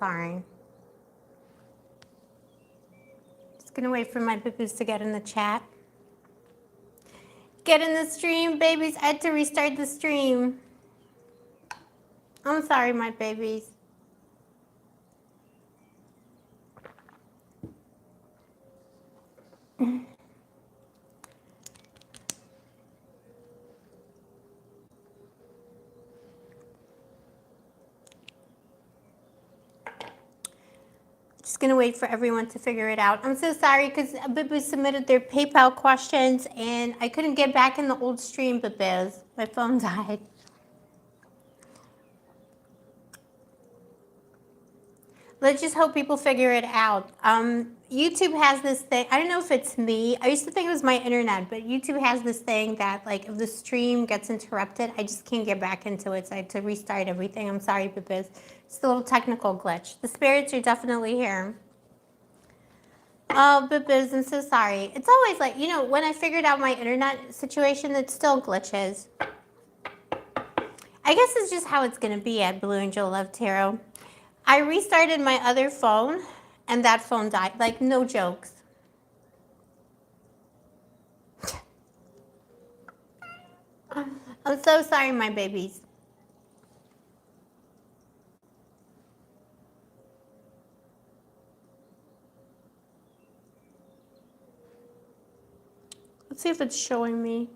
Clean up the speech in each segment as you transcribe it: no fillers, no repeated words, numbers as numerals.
Sorry. Just gonna wait for my boo-boos to get in the chat. Get in the stream, babies. I had to restart the stream. I'm sorry, my babies. Just gonna wait for everyone to figure it out. I'm so sorry because Boo submitted their PayPal questions and I couldn't get back in the old stream, Boo. My phone died. Let's just hope people figure it out. YouTube has this thing. I don't know if it's me. I used to think it was my internet, but YouTube has this thing that, like, if the stream gets interrupted, I just can't get back into it. So I had to restart everything. I'm sorry, Boo. It's a little technical glitch. The spirits are definitely here. Oh, Boo, I'm so sorry. It's always like, you know, when I figured out my internet situation, it still glitches. I guess it's just how it's going to be at Blue Angel Love Tarot. I restarted my other phone, and that phone died. Like, no jokes. I'm so sorry, my babies. Let's see if it's showing me.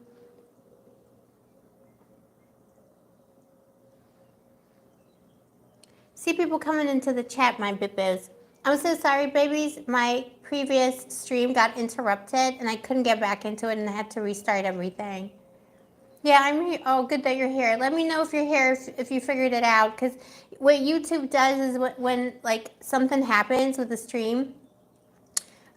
See people coming into the chat, my bibbies. I'm so sorry, babies. My previous stream got interrupted, and I couldn't get back into it, and I had to restart everything. Yeah, I'm here. Oh, good that you're here. Let me know if you're here, if you figured it out. Because what YouTube does is when like something happens with the stream,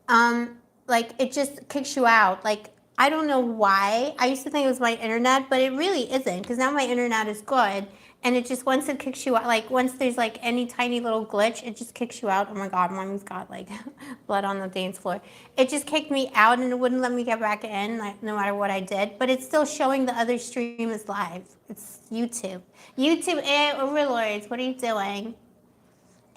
like it just kicks you out. Like I don't know why. I used to think it was my internet, but it really isn't. Because now my internet is good, and it just once it kicks you out, like once there's like any tiny little glitch, it just kicks you out. Oh my God, mommy's got like blood on the dance floor. It just kicked me out, and it wouldn't let me get back in, like, no matter what I did. But it's still showing the other stream is live. It's YouTube. YouTube overlords, what are you doing?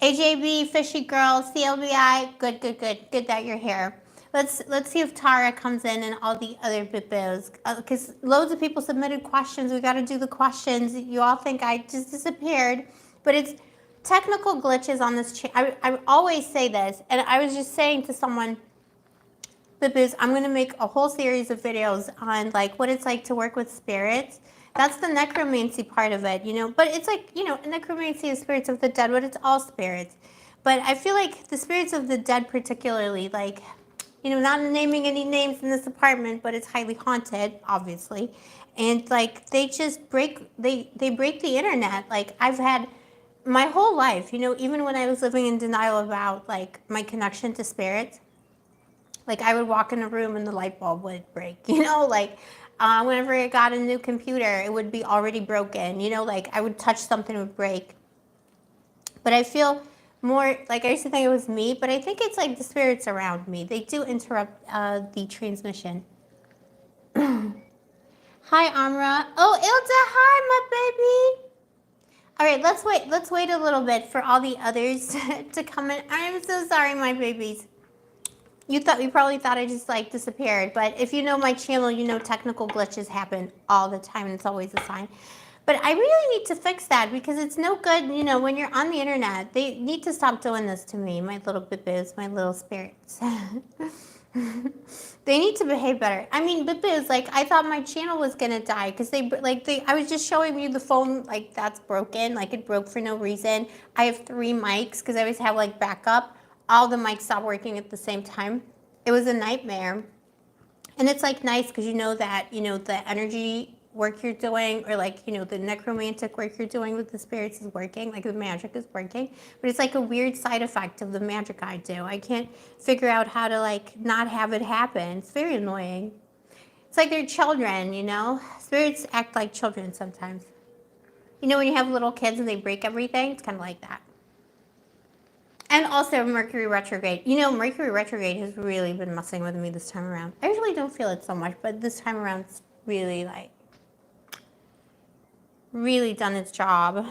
AJB, Fishy Girl, CLBI, good that you're here. Let's see if Tara comes in and all the other bibbos, because loads of people submitted questions. We got to do the questions. You all think I just disappeared, but it's technical glitches on this channel. I always say this, and I was just saying to someone, bibbos, I'm going to make a whole series of videos on like what it's like to work with spirits. That's the necromancy part of it, you know. But it's like, you know, necromancy is spirits of the dead, but it's all spirits. But I feel like the spirits of the dead particularly, like, you know, not naming any names in this apartment, but it's highly haunted, obviously. And like they just break break the internet. Like I've had my whole life, you know, even when I was living in denial about like my connection to spirits, like I would walk in a room and the light bulb would break, you know, like whenever I got a new computer, it would be already broken, you know, like I would touch something, it would break. But I feel more, like I used to think it was me, but I think it's like the spirits around me. They do interrupt the transmission. Hi, Amra. Oh, Ilda, hi, my baby. All right, let's wait a little bit for all the others to come in. I'm so sorry, my babies. You probably thought I just like disappeared, but if you know my channel, you know technical glitches happen all the time, and it's always a sign. But I really need to fix that because it's no good, you know, when you're on the internet. They need to stop doing this to me, my little bibboos, my little spirits. They need to behave better. I mean, bibboos, like I thought my channel was gonna die because I was just showing you the phone, like that's broken, like it broke for no reason. I have 3 mics because I always have like backup. All the mics stopped working at the same time. It was a nightmare. And it's like nice because you know that, you know, the energy work you're doing, or like, you know, the necromantic work you're doing with the spirits is working, like the magic is working. But it's like a weird side effect of the magic I do. I can't figure out how to like not have it happen. It's very annoying. It's like they're children, you know? Spirits act like children sometimes. You know when you have little kids and they break everything? It's kind of like that. And also Mercury retrograde. You know, Mercury retrograde has really been messing with me this time around. I usually don't feel it so much, but this time around it's really like, really done its job.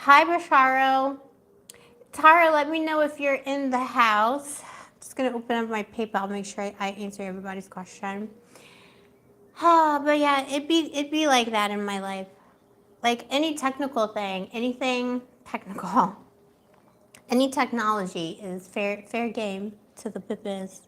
Hi, Basharo. Tara, let me know if you're in the house. Just gonna open up my PayPal, make sure I answer everybody's question. But yeah, it'd be like that in my life. Like any technical thing, anything technical, any technology is fair game to the Pippas.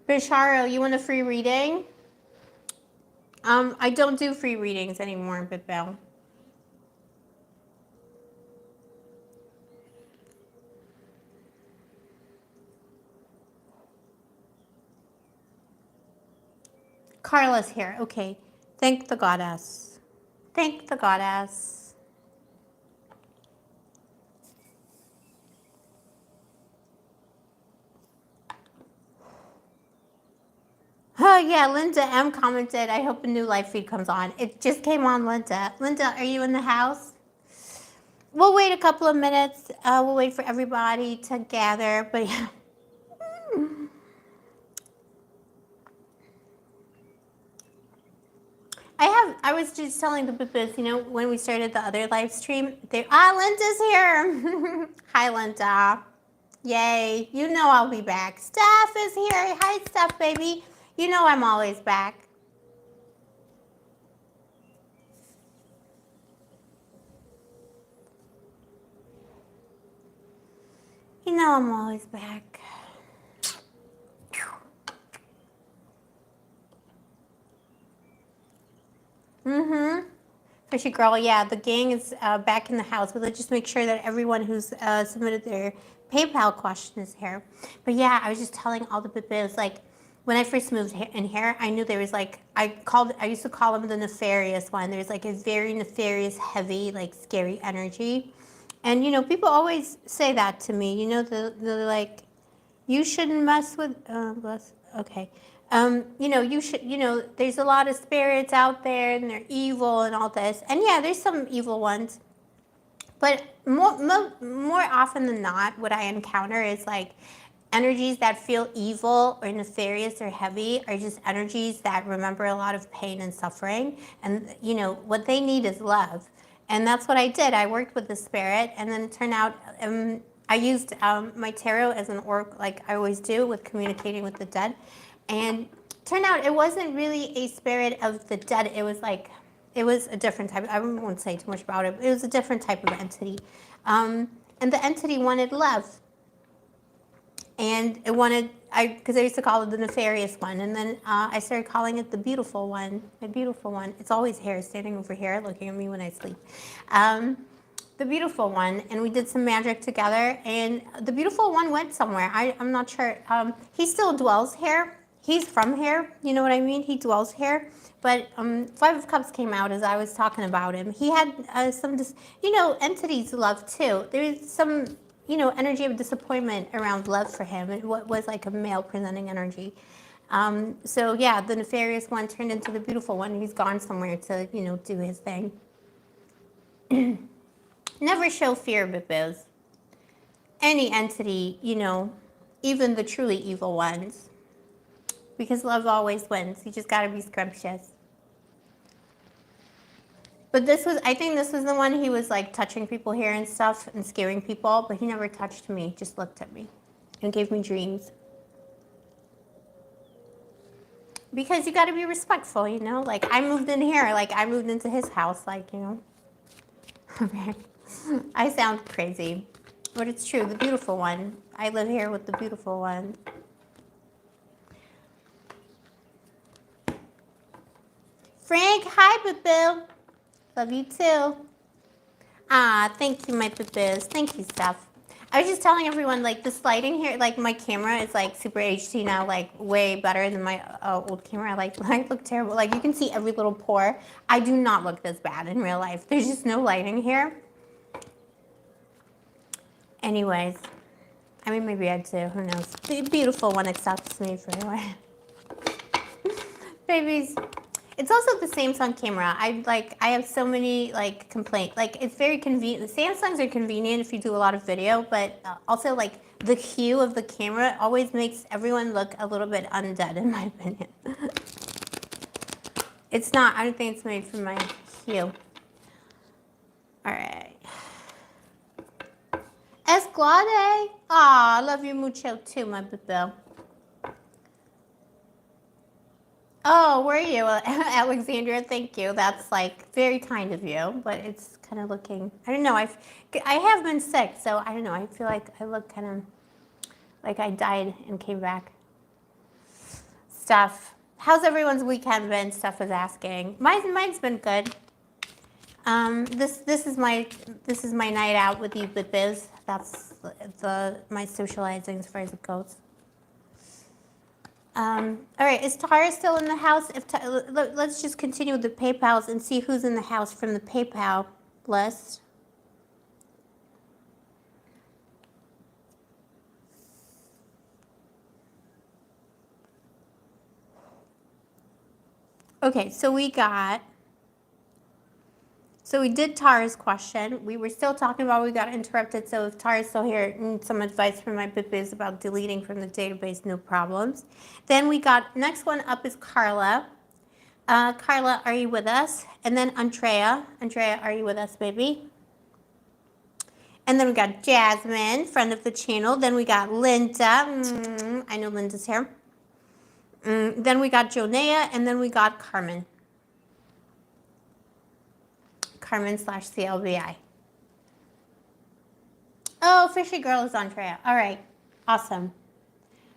Bisharo, you want a free reading? I don't do free readings anymore, Bitbell. Carla's here. Okay. Thank the goddess. Thank the goddess. Oh yeah, Linda M commented, I hope a new live feed comes on. It just came on, Linda. Linda, are you in the house? We'll wait a couple of minutes. We'll wait for everybody to gather. But yeah. I was just telling the Pippas, when we started the other live stream, Linda's here. Hi, Linda. Yay. You know I'll be back. Steph is here. Hi, Steph, baby. You know I'm always back. You know I'm always back. Mm-hmm. Fishy girl, yeah, the gang is back in the house, but let's just make sure that everyone who's submitted their PayPal question is here. But yeah, I was just telling all the Pippas, like, when I first moved in here, I knew there was like, I used to call them the nefarious one. There's like a very nefarious, heavy, like scary energy. And people always say that to me, the like, you shouldn't mess with, okay. You should, there's a lot of spirits out there and they're evil and all this. And yeah, there's some evil ones. But more often than not, what I encounter is like energies that feel evil or nefarious or heavy are just energies that remember a lot of pain and suffering. And, what they need is love. And that's what I did. I worked with the spirit, and then it turned out I used my tarot as an oracle, like I always do with communicating with the dead. And turned out it wasn't really a spirit of the dead. It was a different type. I won't say too much about it. But it was a different type of entity. And the entity wanted love. And it wanted, because I used to call it the nefarious one. And then I started calling it the beautiful one. The beautiful one. It's always here, standing over here, looking at me when I sleep. The beautiful one. And we did some magic together. And the beautiful one went somewhere. I'm not sure. He still dwells here. He's from here. You know what I mean? He dwells here. But Five of Cups came out as I was talking about him. He had some, entities love too. There's some, energy of disappointment around love for him. And what was like a male presenting energy. So yeah, the nefarious one turned into the beautiful one. He's gone somewhere to, do his thing. Never show fear, Bibbos. Any entity, even the truly evil ones. Because love always wins. You just gotta be scrumptious. But I think this was the one he was like touching people here and stuff and scaring people, but he never touched me, just looked at me and gave me dreams. Because you gotta be respectful, like I moved in here, like I moved into his house, like, Okay. I sound crazy, but it's true, the beautiful one. I live here with the beautiful one. Frank, hi, Boo. Love you too. Thank you, my Boo-Boos. Thank you, Steph. I was just telling everyone, like, this lighting here, like, my camera is, like, super HD now, like, way better than my old camera. I look terrible. Like, you can see every little pore. I do not look this bad in real life. There's just no lighting here. Anyways, I mean, maybe I do. Who knows? The beautiful one accepts me for anyway. Babies. It's also the Samsung camera. I have so many like complaints. Like it's very convenient. The Samsungs are convenient if you do a lot of video, but also like the hue of the camera always makes everyone look a little bit undead in my opinion. It's not, I don't think it's made for my hue. All right. Esclade. Aw, I love you mucho too, my boo. Oh, were you, Alexandra? Thank you. That's like very kind of you, but it's kind of looking, I don't know. I have been sick, so I don't know. I feel like I look kind of like I died and came back. Stuff. How's everyone's weekend been? Stuff is asking. Mine's been good. This is my night out with you, with Biz. That's my socializing as far as it goes. All right, is Tara still in the house? Let's just continue with the PayPals and see who's in the house from the PayPal list. Okay, so we did Tara's question. We were still talking about, we got interrupted, so if Tara's still here, need some advice from my BitBiz about deleting from the database, no problems. Then we got, next one up is Carla. Carla, are you with us? And then Andrea. Andrea, are you with us, baby? And then we got Jasmine, friend of the channel. Then we got Linda. I know Linda's here. Then we got Jonea, and then we got Carmen. Carmen/CLBI. Oh, Fishy Girl is Andrea. All right, awesome.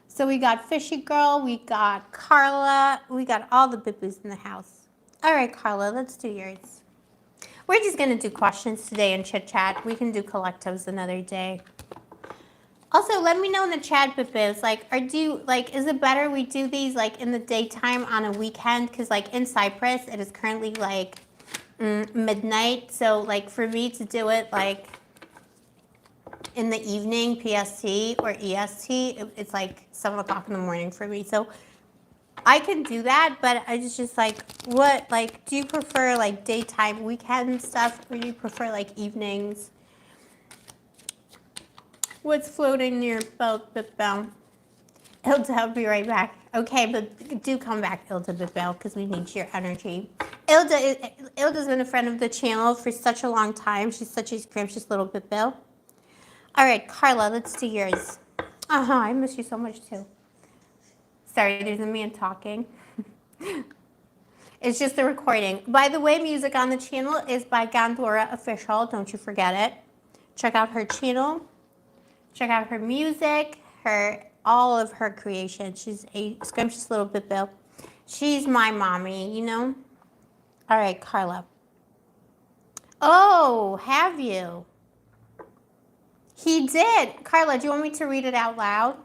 So we got Fishy Girl, we got Carla, we got all the bibboos in the house. All right, Carla, let's do yours. We're just gonna do questions today and chit chat. We can do collectives another day. Also, let me know in the chat, bibboos, like, is it better we do these like in the daytime on a weekend? Because like in Cyprus, it is currently like midnight. So like for me to do it like in the evening, PST or EST, it's like 7 o'clock in the morning for me. So I can do that, but I just like, what, like, do you prefer like daytime weekend stuff, or do you prefer like evenings? What's floating near your boat, Bitbell? Ilda, I'll be right back. Okay, but do come back, Ilda Bitbell, because we need your energy. Ilda's been a friend of the channel for such a long time. She's such a scrumptious little Bitbell. All right, Carla, let's do yours. I miss you so much too. Sorry, there's a man talking. It's just the recording. By the way, music on the channel is by Gandora Official. Don't you forget it. Check out her channel. Check out her music, all of her creation. She's a scrumptious little Bitbill. She's my mommy, you know? All right, Carla. Oh, have you? He did. Carla, do you want me to read it out loud?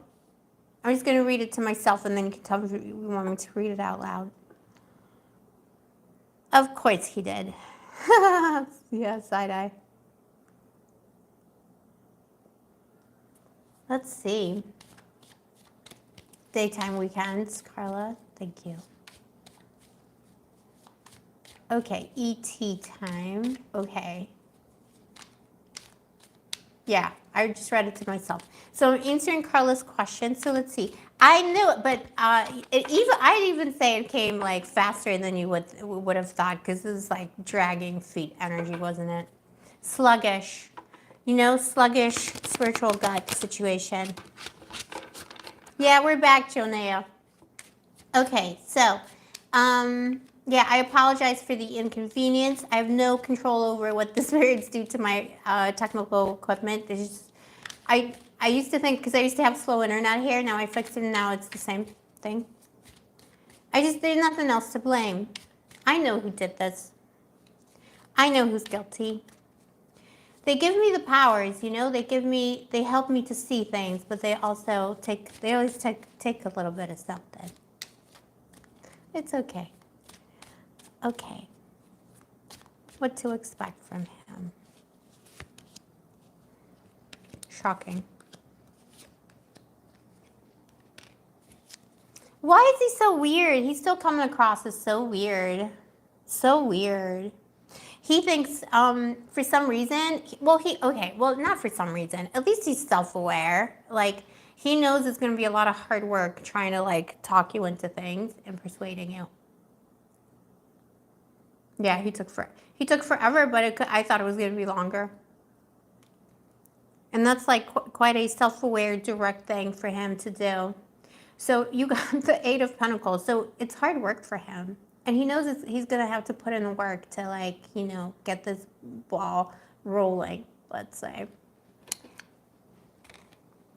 I'm just going to read it to myself, and then you can tell me if you want me to read it out loud. Of course he did. Yeah, side-eye. Let's see. Daytime weekends, Carla. Thank you. Okay, ET time. Okay. Yeah, I just read it to myself. So I'm answering Carla's question. So let's see. I knew it, but I'd even say it came like faster than you would have thought, because it was like dragging feet energy, wasn't it? Sluggish. You know, sluggish spiritual gut situation. Yeah, we're back, Jonea. Okay, so, yeah, I apologize for the inconvenience. I have no control over what the spirits do to my technical equipment. I used to think, because I used to have slow internet here, now I fixed it and now it's the same thing. There's nothing else to blame. I know who did this. I know who's guilty. They give me the powers, you know, they help me to see things, but they also always take a little bit of something. It's okay. Okay. What to expect from him? Shocking. Why is he so weird? He's still coming across as so weird. So weird. He thinks, for some reason, well, not for some reason. At least he's self-aware. Like, he knows it's going to be a lot of hard work trying to, like, talk you into things and persuading you. Yeah, he took forever, but I thought it was going to be longer. And that's, like, quite a self-aware, direct thing for him to do. So you got the Eight of Pentacles. So it's hard work for him. And he knows he's going to have to put in the work to, like, you know, get this ball rolling, let's say.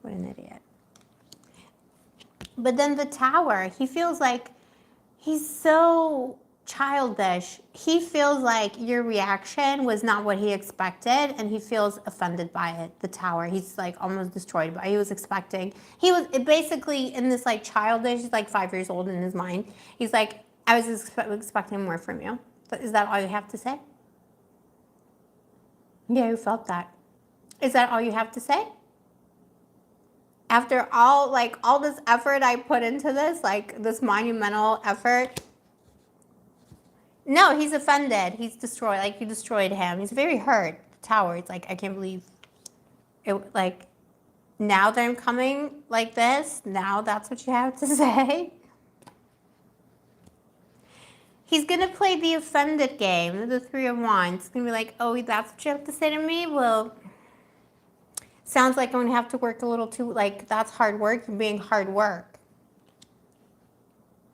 What an idiot. But then the Tower, he feels like he's so childish. He feels like your reaction was not what he expected, and he feels offended by it. The Tower, he's like almost destroyed by it. He was expecting, he was basically in this like childish, he's like 5 years old in his mind. He's like, I was expecting more from you. Is that all you have to say? Yeah, who felt that? Is that all you have to say? After all this effort I put into this, like this monumental effort. No, he's offended. He's destroyed. Like, you destroyed him. He's very hurt. The Tower. It's like, I can't believe it. Like, now that I'm coming like this, now that's what you have to say. He's going to play the offended game, the Three of Wands. He's going to be like, oh, that's what you have to say to me? Well, sounds like I'm going to have to work a little too, like, that's hard work. You're being hard work.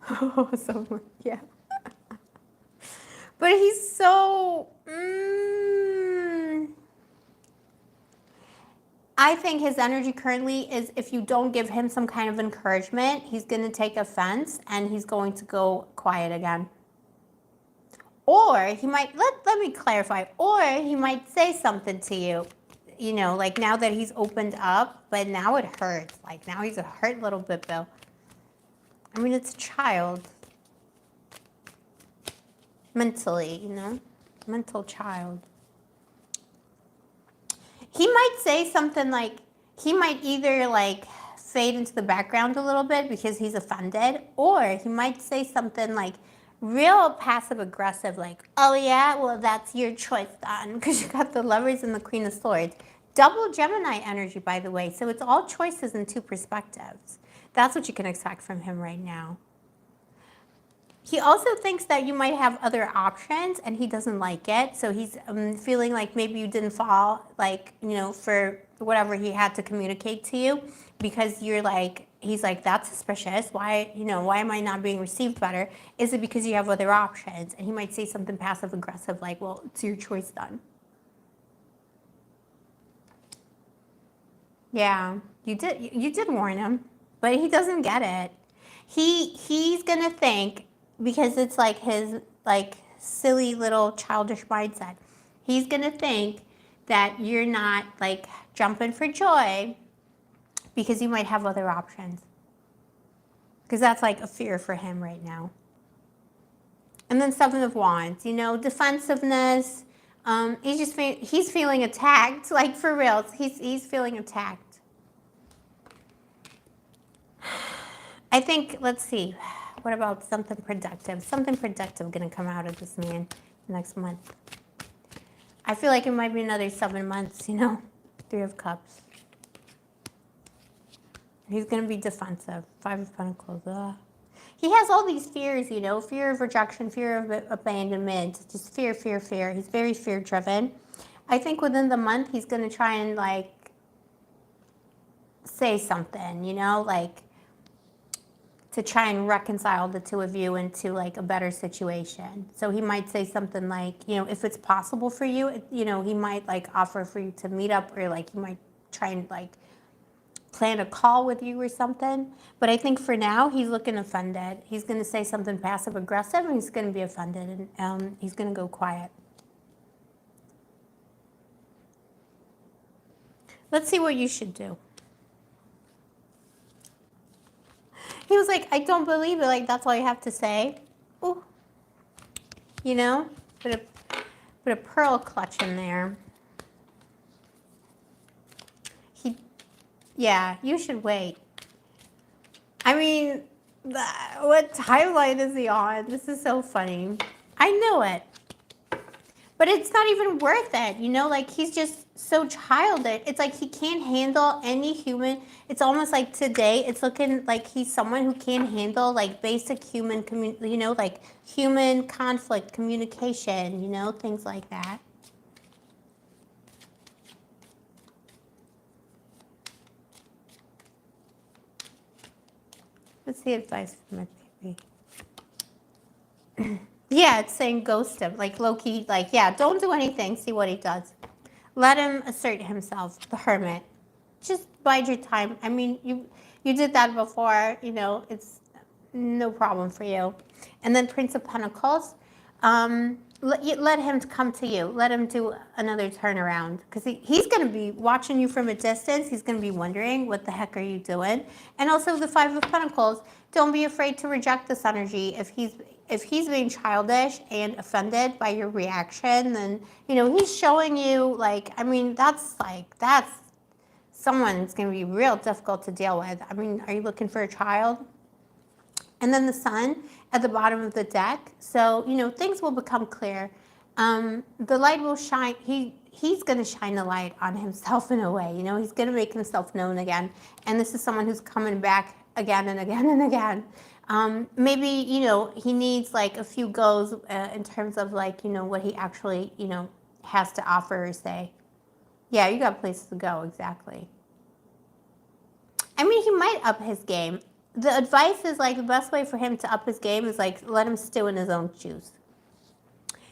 Oh, so, yeah. But he's so, I think his energy currently is, if you don't give him some kind of encouragement, he's going to take offense and he's going to go quiet again. Or he might, let me clarify, or he might say something to you, you know, like now that he's opened up, but now it hurts. Like, now he's a hurt little bit, Bill. I mean, it's a child. Mentally, you know, mental child. He might say something like, he might either like fade into the background a little bit because he's offended, or he might say something like real passive aggressive, like, oh yeah, well that's your choice then, because you got the Lovers and the Queen of Swords. Double Gemini energy, by the way, so it's all choices and two perspectives. That's what you can expect from him right now. He also thinks that you might have other options and he doesn't like it. So he's feeling like maybe you didn't fall, like, you know, for whatever he had to communicate to you, because you're like, he's like, that's suspicious. Why, you know, why am I not being received better? Is it because you have other options? And he might say something passive aggressive like, well, it's your choice then. Yeah, you did warn him, but he doesn't get it. He's gonna think, because it's like his like silly little childish mindset, he's gonna think that you're not like jumping for joy because you might have other options, because that's like a fear for him right now. And then Seven of Wands, you know, defensiveness. He's feeling attacked, like for real. He's feeling attacked. I think, let's see, what about something productive? Something productive going to come out of this man next month. I feel like it might be another 7 months, you know, Three of Cups. He's going to be defensive. Five of Pentacles. He has all these fears, you know, fear of rejection, fear of abandonment, just fear, fear, fear. He's very fear-driven. I think within the month, he's going to try and, like, say something, you know, like, to try and reconcile the two of you into like a better situation. So he might say something like, you know, if it's possible for you, you know, he might like offer for you to meet up, or like he might try and like plan a call with you or something. But I think for now, he's looking offended. He's going to say something passive aggressive and he's going to be offended, and he's going to go quiet. Let's see what you should do. He was like, I don't believe it. Like, that's all you have to say. Ooh. You know? Put a pearl clutch in there. Yeah, you should wait. I mean, What timeline is he on? This is so funny. I know it. But it's not even worth it, you know? Like, he's just so childish. It's like he can't handle any human. It's almost like today, it's looking like he's someone who can't handle, like, basic human, you know, like, human conflict, communication, you know, things like that. What's the advice from my baby? Yeah, it's saying ghost him. Like, Loki, like, yeah, don't do anything. See what he does. Let him assert himself, the hermit. Just bide your time. I mean, you did that before, you know, it's no problem for you. And then Prince of Pentacles, let him come to you. Let him do another turnaround, because he's going to be watching you from a distance. He's going to be wondering, what the heck are you doing? And also the Five of Pentacles, don't be afraid to reject this energy. If he's being childish and offended by your reaction, then, you know, he's showing you, like, I mean, that's someone's going to be real difficult to deal with. I mean, are you looking for a child? And then the sun at the bottom of the deck. So, you know, things will become clear. The light will shine. He's going to shine the light on himself in a way. You know, he's going to make himself known again. And this is someone who's coming back again and again and again. Maybe, you know, he needs like a few goes in terms of, like, you know, what he actually, you know, has to offer or say. Yeah, you got places to go, exactly. I mean, he might up his game. The advice is, like, the best way for him to up his game is, like, let him stew in his own juice.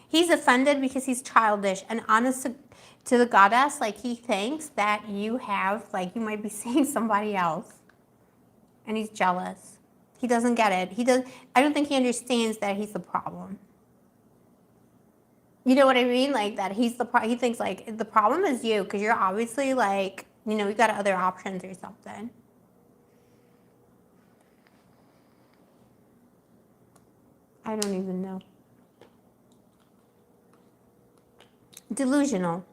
He's offended because he's childish and honest to the goddess. Like, he thinks that you have, like, you might be seeing somebody else. And he's jealous. He doesn't get it. I don't think he understands that he's the problem. You know what I mean? Like, that he thinks, like, the problem is you, because you're obviously, like, you know, you got other options or something. I don't even know. Delusional.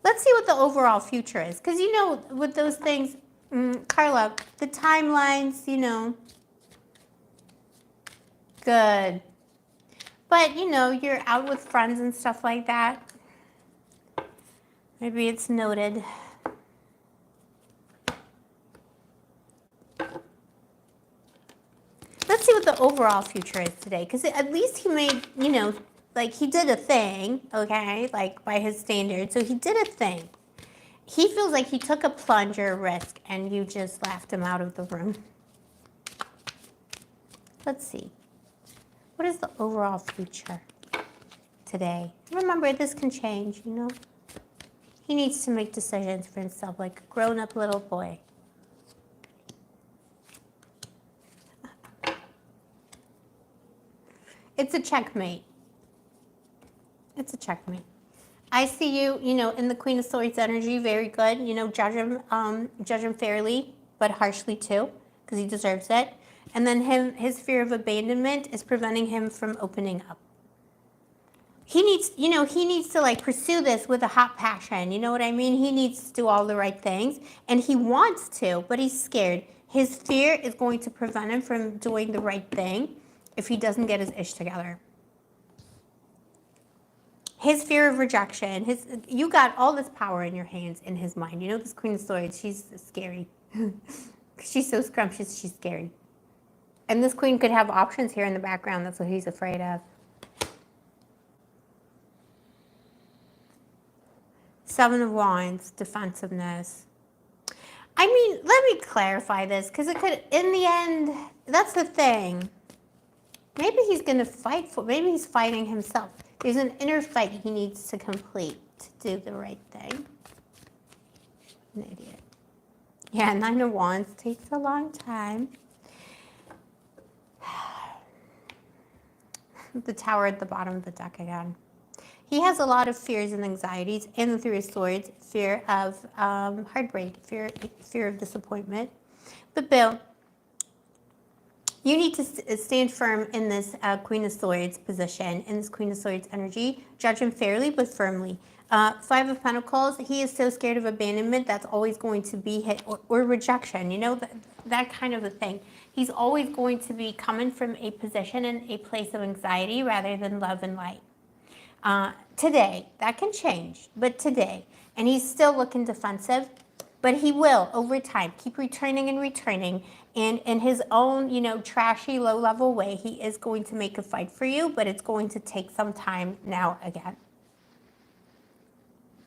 Let's see what the overall future is. Because, you know, with those things, Carla, the timelines, you know, good. But, you know, you're out with friends and stuff like that. Maybe it's noted. Let's see what the overall future is today. Because at least he made, you know, like, he did a thing, okay? Like, by his standards. So he did a thing. He feels like he took a plunge or a risk, and you just laughed him out of the room. Let's see. What is the overall future today? Remember, this can change, you know? He needs to make decisions for himself, like a grown-up little boy. It's a checkmate. It's a checkmate. I see you, you know, in the Queen of Swords energy, very good. You know, judge him fairly, but harshly too, because he deserves it. And then his fear of abandonment is preventing him from opening up. He needs, you know, he needs to, like, pursue this with a hot passion. You know what I mean? He needs to do all the right things, and he wants to, but he's scared. His fear is going to prevent him from doing the right thing if he doesn't get his ish together. His fear of rejection, you got all this power in your hands, in his mind. You know, this Queen of Swords, she's scary. She's so scrumptious, she's scary. And this queen could have options here in the background. That's what he's afraid of. Seven of Wands, defensiveness. I mean, let me clarify this, because it could, in the end, that's the thing. Maybe he's going to fight maybe he's fighting himself. There's an inner fight he needs to complete to do the right thing. An idiot. Yeah, Nine of Wands takes a long time. The Tower at the bottom of the deck again. He has a lot of fears and anxieties, and the Three of Swords, fear of heartbreak, fear of disappointment. But Bill, you need to stand firm in this Queen of Swords position, in this Queen of Swords energy. Judge him fairly but firmly. Five of Pentacles, he is so scared of abandonment. That's always going to be hit, or rejection, you know, that kind of a thing. He's always going to be coming from a position and a place of anxiety rather than love and light. Today, that can change, but today, and he's still looking defensive, but he will, over time, keep returning and returning, and in his own, you know, trashy, low-level way, he is going to make a fight for you, but it's going to take some time now again.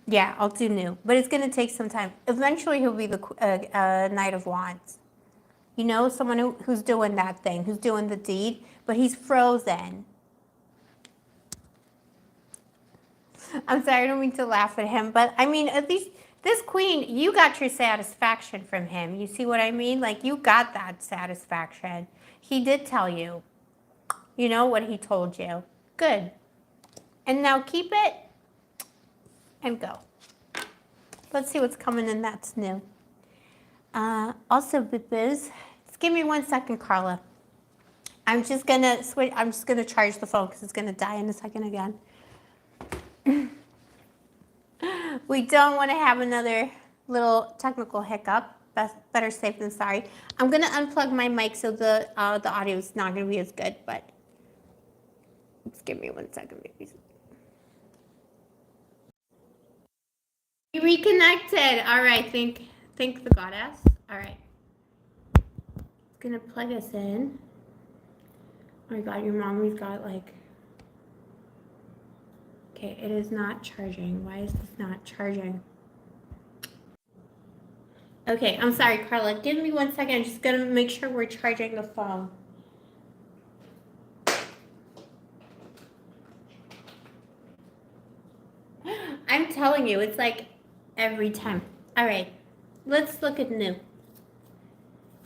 Yeah, I'll do new, but it's going to take some time. Eventually, he'll be the Knight of Wands. You know, someone who's doing that thing, who's doing the deed, but he's frozen. I'm sorry, I don't mean to laugh at him, but I mean, at least this queen, you got your satisfaction from him. You see what I mean? Like, you got that satisfaction. He did tell you, you know, what he told you. Good. And now keep it and go. Let's see what's coming in that's new. Also, Biz, just give me 1 second, Carla. I'm just gonna switch. I'm just gonna charge the phone because it's gonna die in a second again. We don't want to have another little technical hiccup. Better safe than sorry. I'm gonna unplug my mic so the audio is not gonna be as good. But just give me 1 second, baby. We reconnected. All right. Thank the goddess. All right. It's gonna plug us in. Oh my God, your mommy's got like. Okay, it is not charging. Why is this not charging? Okay, I'm sorry, Carla. Give me 1 second. I'm just gonna make sure we're charging the phone. I'm telling you, it's like every time. All right, let's look at new.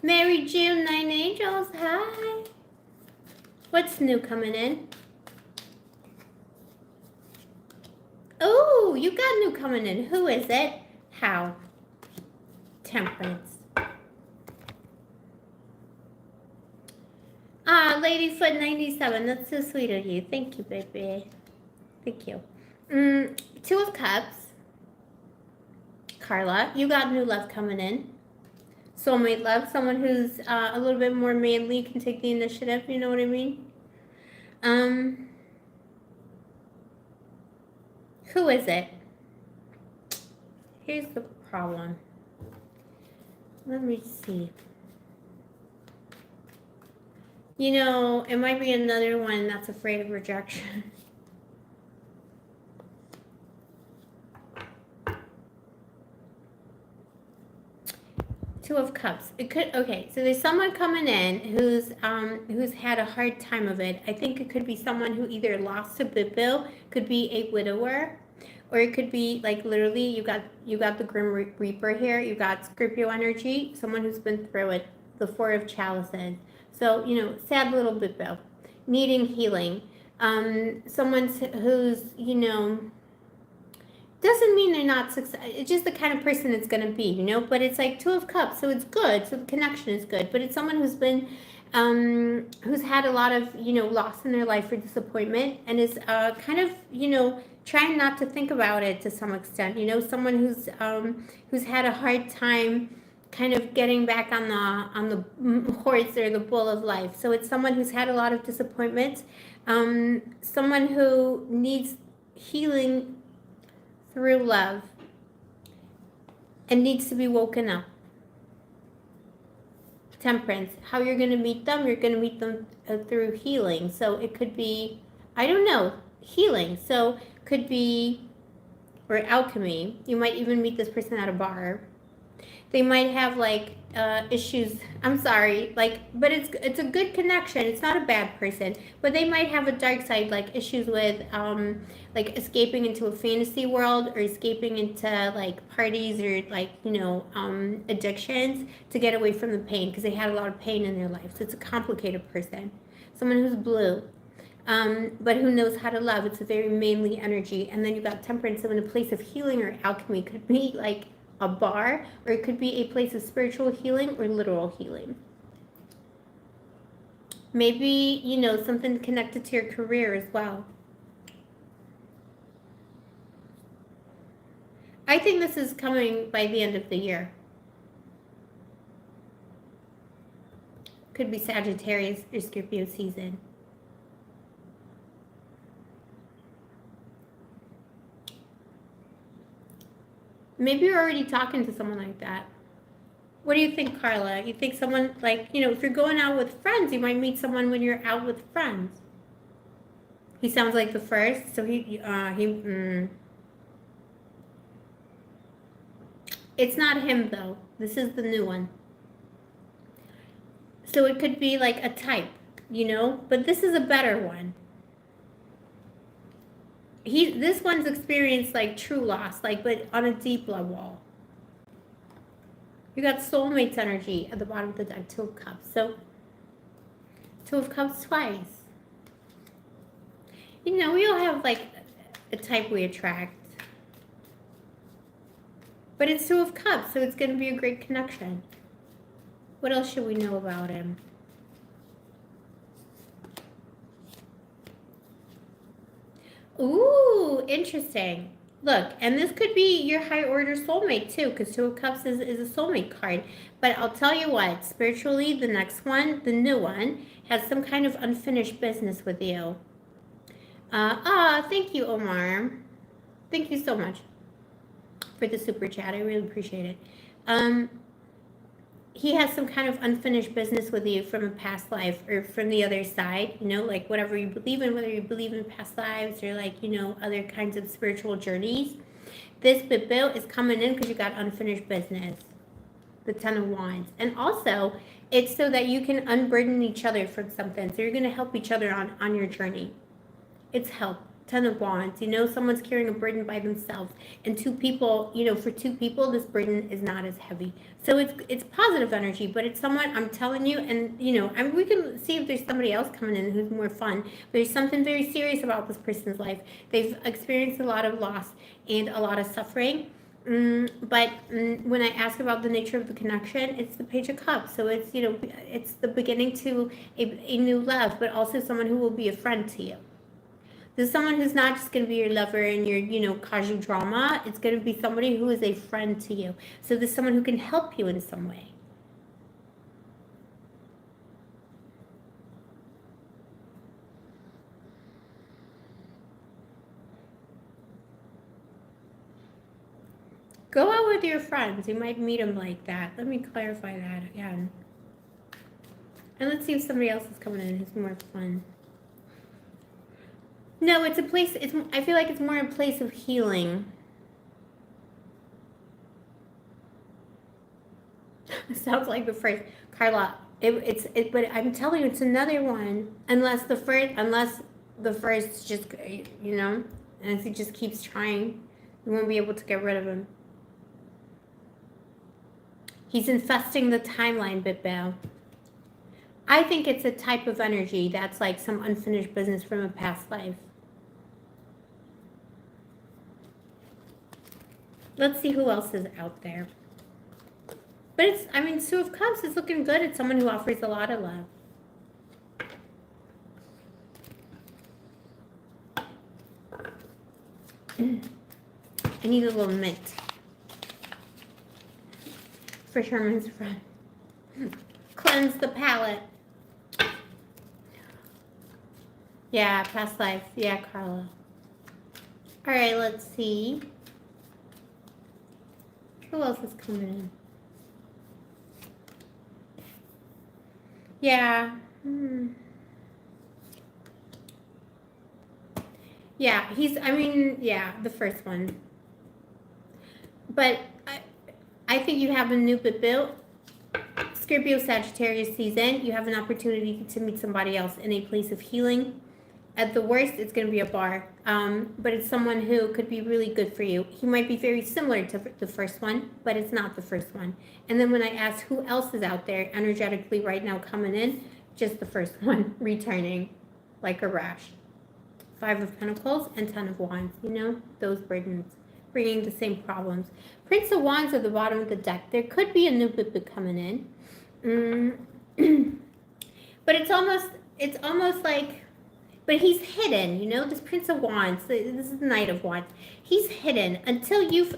Mary June, 9 Angels, hi. What's new coming in? Oh, you got new coming in. Who is it? How? Temperance. Ah, Ladyfoot 97. That's so sweet of you. Thank you, baby. Thank you. 2 of Cups. Carla, you got new love coming in. Soulmate love. Someone who's a little bit more manly, can take the initiative. You know what I mean? Who is it? Here's the problem. Let me see. You know, it might be another one that's afraid of rejection. Two of Cups. It could, okay, so there's someone coming in who's had a hard time of it. I think it could be someone who either lost a bibbo, could be a widower, or it could be like literally you got the Grim Reaper here, you got Scorpio energy, someone who's been through it, the 4 of Chalices. So, you know, sad little bibbo, needing healing. Someone who's, you know, doesn't mean they're not success. It's just the kind of person it's going to be, you know, but it's like 2 of Cups, so it's good, so the connection is good, but it's someone who's been who's had a lot of, you know, loss in their life or disappointment, and is kind of, you know, trying not to think about it to some extent, you know, someone who's had a hard time kind of getting back on the horse or the bull of life. So it's someone who's had a lot of disappointment, someone who needs healing through love and needs to be woken up. Temperance. How you're going to meet them? You're going to meet them through healing. So it could be, I don't know, healing. So could be, or alchemy. You might even meet this person at a bar. They might have like issues. I'm sorry, like, but it's a good connection. It's not a bad person, but they might have a dark side, like issues with like escaping into a fantasy world, or escaping into like parties, or like, you know, addictions to get away from the pain, because they had a lot of pain in their life. So it's a complicated person, someone who's blue. But who knows how to love. It's a very manly energy. And then you got Temperance. So in a place of healing or alchemy, could be like a bar, or it could be a place of spiritual healing or literal healing. Maybe, you know, something connected to your career as well. I think this is coming by the end of the year. Could be Sagittarius or Scorpio season. Maybe you're already talking to someone like that. What do you think, Carla? You think someone, like, you know, if you're going out with friends, you might meet someone when you're out with friends. He sounds like the first, so It's not him, though. This is the new one. So it could be like a type, you know? But this is a better one. This one's experienced like true loss, like, but on a deep level. You got soulmates energy at the bottom of the deck, Two of Cups. So, Two of Cups twice. You know, we all have like a type we attract. But it's Two of Cups, so it's going to be a great connection. What else should we know about him? Ooh, interesting. Look, and this could be your high order soulmate too, because Two of Cups is a soulmate card. But I'll tell you what, spiritually, the next one, the new one, has some kind of unfinished business with you. Thank you, Omar. Thank you so much for the super chat. I really appreciate it. He has some kind of unfinished business with you from a past life or from the other side, you know, like whatever you believe in, whether you believe in past lives or like, you know, other kinds of spiritual journeys. This bill is coming in because you got unfinished business, the Ten of Wands. And also, it's so that you can unburden each other from something. So you're going to help each other on your journey. It's help. Ten of Wands, you know, someone's carrying a burden by themselves, and two people, you know, for two people, this burden is not as heavy. So it's positive energy, but it's someone, I'm telling you, and you know, we can see if there's somebody else coming in who's more fun. There's something very serious about this person's life. They've experienced a lot of loss and a lot of suffering. But when I ask about the nature of the connection, it's the Page of Cups. So it's, you know, it's the beginning to a new love, but also someone who will be a friend to you. This is someone who's not just going to be your lover and your, you know, cause you drama. It's going to be somebody who is a friend to you. So this is someone who can help you in some way. Go out with your friends. You might meet them like that. Let me clarify that again. And let's see if somebody else is coming in who's more fun. No, it's a place, I feel like it's more a place of healing. Sounds like the first, Carla, but I'm telling you, it's another one. Unless the first just, you know, and if he just keeps trying, you won't be able to get rid of him. He's infesting the timeline, Bitbell. I think it's a type of energy that's like some unfinished business from a past life. Let's see who else is out there. But it's, I mean, Two of Cups is looking good. It's someone who offers a lot of love. I need a little mint. For Sherman's friend. Cleanse the palate. Yeah, past life. Yeah, Carla. All right, let's see. Who else is coming in? Yeah. Yeah, yeah, the first one. But I think you have a new bill. Scorpio Sagittarius season. You have an opportunity to meet somebody else in a place of healing. At the worst, it's going to be a bar, but it's someone who could be really good for you. He might be very similar to the first one, but it's not the first one. And then when I ask who else is out there energetically right now coming in, just the first one returning like a rash. Five of Pentacles and Ten of Wands, you know, those burdens, bringing the same problems. Prince of Wands at the bottom of the deck. There could be a new bit coming in. But it's almost like But he's hidden, you know, this Prince of Wands, this is the Knight of Wands. He's hidden until you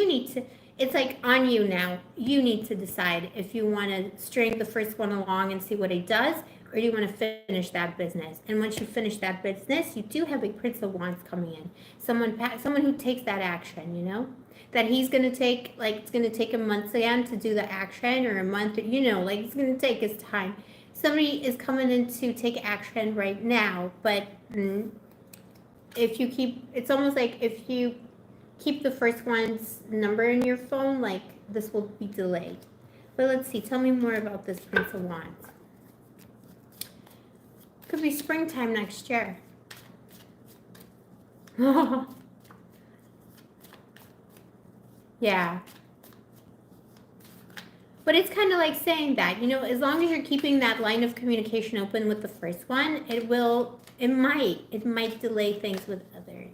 need to, it's like on you now. You need to decide if you want to string the first one along and see what he does, or do you want to finish that business? And once you finish that business, you do have a Prince of Wands coming in. Someone who takes that action, you know? That he's going to take, like, it's going to take him months again to do the action, or a month, you know, like, it's going to take his time. Somebody is coming in to take action right now, but if you keep, it's almost like if you keep the first one's number in your phone, like, this will be delayed. But let's see, tell me more about this Prince of Wands. Could be springtime next year. Yeah. But it's kind of like saying that, you know, as long as you're keeping that line of communication open with the first one, it might delay things with others.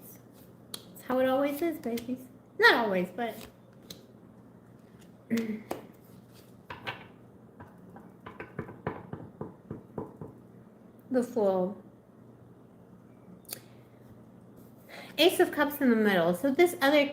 That's how it always is, babies. Not always, but the Fool. Ace of Cups in the middle. So this other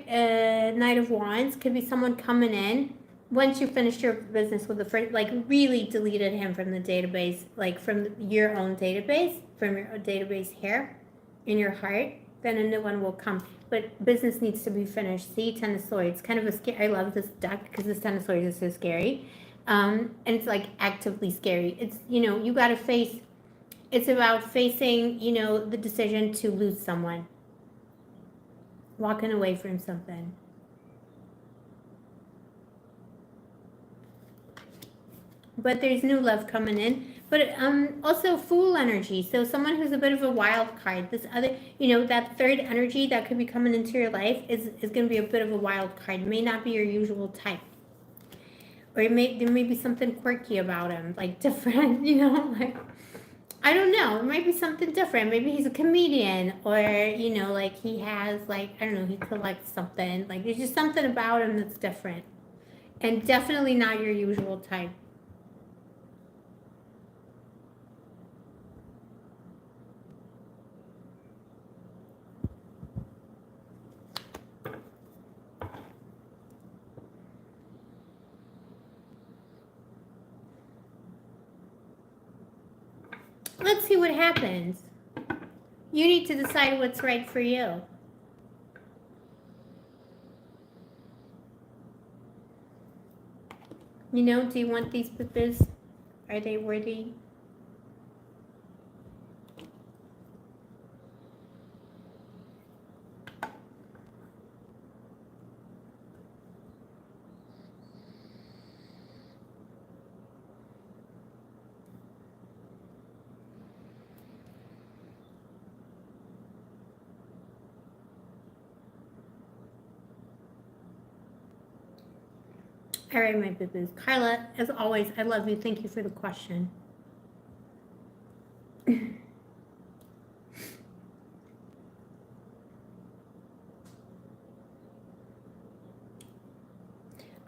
Knight of Wands could be someone coming in once you finished your business with the first, like, really deleted him from the database, like from your own database, from your database here in your heart, then a new one will come. But business needs to be finished. See, Ten of Swords. Kind of a scary. I love this deck because this Ten of Swords is so scary. And it's like actively scary. It's, you know, you got to face, it's about facing, you know, the decision to lose someone. Walking away from something. But there's new love coming in. But also Fool energy. So someone who's a bit of a wild card. This other, you know, that third energy that could be coming into your life is going to be a bit of a wild card. It may not be your usual type. Or there may be something quirky about him, like different, you know, like, I don't know. It might be something different. Maybe he's a comedian, or, you know, like he has, like, I don't know, he collects something. Like, there's just something about him that's different. And definitely not your usual type. Let's see what happens. You need to decide what's right for you. You know, do you want these pippas? Are they worthy? All right, my boo-boos. Carla, as always, I love you. Thank you for the question.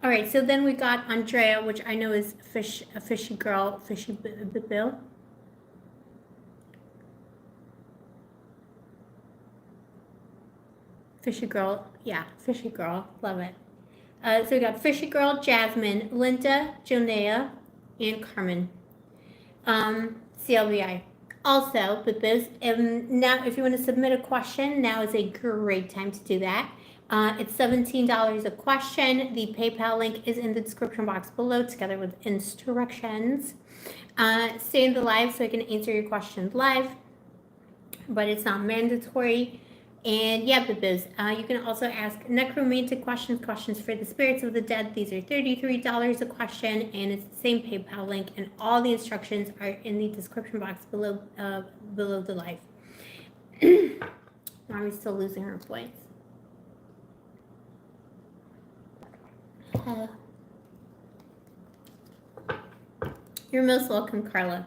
All right, so then we got Andrea, which I know is a fishy girl, fishy bill. Fishy girl, yeah, fishy girl, love it. So we got Fishy Girl, Jasmine, Linda, Jonea, and Carmen. CLBI. Also, but this, now if you want to submit a question, now is a great time to do that. It's $17 a question. The PayPal link is in the description box below, together with instructions. Stay in the live so I can answer your questions live, but it's not mandatory. And yeah, Bibbies, you can also ask necromantic questions for the spirits of the dead. These are $33 a question, and it's the same PayPal link, and all the instructions are in the description box below the live. Mommy's still losing her voice. You're most welcome, Carla.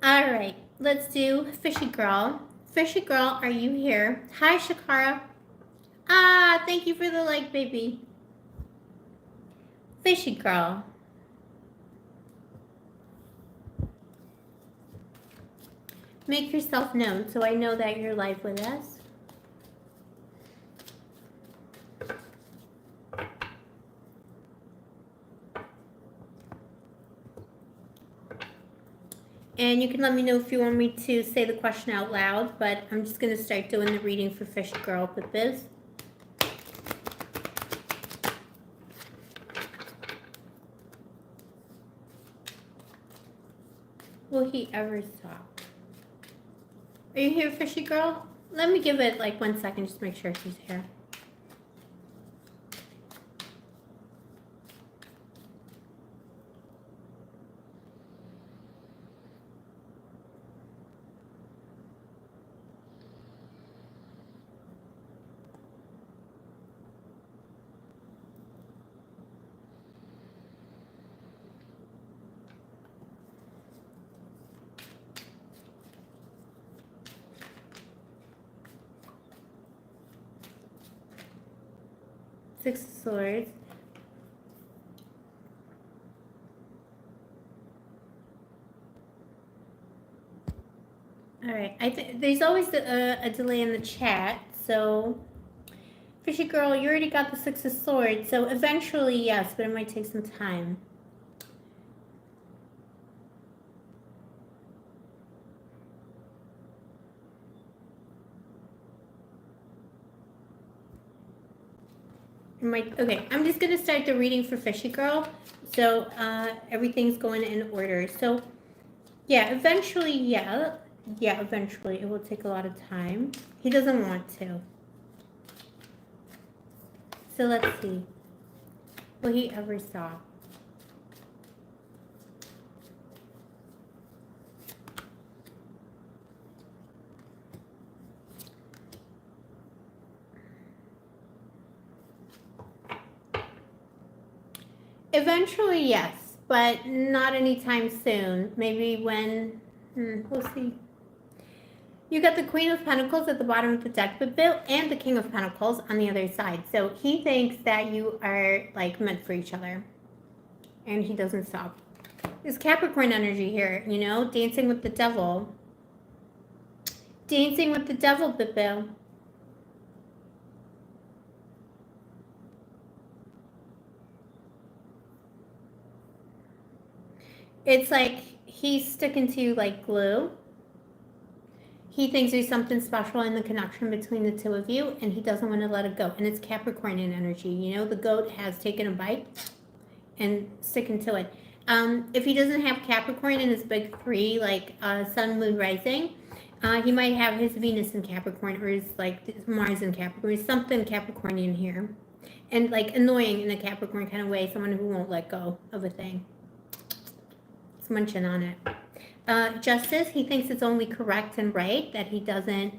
All right, let's do Fishy Girl. Fishy Girl, are you here? Hi, Shakara. Thank you for the like, baby. Fishy Girl. Make yourself known so I know that you're live with us. And you can let me know if you want me to say the question out loud, but I'm just going to start doing the reading for Fishy Girl with this. Will he ever stop? Are you here, Fishy Girl? Let me give it like 1 second just to make sure she's here. Six of Swords. All right. I think there's always a delay in the chat, so Fishy Girl, you already got the Six of Swords, so eventually yes, but it might take some time. Okay, I'm just gonna start the reading for Fishy Girl, so everything's going in order. So yeah, eventually, eventually it will take a lot of time. He doesn't want to. So let's see. Will he ever stop? Eventually, yes, but not anytime soon. Maybe when, we'll see. You got the Queen of Pentacles at the bottom of the deck, but Bill and the King of Pentacles on the other side. So he thinks that you are like meant for each other, and he doesn't stop. There's Capricorn energy here, you know, dancing with the devil. Dancing with the devil, Bill. It's like he's sticking to you like glue. He thinks there's something special in the connection between the two of you, and he doesn't want to let it go. And it's Capricornian energy. You know, the goat has taken a bite and sticking to it. If he doesn't have Capricorn in his big three, like Sun, Moon, Rising, he might have his Venus in Capricorn or his like Mars in Capricorn. Something Capricornian here. And like annoying in a Capricorn kind of way, someone who won't let go of a thing. It's munching on it. Justice, he thinks it's only correct and right that he doesn't,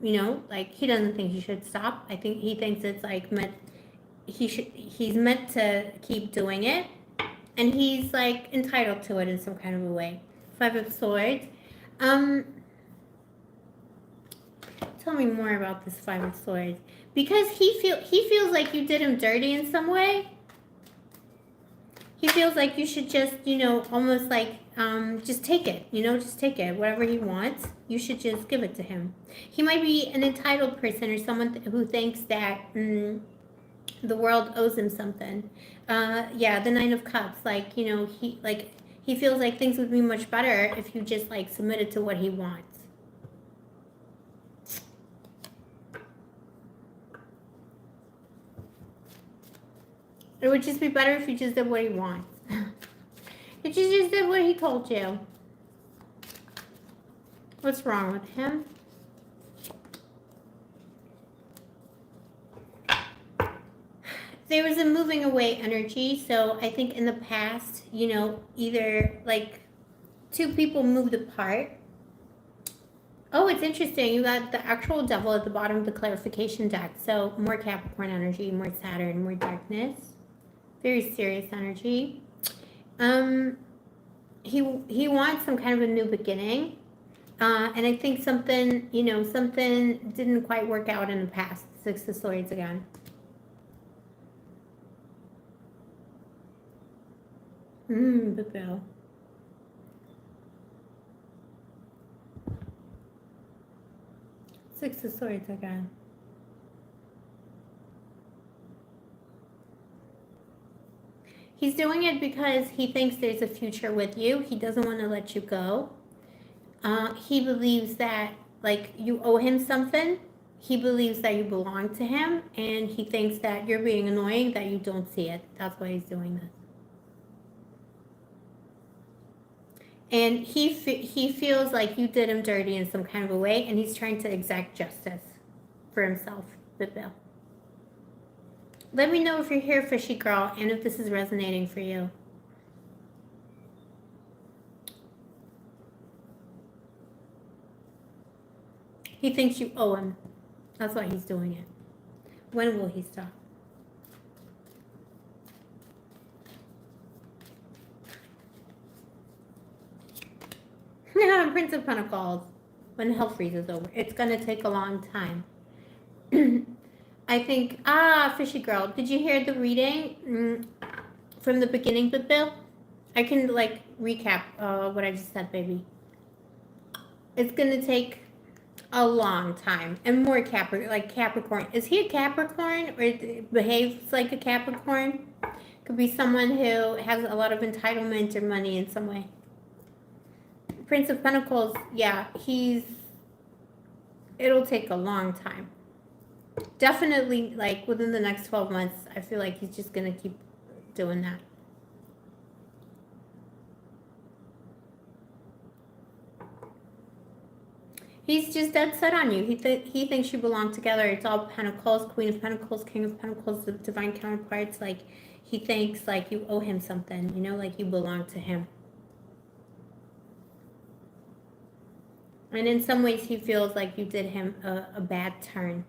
you know, like he doesn't think he should stop. I think he thinks it's like he's meant to keep doing it, and he's like entitled to it in some kind of a way. Five of Swords. Tell me more about this Five of Swords, because he feels like you did him dirty in some way. He feels like you should just, you know, almost like just take it, you know, just take it. Whatever he wants, you should just give it to him. He might be an entitled person or someone who thinks that the world owes him something. Yeah, the Nine of Cups, like, you know, he feels like things would be much better if you just like submitted to what he wants. It would just be better if you just did what he wants. If you just did what he told you. What's wrong with him? There was a moving away energy, so I think in the past, you know, either like two people moved apart. Oh, it's interesting. You got the actual devil at the bottom of the clarification deck. So more Capricorn energy, more Saturn, more darkness. Very serious energy. He wants some kind of a new beginning. And I think something, you know, something didn't quite work out in the past. Six of Swords again. Boo-boo. Six of Swords again. He's doing it because he thinks there's a future with you. He doesn't want to let you go. He believes that, like, you owe him something. He believes that you belong to him, and he thinks that you're being annoying, that you don't see it. That's why he's doing this. And he feels like you did him dirty in some kind of a way, and he's trying to exact justice for himself, the Bill. Let me know if you're here, fishy girl, and if this is resonating for you. He thinks you owe him. That's why he's doing it. When will he stop? Prince of Pentacles. When hell freezes over. It's going to take a long time. I think, fishy girl, did you hear the reading from the beginning, Bill? I can, like, recap what I just said, baby. It's going to take a long time. And more Capricorn. Is he a Capricorn or behaves like a Capricorn? Could be someone who has a lot of entitlement or money in some way. Prince of Pentacles, yeah, it'll take a long time. Definitely, like, within the next 12 months, I feel like he's just going to keep doing that. He's just dead set on you. He thinks you belong together. It's all Pentacles, Queen of Pentacles, King of Pentacles, the divine counterparts. Like, he thinks, like, you owe him something, you know, like you belong to him. And in some ways, he feels like you did him a bad turn.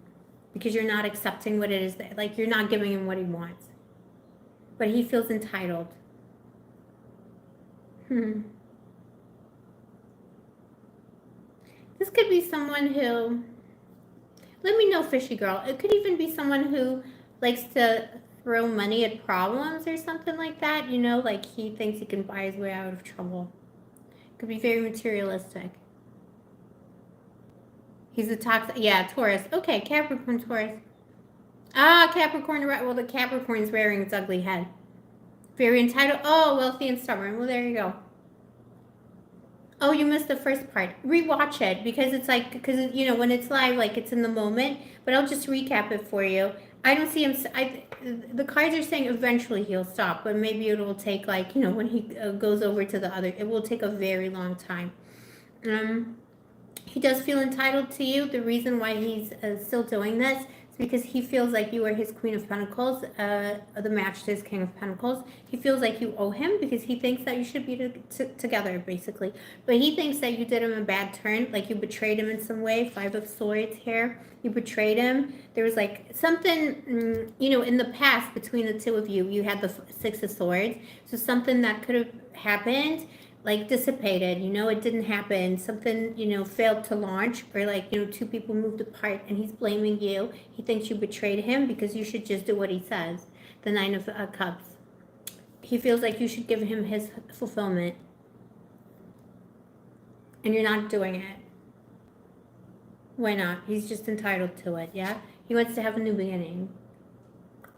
Because you're not accepting what it is, like, you're not giving him what he wants. But he feels entitled. This could be someone who, let me know, fishy girl. It could even be someone who likes to throw money at problems or something like that. You know, like he thinks he can buy his way out of trouble. Could be very materialistic. He's a toxic, yeah, Taurus. Okay, Capricorn, Taurus. Capricorn, well, the Capricorn's rearing its ugly head. Very entitled. Oh, wealthy and stubborn. Well, there you go. Oh, you missed the first part. Rewatch it, because it's like, because, you know, when it's live, like, it's in the moment. But I'll just recap it for you. I don't see him, the cards are saying eventually he'll stop, but maybe it'll take, like, you know, when he goes over to the other, it will take a very long time. He does feel entitled to you. The reason why he's still doing this is because he feels like you are his Queen of Pentacles, the match to his King of Pentacles. He feels like you owe him because he thinks that you should be together, basically. But he thinks that you did him a bad turn, like you betrayed him in some way. Five of Swords here. You betrayed him. There was like something, you know, in the past between the two of you. You had the Six of Swords. So something that could have happened, like, dissipated, you know, it didn't happen. Something, you know, failed to launch, or, like, you know, two people moved apart, and he's blaming you. He thinks you betrayed him because you should just do what he says. The Nine of Cups. He feels like you should give him his fulfillment, and you're not doing it. Why not? He's just entitled to it, yeah? He wants to have a new beginning.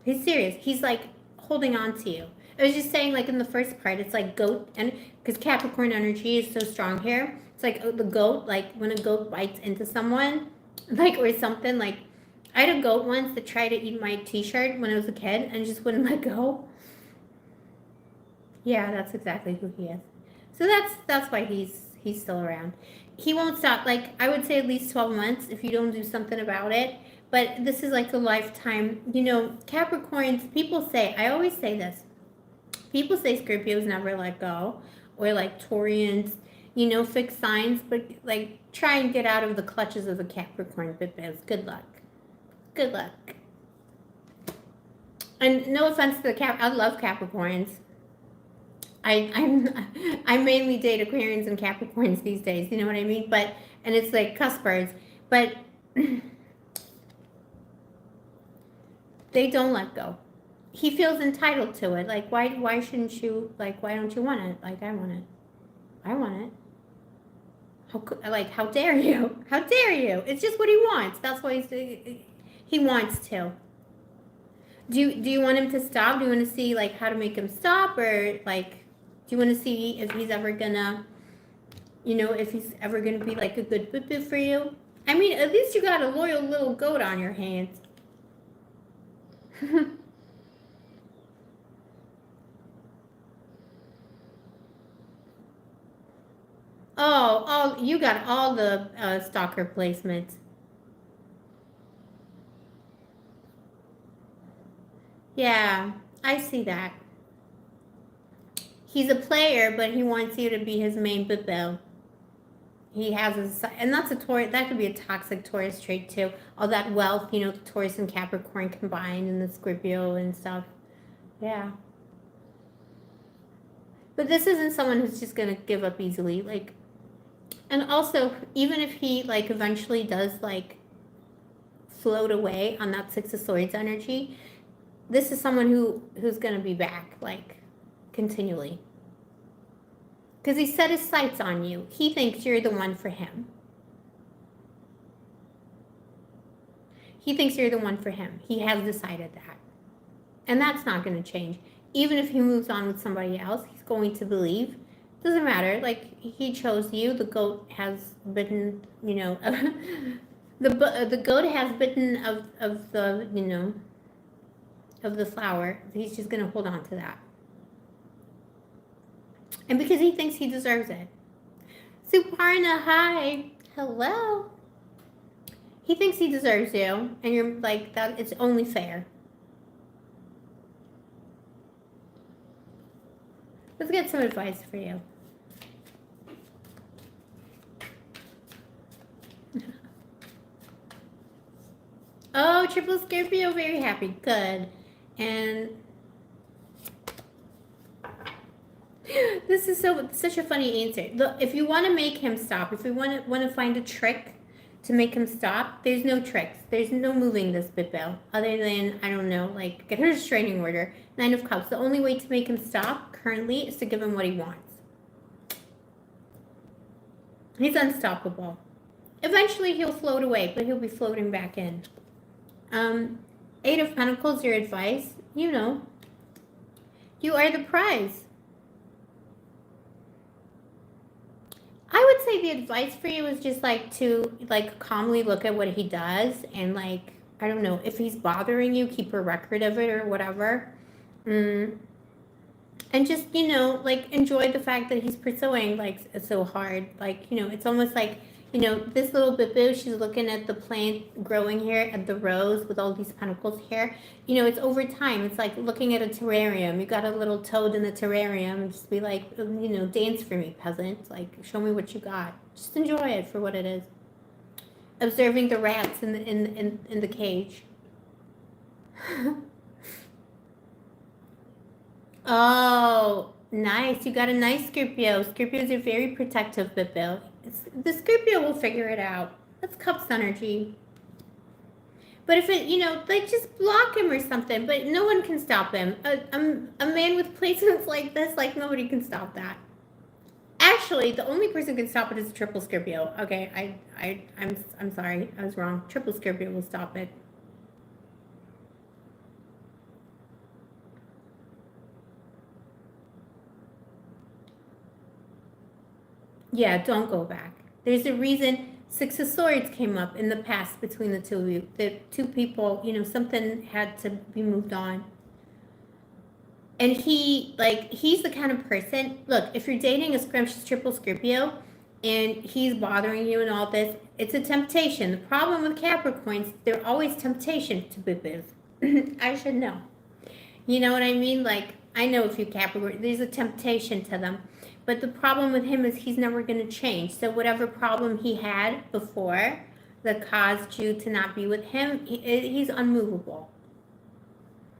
He's serious. He's, like, holding on to you. I was just saying, like, in the first part, it's like goat, and because Capricorn energy is so strong here, it's like the goat, like when a goat bites into someone, like, or something. Like, I had a goat once that tried to eat my t-shirt when I was a kid and just wouldn't let go. Yeah, that's exactly who he is. So that's why he's still around. He won't stop. Like, I would say at least 12 months if you don't do something about it. But this is like a lifetime. You know, Capricorns, people say, I always say this, people say Scorpios never let go, or like Taurians, you know, fixed signs, but like try and get out of the clutches of a Capricorn. But good luck. Good luck. And no offense to the I love Capricorns. I mainly date Aquarians and Capricorns these days. You know what I mean? But, and it's like cuspers, but they don't let go. He feels entitled to it. Like, why shouldn't you, like, why don't you want it? Like, I want it. I want it. How dare you? How dare you? It's just what he wants. That's why he wants to. Do you want him to stop? Do you want to see like how to make him stop, or like do you want to see if he's ever gonna, if he's ever gonna be like a good boo for you? I mean, at least you got a loyal little goat on your hands. Oh, you got all the stalker placements. Yeah, I see that. He's a player, but he wants you to be his main boo. He has and that's a Taurus. That could be a toxic Taurus trait too. All that wealth, the Taurus and Capricorn combined, and the Scorpio and stuff. Yeah. But this isn't someone who's just gonna give up easily. Like, and also, even if he like eventually does like float away on that Six of Swords energy, this is someone who's gonna be back like continually. Because he set his sights on you. He thinks you're the one for him. He thinks you're the one for him. He has decided that. And that's not going to change. Even if he moves on with somebody else, he's going to believe. Doesn't matter. Like, he chose you. The goat has bitten, the goat has bitten of the, of the flower. He's just going to hold on to that. And because he thinks he deserves it. Suparna, hi. Hello. He thinks he deserves you. And you're like, that. It's only fair. Let's get some advice for you. Oh, triple Scorpio, very happy. Good. And this is such a funny answer. Look, if you want to make him stop, if you want to find a trick to make him stop, there's no tricks. There's no moving this Bippo, other than, I don't know, like get a restraining order. 9 of Cups. The only way to make him stop currently is to give him what he wants. He's unstoppable. Eventually he'll float away, but he'll be floating back in. 8 of Pentacles, your advice, you are the prize. I would say the advice for you is just like to like calmly look at what he does, and like, I don't know, if he's bothering you, keep a record of it or whatever. And just, like enjoy the fact that he's pursuing like so hard. Like, it's almost like, this little boo, she's looking at the plant growing here at the rose with all these pentacles here. It's over time. It's like looking at a terrarium. You got a little toad in the terrarium, and just be like, dance for me, peasant. Like, show me what you got. Just enjoy it for what it is. Observing the rats in the cage. Oh, nice. You got a nice Scorpio. Scorpios are very protective, Bippo. The Scorpio will figure it out. That's Cups energy. But if it, like just block him or something, but no one can stop him. A man with placements like this, like nobody can stop that. Actually, the only person who can stop it is a triple Scorpio. Okay, I'm sorry. I was wrong. Triple Scorpio will stop it. Yeah, don't go back. There's a reason 6 of Swords came up in the past between the two of you. The two people, something had to be moved on. And he's the kind of person, look, if you're dating a scrumptious triple Scorpio and he's bothering you and all this, it's a temptation. The problem with Capricorns, they're always temptation to boo-boos. I should know. You know what I mean? Like, I know a few Capricorns, there's a temptation to them. But the problem with him is he's never going to change. So whatever problem he had before that caused you to not be with him, he's unmovable.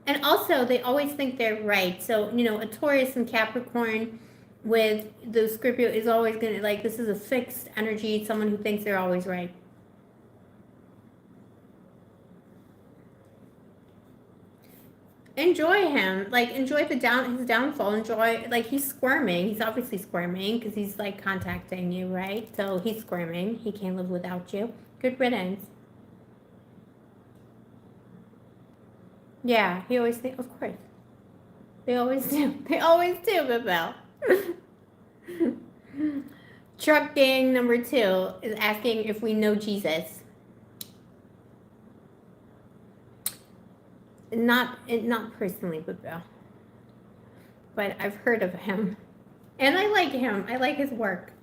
And also, they always think they're right. So, a Taurus and Capricorn with the Scorpio is always going to, like, this is a fixed energy, someone who thinks they're always right. enjoy him. Like, enjoy his downfall. Enjoy, like, he's squirming. He's obviously squirming because he's, like, contacting you, right? So he's squirming. He can't live without you. Good riddance. Yeah, he always thinks, of course. They always do. They always do, Babel. Truck gang number 2 is asking if we know Jesus. Not personally, Babel. But I've heard of him. And I like him. I like his work.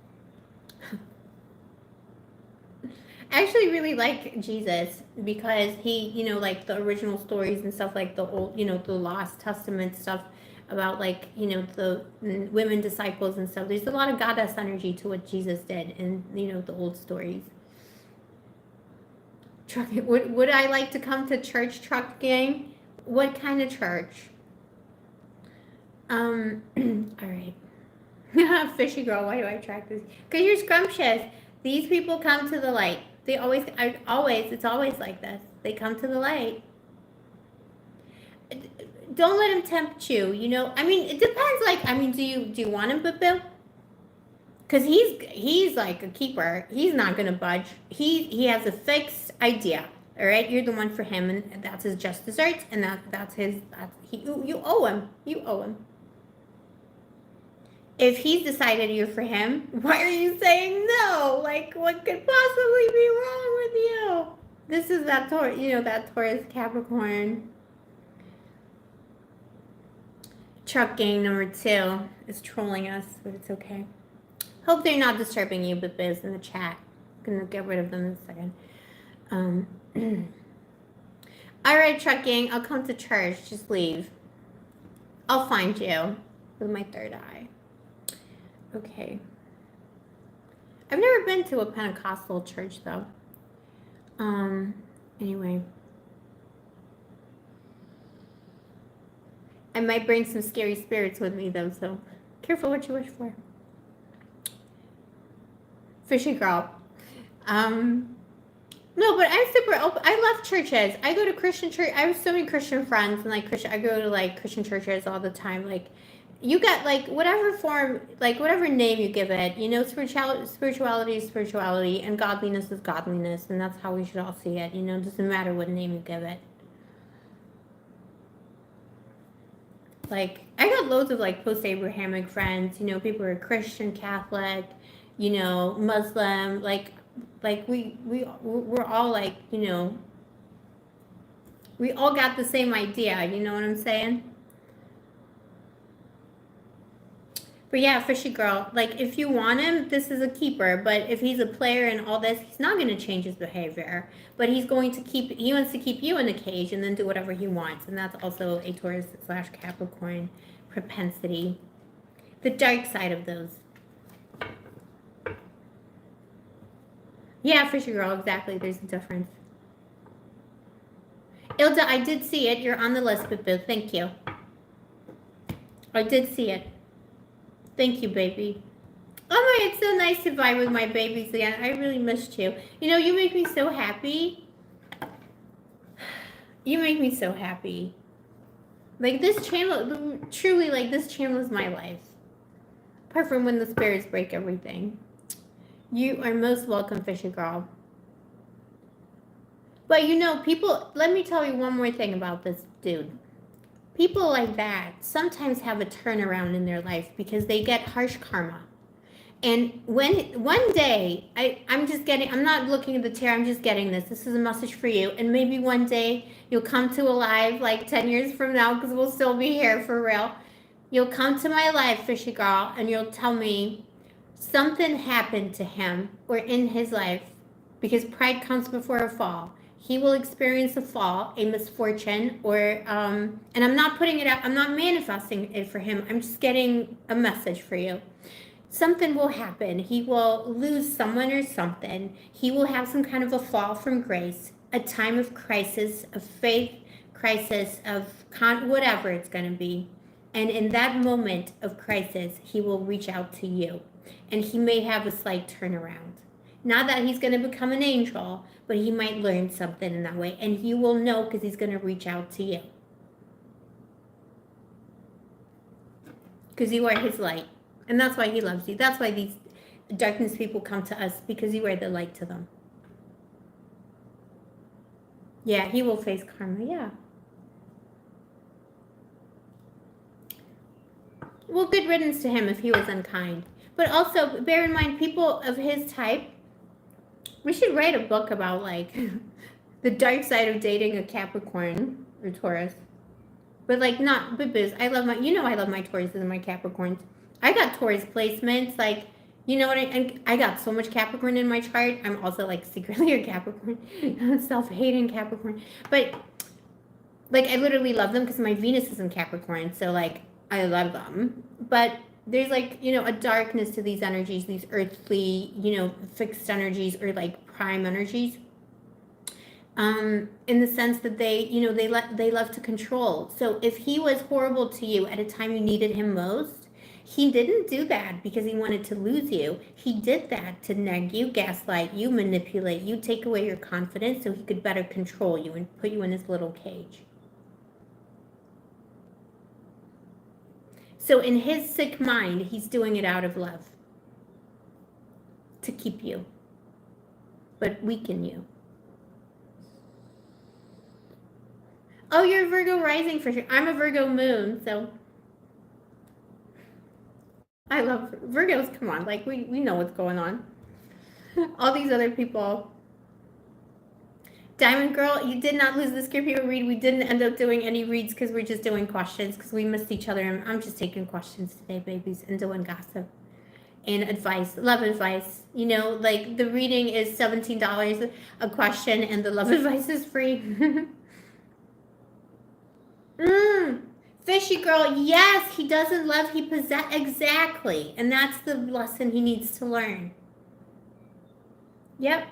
I actually really like Jesus because he, you know, like the original stories and stuff, like the old, you know, the Lost Testament stuff about, like, you know, the women disciples and stuff. There's a lot of goddess energy to what Jesus did in, you know, the old stories. Truck, would I like to come to church, truck gang? What kind of church? All right. Fishy girl, why do I attract this? Because you're scrumptious. These people come to the light. They always, it's always like this. They come to the light. Don't let him tempt you, you know? I mean, it depends, like, I mean, do you want him, Bill? Because he's like a keeper. He's not going to budge. He has a fixed idea. All right, you're the one for him, and that's his just desserts, and you owe him. You owe him. If he's decided you're for him, why are you saying no? Like, what could possibly be wrong with you? This is that Taurus, you know, that Taurus Capricorn. Truck gang number 2 is trolling us, but it's okay. Hope they're not disturbing you, but Biz in the chat. I'm gonna get rid of them in a second. All right, truck gang, I'll come to church. Just leave. I'll find you with my third eye. Okay. I've never been to a Pentecostal church though. Anyway. I might bring some scary spirits with me though, so careful what you wish for. Fishy girl. No, but I'm super open. I love churches. I go to Christian church. I have so many Christian friends, and like I go to like Christian churches all the time. Like, you got like whatever form, like whatever name you give it. You know, spirituality is spirituality, and godliness is godliness, and that's how we should all see it. You know, it doesn't matter what name you give it. Like, I got loads of like post-Abrahamic friends. You know, people who are Christian, Catholic, you know, Muslim, like we're all like, you know, we all got the same idea, you know what I'm saying? But yeah, fishy girl, like if you want him, this is a keeper, but if he's a player and all this, he's not going to change his behavior, but he wants to keep you in a cage and then do whatever he wants, and that's also a Taurus/Capricorn propensity. The dark side of those. Yeah, fishy girl, exactly. There's a difference. Ilda, I did see it. You're on the list, Boo. Thank you. I did see it. Thank you, baby. Oh my, it's so nice to vibe with my babies again. I really missed you. You know, you make me so happy. You make me so happy. Like, this channel, truly, like, this channel is my life. Apart from when the spirits break everything. You are most welcome, fishy girl. But you know, people, let me tell you one more thing about this dude. People like that sometimes have a turnaround in their life because they get harsh karma. And when one day, I'm not looking at the tarot, I'm just getting this. This is a message for you. And maybe one day you'll come to a live like 10 years from now, because we'll still be here for real. You'll come to my live, fishy girl, and you'll tell me something happened to him or in his life, because pride comes before a fall. He will experience a fall, a misfortune, or, and I'm not putting it out, I'm not manifesting it for him. I'm just getting a message for you. Something will happen. He will lose someone or something. He will have some kind of a fall from grace, a time of crisis, of faith, crisis, of whatever it's going to be. And in that moment of crisis, he will reach out to you. And he may have a slight turnaround. Not that he's going to become an angel, but he might learn something in that way. And you will know because he's going to reach out to you. because you are his light. And that's why he loves you. That's why these darkness people come to us, because you are the light to them. Yeah, he will face karma, yeah. Well, good riddance to him if he was unkind. But also, bear in mind, people of his type, we should write a book about, like, the dark side of dating a Capricorn or Taurus. But, like, not, but biz, I love my, I love my Tauruses and my Capricorns. I got Taurus placements, like, you know what, I got so much Capricorn in my chart. I'm also, like, secretly a Capricorn, self-hating Capricorn. But, like, I literally love them because my Venus is in Capricorn, so, like, I love them. But there's, like, a darkness to these energies, these earthly, fixed energies, or, like, prime energies. In the sense that they love to control. So if he was horrible to you at a time you needed him most, he didn't do that because he wanted to lose you. He did that to neg you, gaslight you, manipulate you, take away your confidence so he could better control you and put you in his little cage. So in his sick mind, he's doing it out of love to keep you, but weaken you. Oh, you're a Virgo rising for sure. I'm a Virgo moon, so I love Virgos. Come on, like we know what's going on. All these other people. Diamond Girl, you did not lose the Scorpio read. We didn't end up doing any reads because we're just doing questions because we missed each other. And I'm just taking questions today, babies, and doing gossip and advice, love advice. Like the reading is $17 a question and the love advice is free. Fishy girl, yes, he doesn't love, he possess, exactly. And that's the lesson he needs to learn. Yep.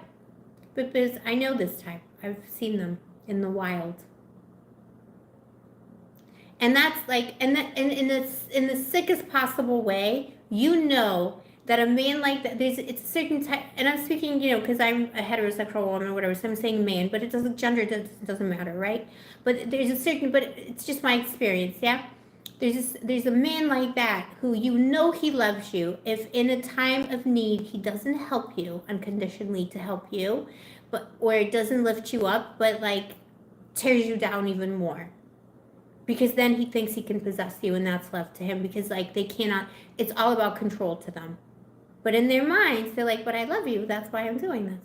But Biz, I know this type. I've seen them in the wild. And that's like, and in the sickest possible way, that a man like that, it's a certain type, and I'm speaking, because I'm a heterosexual woman or whatever, so I'm saying man, but it doesn't, gender doesn't matter, right? But there's a certain, but it's just my experience, yeah? There's a man like that who he loves you. If in a time of need, he doesn't help you unconditionally to help you, or it doesn't lift you up, but like tears you down even more. Because then he thinks he can possess you, and that's left to him because like they cannot, it's all about control to them. But in their minds, they're like, but I love you, that's why I'm doing this.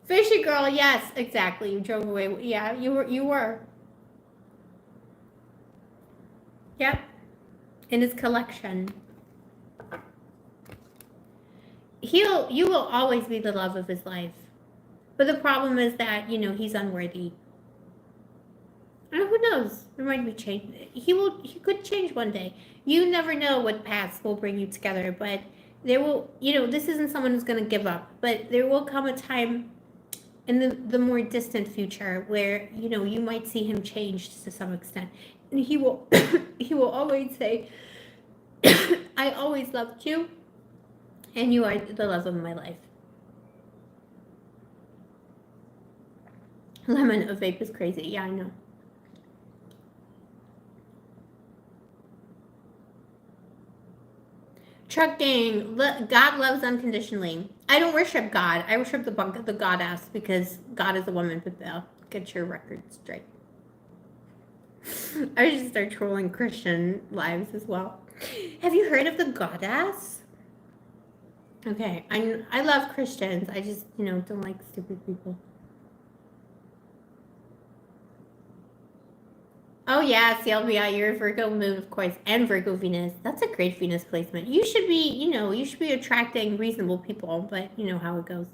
Fishy girl, yes, exactly. You drove away. Yeah, you were. Yep. In his collection. You will always be the love of his life. But the problem is that, he's unworthy. And who knows? There might be change. He could change one day. You never know what paths will bring you together, but there will, this isn't someone who's going to give up, but there will come a time in the more distant future where, you might see him change to some extent. And he will, he will always say, I always loved you, and you are the love of my life. Lemon of vape is crazy. Yeah, I know. Trucking, God loves unconditionally. I don't worship God. I worship the goddess because God is a woman, but they'll get your record straight. I should start trolling Christian lives as well. Have you heard of the goddess? Okay, I love Christians. I just, don't like stupid people. Oh yeah, CLBI, you're a Virgo moon, of course, and Virgo Venus. That's a great Venus placement. You should be, you should be attracting reasonable people, but you know how it goes.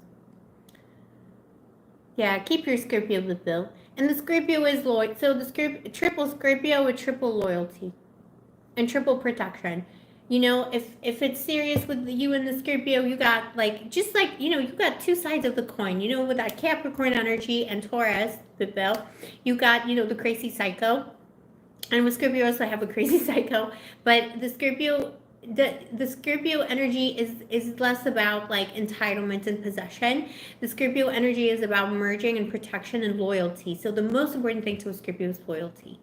Yeah, keep your Scorpio with Bill. And the Scorpio is loyal. So the triple Scorpio with triple loyalty and triple protection. If it's serious with you and the Scorpio, you got you got two sides of the coin. With that Capricorn energy and Taurus, with Bill, you got, the crazy psycho. And with Scorpio, also have a crazy psycho. But the Scorpio the Scorpio energy is less about like entitlement and possession. The Scorpio energy is about merging and protection and loyalty. So the most important thing to a Scorpio is loyalty.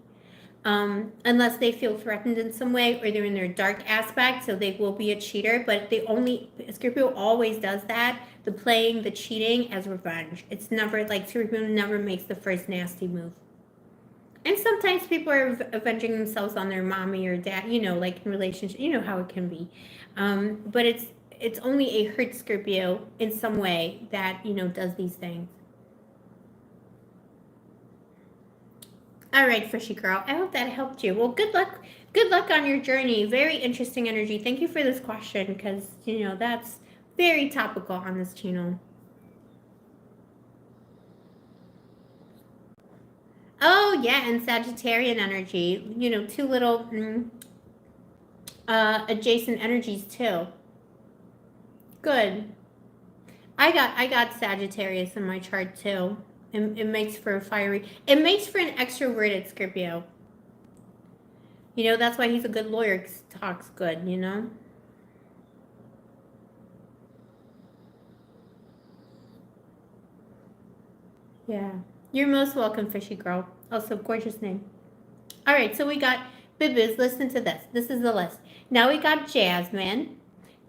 Unless they feel threatened in some way or they're in their dark aspect, so they will be a cheater. But Scorpio always does that, the playing, the cheating as revenge. It's never like Scorpio never makes the first nasty move. And sometimes people are avenging themselves on their mommy or dad, like in relationship, how it can be. But it's only a hurt Scorpio in some way that, does these things. All right, fishy girl. I hope that helped you. Well, good luck. Good luck on your journey. Very interesting energy. Thank you for this question because, that's very topical on this channel. Oh, yeah, and Sagittarian energy. Two little adjacent energies too. Good. I got Sagittarius in my chart too. It makes for it makes for an extroverted Scorpio. That's why he's a good lawyer, 'cause he talks good, Yeah. You're most welcome, fishy girl. Also, gorgeous name. All right, so we got Bibbies. Listen to this. This is the list. Now we got Jasmine.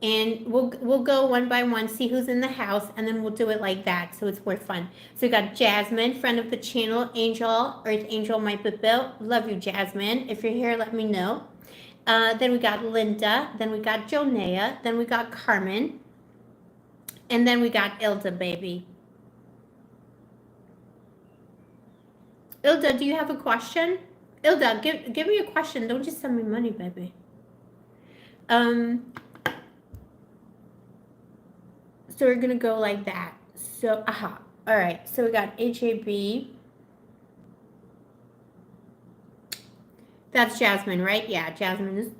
And we'll go one by one, see who's in the house, and then we'll do it like that, so it's more fun. So we got Jasmine, friend of the channel, Angel, Earth Angel, my Bibbil. Love you, Jasmine. If you're here, let me know. Then we got Linda. Then we got Jonea. Then we got Carmen. And then we got Ilda, baby. Ilda, do you have a question? Ilda, give me a question. Don't just send me money, baby. So we're gonna go like that. So, all right. So we got HAB. That's Jasmine, right? Yeah, Jasmine's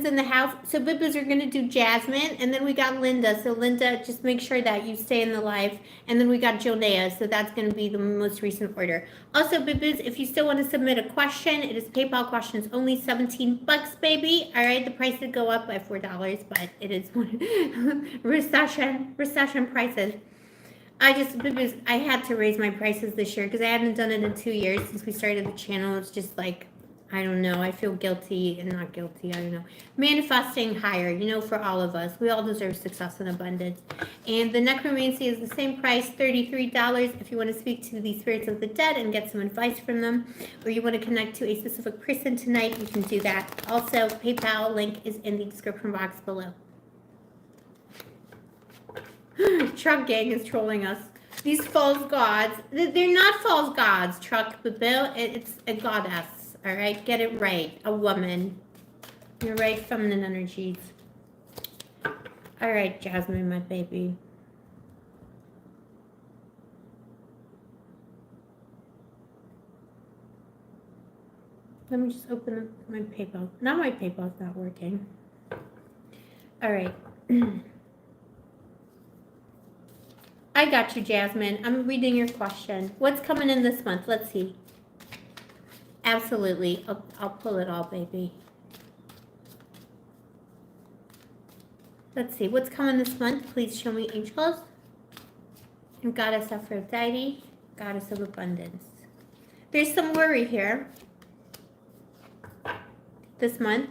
in the house. So Bibbas are gonna do Jasmine, and then we got Linda. So Linda, just make sure that you stay in the live. And then we got Jonea. So that's gonna be the most recent order. Also, Bibbas, if you still want to submit a question, it is PayPal questions only, $17, baby. All right, the price would go up by $4, but it is recession prices. I had to raise my prices this year because I hadn't done it in 2 years since we started the channel. It's just like, I don't know. I feel guilty and not guilty. I don't know. Manifesting higher, for all of us. We all deserve success and abundance. And the necromancy is the same price, $33. If you want to speak to the spirits of the dead and get some advice from them, or you want to connect to a specific person tonight, you can do that. Also, PayPal link is in the description box below. Truck gang is trolling us. These false gods, they're not false gods, Truck Bill. It's a goddess. All right, get it right. A woman. You're right, feminine energies. All right, Jasmine, my baby. Let me just open my PayPal. Now my PayPal's not working. All right. I got you, Jasmine. I'm reading your question. What's coming in this month? Let's see. Absolutely. I'll pull it all, baby. Let's see. What's coming this month? Please show me, angels. And Goddess Aphrodite, Goddess of Abundance. There's some worry here. This month.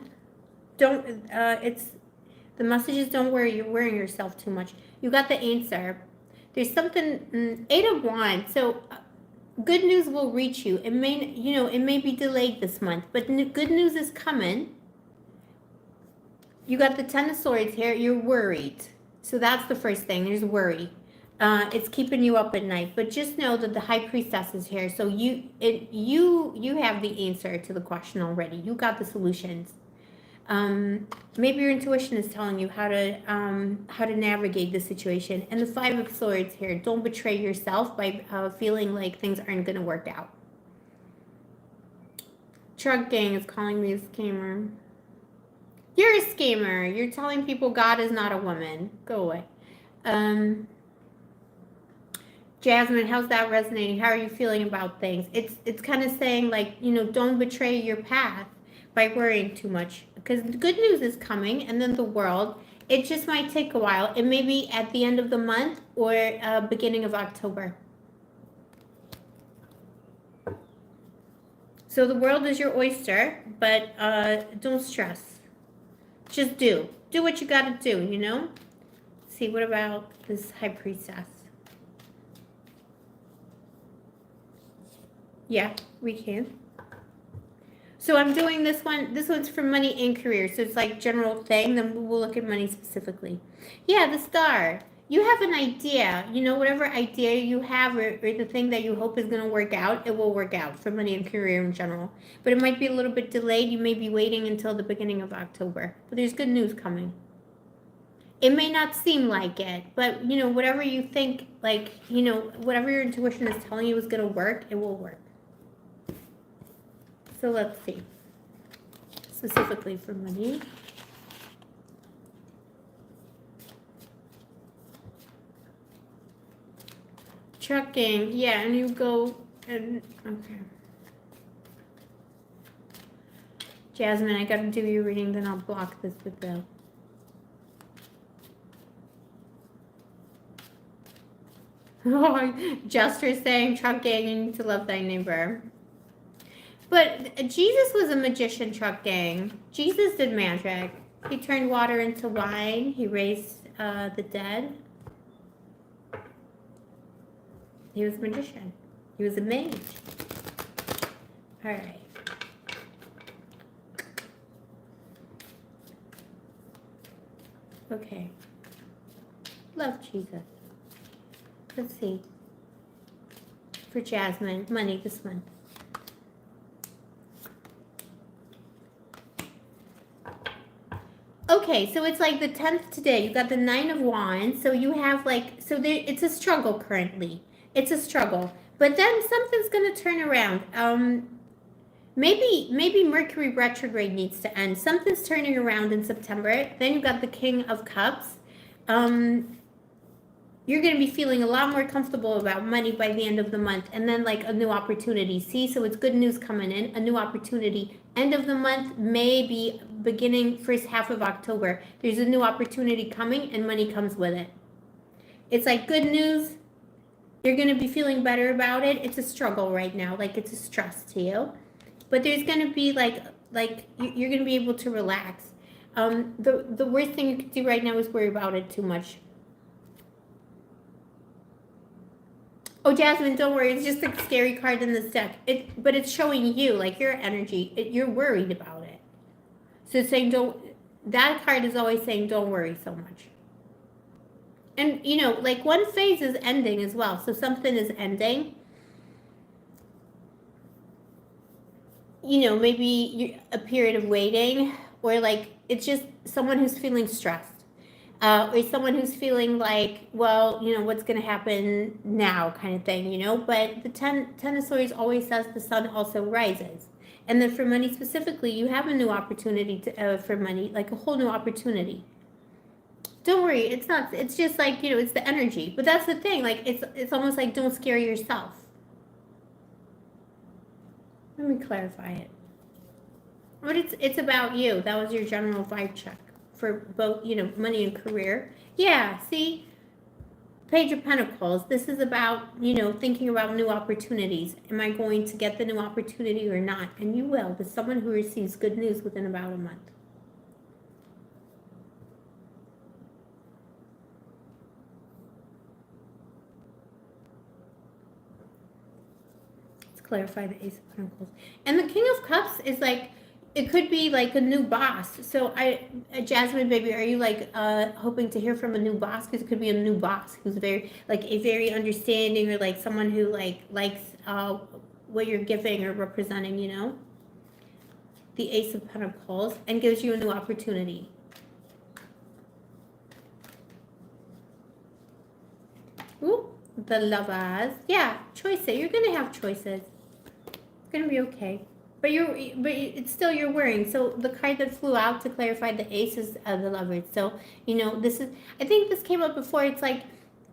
The messages, don't worry. You're worrying yourself too much. You got the answer. There's something, 8 of Wands. So good news will reach you. It may be delayed this month, but good news is coming. You got the 10 of Swords here. You're worried. So that's the first thing. There's worry. It's keeping you up at night. But just know that the High Priestess is here. So you have the answer to the question already. You got the solutions. Maybe your intuition is telling you how to navigate the situation. And the 5 of Swords here. Don't betray yourself by feeling like things aren't going to work out. Truck gang is calling me a scammer. You're a scammer. You're telling people God is not a woman. Go away. Jasmine, how's that resonating? How are you feeling about things? It's kind of saying like, don't betray your path. by worrying too much, because the good news is coming, and then the world. It just might take a while. It may be at the end of the month or beginning of October. So the world is your oyster, but don't stress. Just do what you gotta do, you know. See, what about this high priestess? Yeah, we can. So I'm doing this one. This one's for money and career. So it's like general thing. Then we'll look at money specifically. Yeah, the star. You have an idea. You know, whatever idea you have or the thing that you hope is going to work out, it will work out for money and career in general. But it might be a little bit delayed. You may be waiting until the beginning of October. But there's good news coming. It may not seem like it, but, you know, whatever you think, like, you know, whatever your intuition is telling you is going to work, it will work. So let's see, specifically for money. Trucking, yeah, and you go, and, okay. Jasmine, I gotta do your reading, then I'll block this with Bill. Oh, Jester saying trucking, you need to love thy neighbor. But Jesus was a magician, trucking. Jesus did magic. He turned water into wine. He raised the dead. He was a magician. He was a mage. All right. Okay. Love Jesus. Let's see. For Jasmine, money this month. Okay, so it's like the 10th today. You got the 9 of Wands. So you have like, so there, it's a struggle currently. It's a struggle. But then something's going to turn around. Maybe Mercury retrograde needs to end. Something's turning around in September. Then you got the King of Cups. You're going to be feeling a lot more comfortable about money by the end of the month. And then like a new opportunity. See, so it's good news coming in. A new opportunity. End of the month, maybe beginning first half of October. There's a new opportunity coming and money comes with it. It's like good news. You're going to be feeling better about it. It's a struggle right now. Like it's a stress to you. But there's going to be like you're going to be able to relax. The worst thing you could do right now is worry about it too much. Oh, Jasmine, don't worry. It's just a scary card in this deck. But it's showing you, like, your energy. You're worried about it. So it's saying that card is always saying don't worry so much. And, you know, like one phase is ending as well. So something is ending. You know, maybe a period of waiting. Or, like, it's just someone who's feeling stressed. Or someone who's feeling like, well, you know, what's going to happen now kind of thing, you know. But the 10 of Swords always says the sun also rises. And then for money specifically, you have a new opportunity for money, like a whole new opportunity. Don't worry, it's not, it's just like, you know, it's the energy. But that's the thing, like, it's almost like don't scare yourself. Let me clarify it. But it's about you. That was your general vibe check. For both, you know, money and career. Yeah, see? Page of Pentacles. This is about, you know, thinking about new opportunities. Am I going to get the new opportunity or not? And you will. There's someone who receives good news within about a month. Let's clarify the Ace of Pentacles. And the King of Cups is like, it could be like a new boss. So Jasmine, baby, are you like hoping to hear from a new boss? Because it could be a new boss who's very understanding, or like someone who like likes what you're giving or representing, you know. The Ace of Pentacles, and gives you a new opportunity. Ooh, the Lovers. Yeah, choices. You're gonna have choices. It's gonna be okay. But it's still you're worrying. So the card that flew out to clarify the Ace is the Lovers. So, you know, this is, I think this came up before. It's like,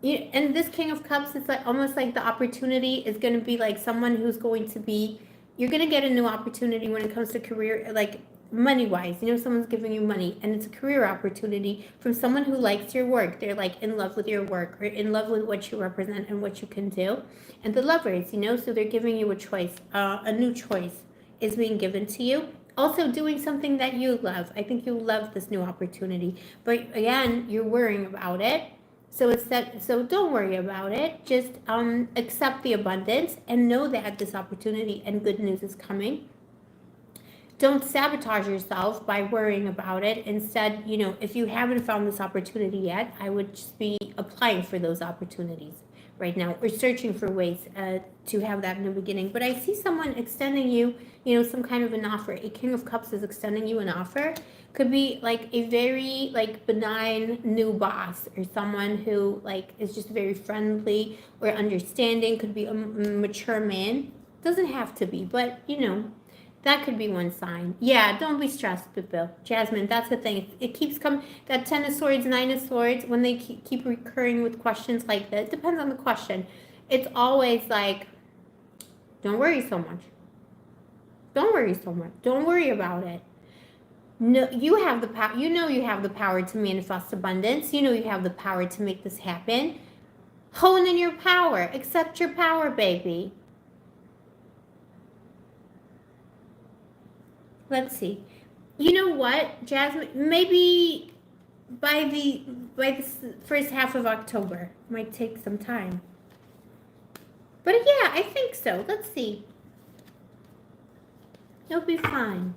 and this King of Cups, it's like almost like the opportunity is going to be like someone who's going to be you're going to get a new opportunity when it comes to career, like money-wise. You know, someone's giving you money, and it's a career opportunity from someone who likes your work. They're like in love with your work or in love with what you represent and what you can do. And the Lovers, you know, so they're giving you a choice, a new choice is being given to you. Also doing something that you love. I think you love this new opportunity. But again, you're worrying about it. So it's that, so don't worry about it. Just accept the abundance and know that this opportunity and good news is coming. Don't sabotage yourself by worrying about it. Instead, you know, if you haven't found this opportunity yet, I would just be applying for those opportunities right now, or searching for ways to have that new beginning. But I see someone extending you, you know, some kind of an offer. A King of Cups is extending you an offer. Could be like a very like benign new boss, or someone who like is just very friendly or understanding. Could be a mature man. Doesn't have to be, but you know, that could be one sign. Yeah, don't be stressed, Bill. Jasmine, that's the thing. It keeps coming. That 10 of Swords, 9 of Swords, when they keep recurring with questions like that, it depends on the question. It's always like, don't worry so much. Don't worry so much. Don't worry about it. No, you have the power. You know you have the power to manifest abundance. You know you have the power to make this happen. Hone in your power. Accept your power, baby. Let's see. You know what, Jasmine? Maybe by the first half of October. Might take some time. But yeah, I think so. Let's see. It'll be fine.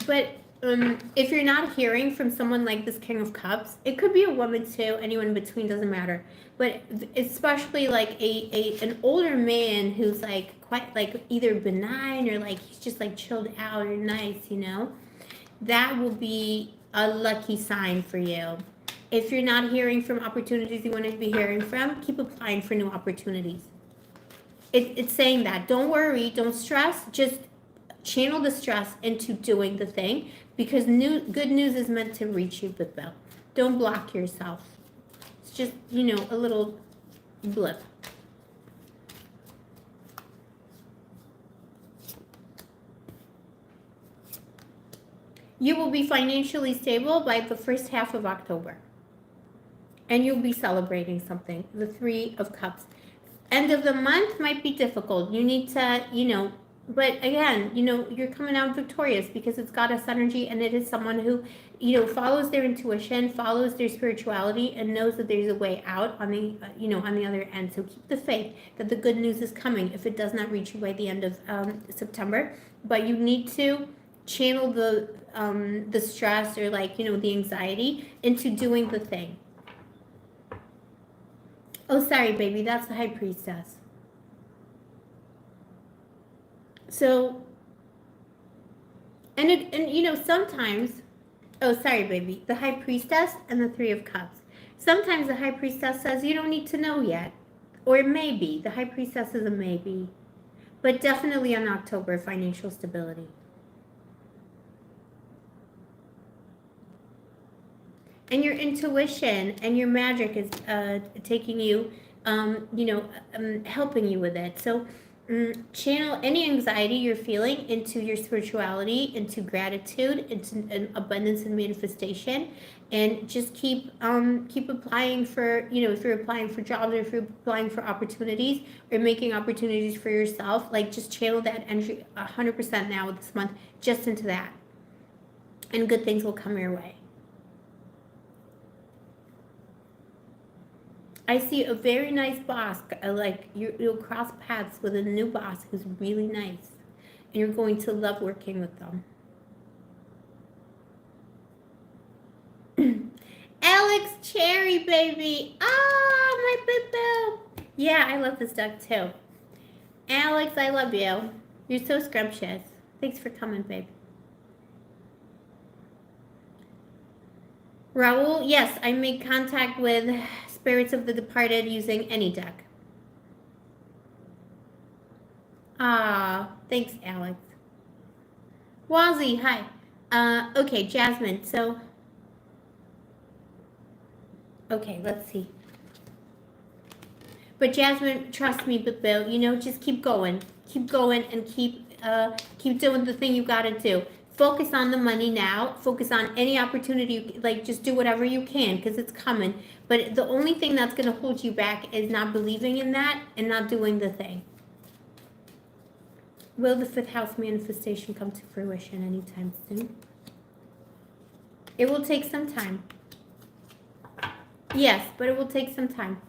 But if you're not hearing from someone like this King of Cups, it could be a woman too, anyone in between, doesn't matter. But especially like an older man who's like quite like either benign or like he's just like chilled out or nice, you know, that will be a lucky sign for you. If you're not hearing from opportunities you want to be hearing from, keep applying for new opportunities. It's saying that. Don't worry, don't stress, just channel the stress into doing the thing, because good news is meant to reach you, Bill. Don't block yourself. It's just, you know, a little blip. You will be financially stable by the first half of October. And you'll be celebrating something. The 3 of Cups. End of the month might be difficult. You need to, you know, but again, you know, you're coming out victorious because it's goddess energy, and it is someone who, you know, follows their intuition, follows their spirituality, and knows that there's a way out on the, you know, on the other end. So keep the faith that the good news is coming if it does not reach you by the end of September. But you need to channel the stress or like, you know, the anxiety into doing the thing. Oh, sorry, baby, that's the High Priestess. So, and you know, sometimes, oh, sorry, baby, the High Priestess and the 3 of Cups. Sometimes the High Priestess says you don't need to know yet, or maybe. The High Priestess is a maybe, but definitely on October, financial stability. And your intuition and your magic is taking you, you know, helping you with it. So channel any anxiety you're feeling into your spirituality, into gratitude, into abundance and manifestation, and just keep applying for, you know, if you're applying for jobs or if you're applying for opportunities or making opportunities for yourself, like just channel that energy 100% now this month just into that, and good things will come your way. I see a very nice boss, like you'll cross paths with a new boss who's really nice, and you're going to love working with them. Alex Cherry, baby. Ah, my boo-boo. Yeah, I love this duck too. Alex, I love you. You're so scrumptious. Thanks for coming, babe. Raul, yes, I made contact with spirits of the departed using any deck. Ah, thanks, Alex. Wazzy, hi. Okay, Jasmine, so... Okay, let's see. But Jasmine, trust me, but Bill, you know, just keep going, and keep doing the thing you gotta do. Focus on the money now. Focus on any opportunity. Like, just do whatever you can because it's coming. But the only thing that's gonna hold you back is not believing in that and not doing the thing. Will the fifth house manifestation come to fruition anytime soon? It will take some time. Yes, but it will take some time.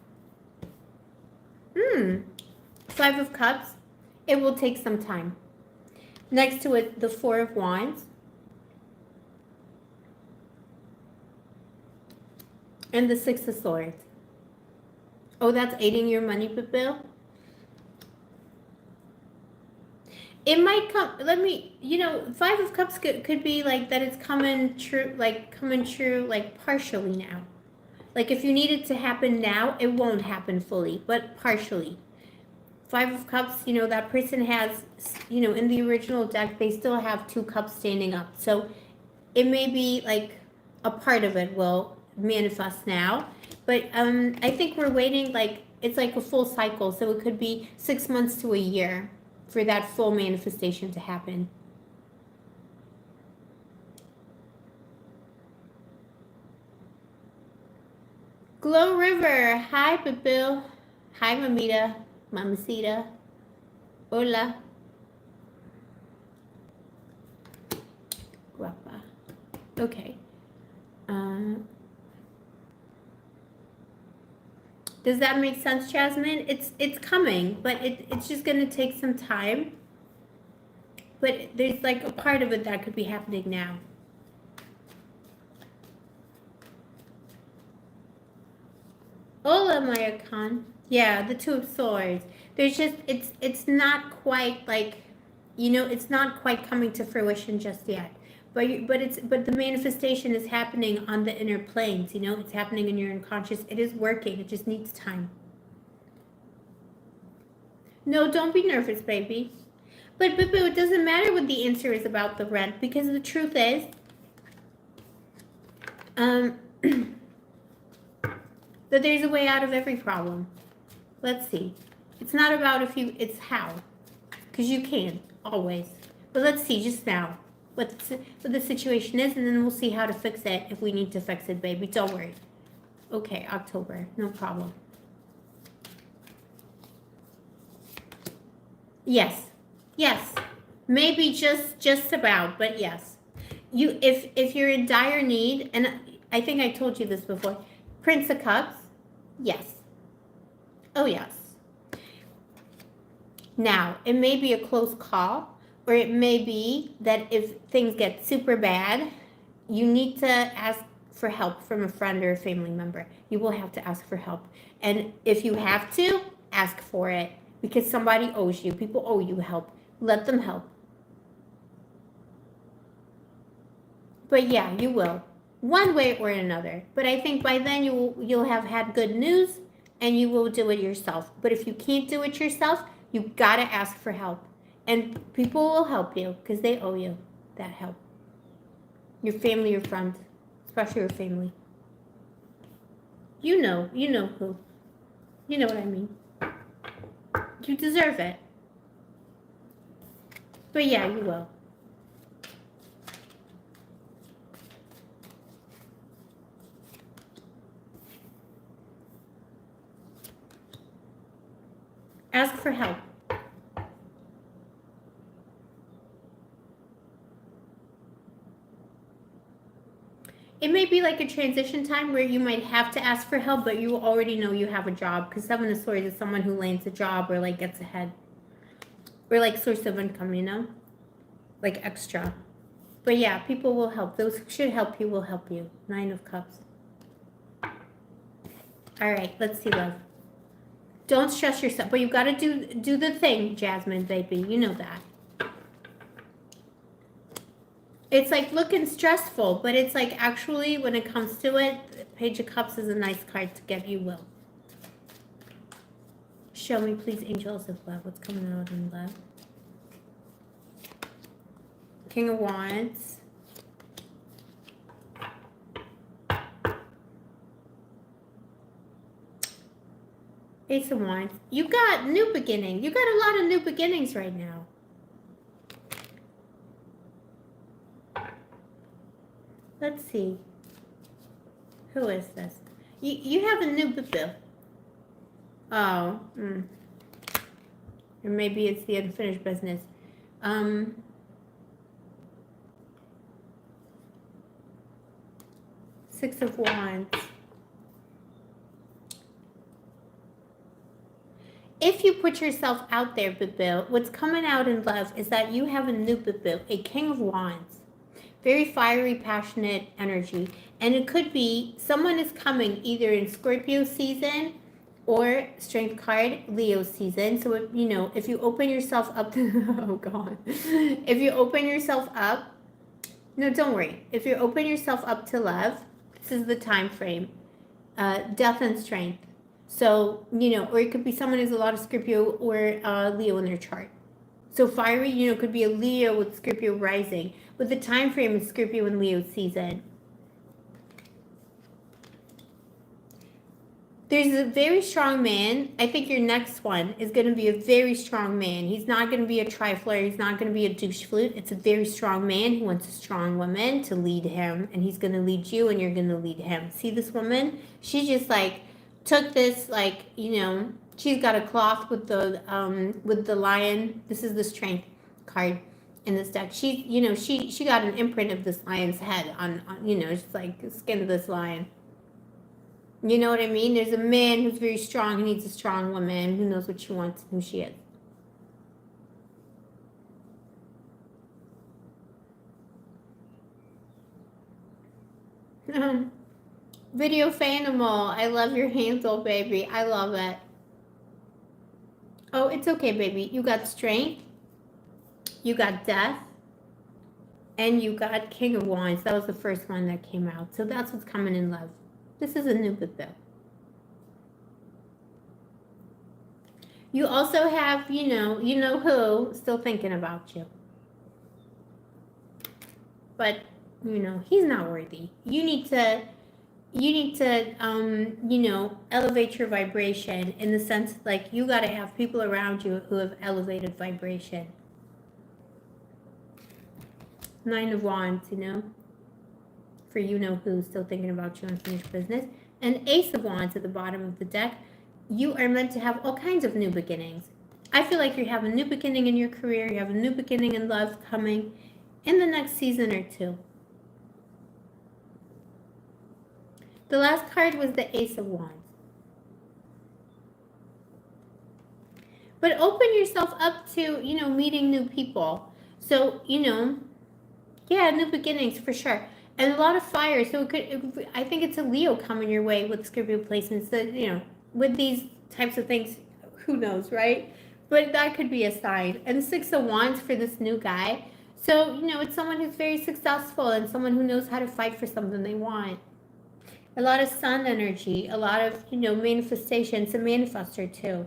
5 of Cups. It will take some time. Next to it, the 4 of Wands. And the 6 of Swords. Oh, that's aiding your money, Bill? It might come, you know, 5 of Cups could be like that it's coming true, like partially now. Like if you need it to happen now, it won't happen fully, but partially. 5 of Cups, you know, that person has, you know, in the original deck, they still have 2 cups standing up. So it may be like a part of it will manifest now. But I think we're waiting, like, it's like a full cycle. So it could be 6 months to a year for that full manifestation to happen. Glow River. Hi, Bill. Hi, Mamita. Mamacita. Hola. Guapa. Okay. Does that make sense, Jasmine? It's coming, but it's just gonna take some time. But there's like a part of it that could be happening now. Hola, Maya Khan. Yeah, the 2 of Swords. There's just, it's not quite like, you know, it's not quite coming to fruition just yet. But the manifestation is happening on the inner planes, you know, it's happening in your unconscious. It is working. It just needs time. No, don't be nervous, baby. But it doesn't matter what the answer is about the rent, because the truth is, that there's a way out of every problem. Let's see. It's not about if you, it's how. Because you can, always. But let's see just now what the situation is, and then we'll see how to fix it if we need to fix it, baby. Don't worry. Okay, October. No problem. Yes. Yes. Maybe just about, but yes. You, if you're in dire need, and I think I told you this before, Prince of Cups, yes. Oh, yes. Now, it may be a close call, or it may be that if things get super bad, you need to ask for help from a friend or a family member. You will have to ask for help. And if you have to, ask for it, because somebody owes you. People owe you help. Let them help. But yeah, you will. One way or another. But I think by then you'll have had good news and you will do it yourself. But if you can't do it yourself, you gotta ask for help. And people will help you because they owe you that help. Your family, your friends, especially your family. You know who. You know what I mean. You deserve it. But yeah, you will. Ask for help. It may be like a transition time where you might have to ask for help, but you already know you have a job, because 7 of Swords is someone who lands a job or like gets ahead. Or like source of income, you know? Like extra. But yeah, people will help. Those who should help you will help you. 9 of Cups. All right, let's see, love. Don't stress yourself, but you got to do the thing, Jasmine, baby. You know that. It's like looking stressful, but it's like actually when it comes to it, Page of Cups is a nice card to get you will. Show me, please, angels of love. What's coming out in love? King of Wands. Ace of Wands. You got new beginning. You got a lot of new beginnings right now. Let's see. Who is this? You have a new boo. Oh. Or maybe it's the unfinished business. Six of Wands. If you put yourself out there, boo, what's coming out in love is that you have a new boo, a King of Wands. Very fiery, passionate energy. And it could be someone is coming either in Scorpio season or Strength card, Leo season. So, if you open yourself up to, oh God. If you open yourself up, no, don't worry. If you open yourself up to love, this is the time frame. Death and strength. So, or it could be someone who's a lot of Scorpio or Leo in their chart. So fiery, could be a Leo with Scorpio rising. But the time frame is Scorpio and Leo season. There's a very strong man. I think your next one is going to be a very strong man. He's not going to be a trifler. He's not going to be a douche flute. It's a very strong man who wants a strong woman to lead him. And he's going to lead you and you're going to lead him. See this woman? She just took this, she's got a cloth with the lion. This is the strength card in this deck. She got an imprint of this lion's head on just like the skin of this lion. You know what I mean? There's a man who's very strong, who needs a strong woman, who knows what she wants and who she is. Video Fanimal, I love your handle, baby. I love it. Oh, it's okay, baby. You got strength, you got death, and you got King of Wands. That was the first one that came out. So that's what's coming in love. This is a new boo. You also have, you know who, still thinking about you. But, he's not worthy. You need to, elevate your vibration in the sense you got to have people around you who have elevated vibration. Nine of Wands, for who's still thinking about you, unfinished business. And Ace of Wands at the bottom of the deck. You are meant to have all kinds of new beginnings. I feel like you have a new beginning in your career. You have a new beginning in love coming in the next season or two. The last card was the Ace of Wands. But open yourself up to, meeting new people. So, yeah, new beginnings for sure. And a lot of fire. So I think it's a Leo coming your way with Scorpio placements that, with these types of things, who knows, right? But that could be a sign. And Six of Wands for this new guy. So, it's someone who's very successful and someone who knows how to fight for something they want. A lot of sun energy, a lot of, manifestation. It's a manifester too.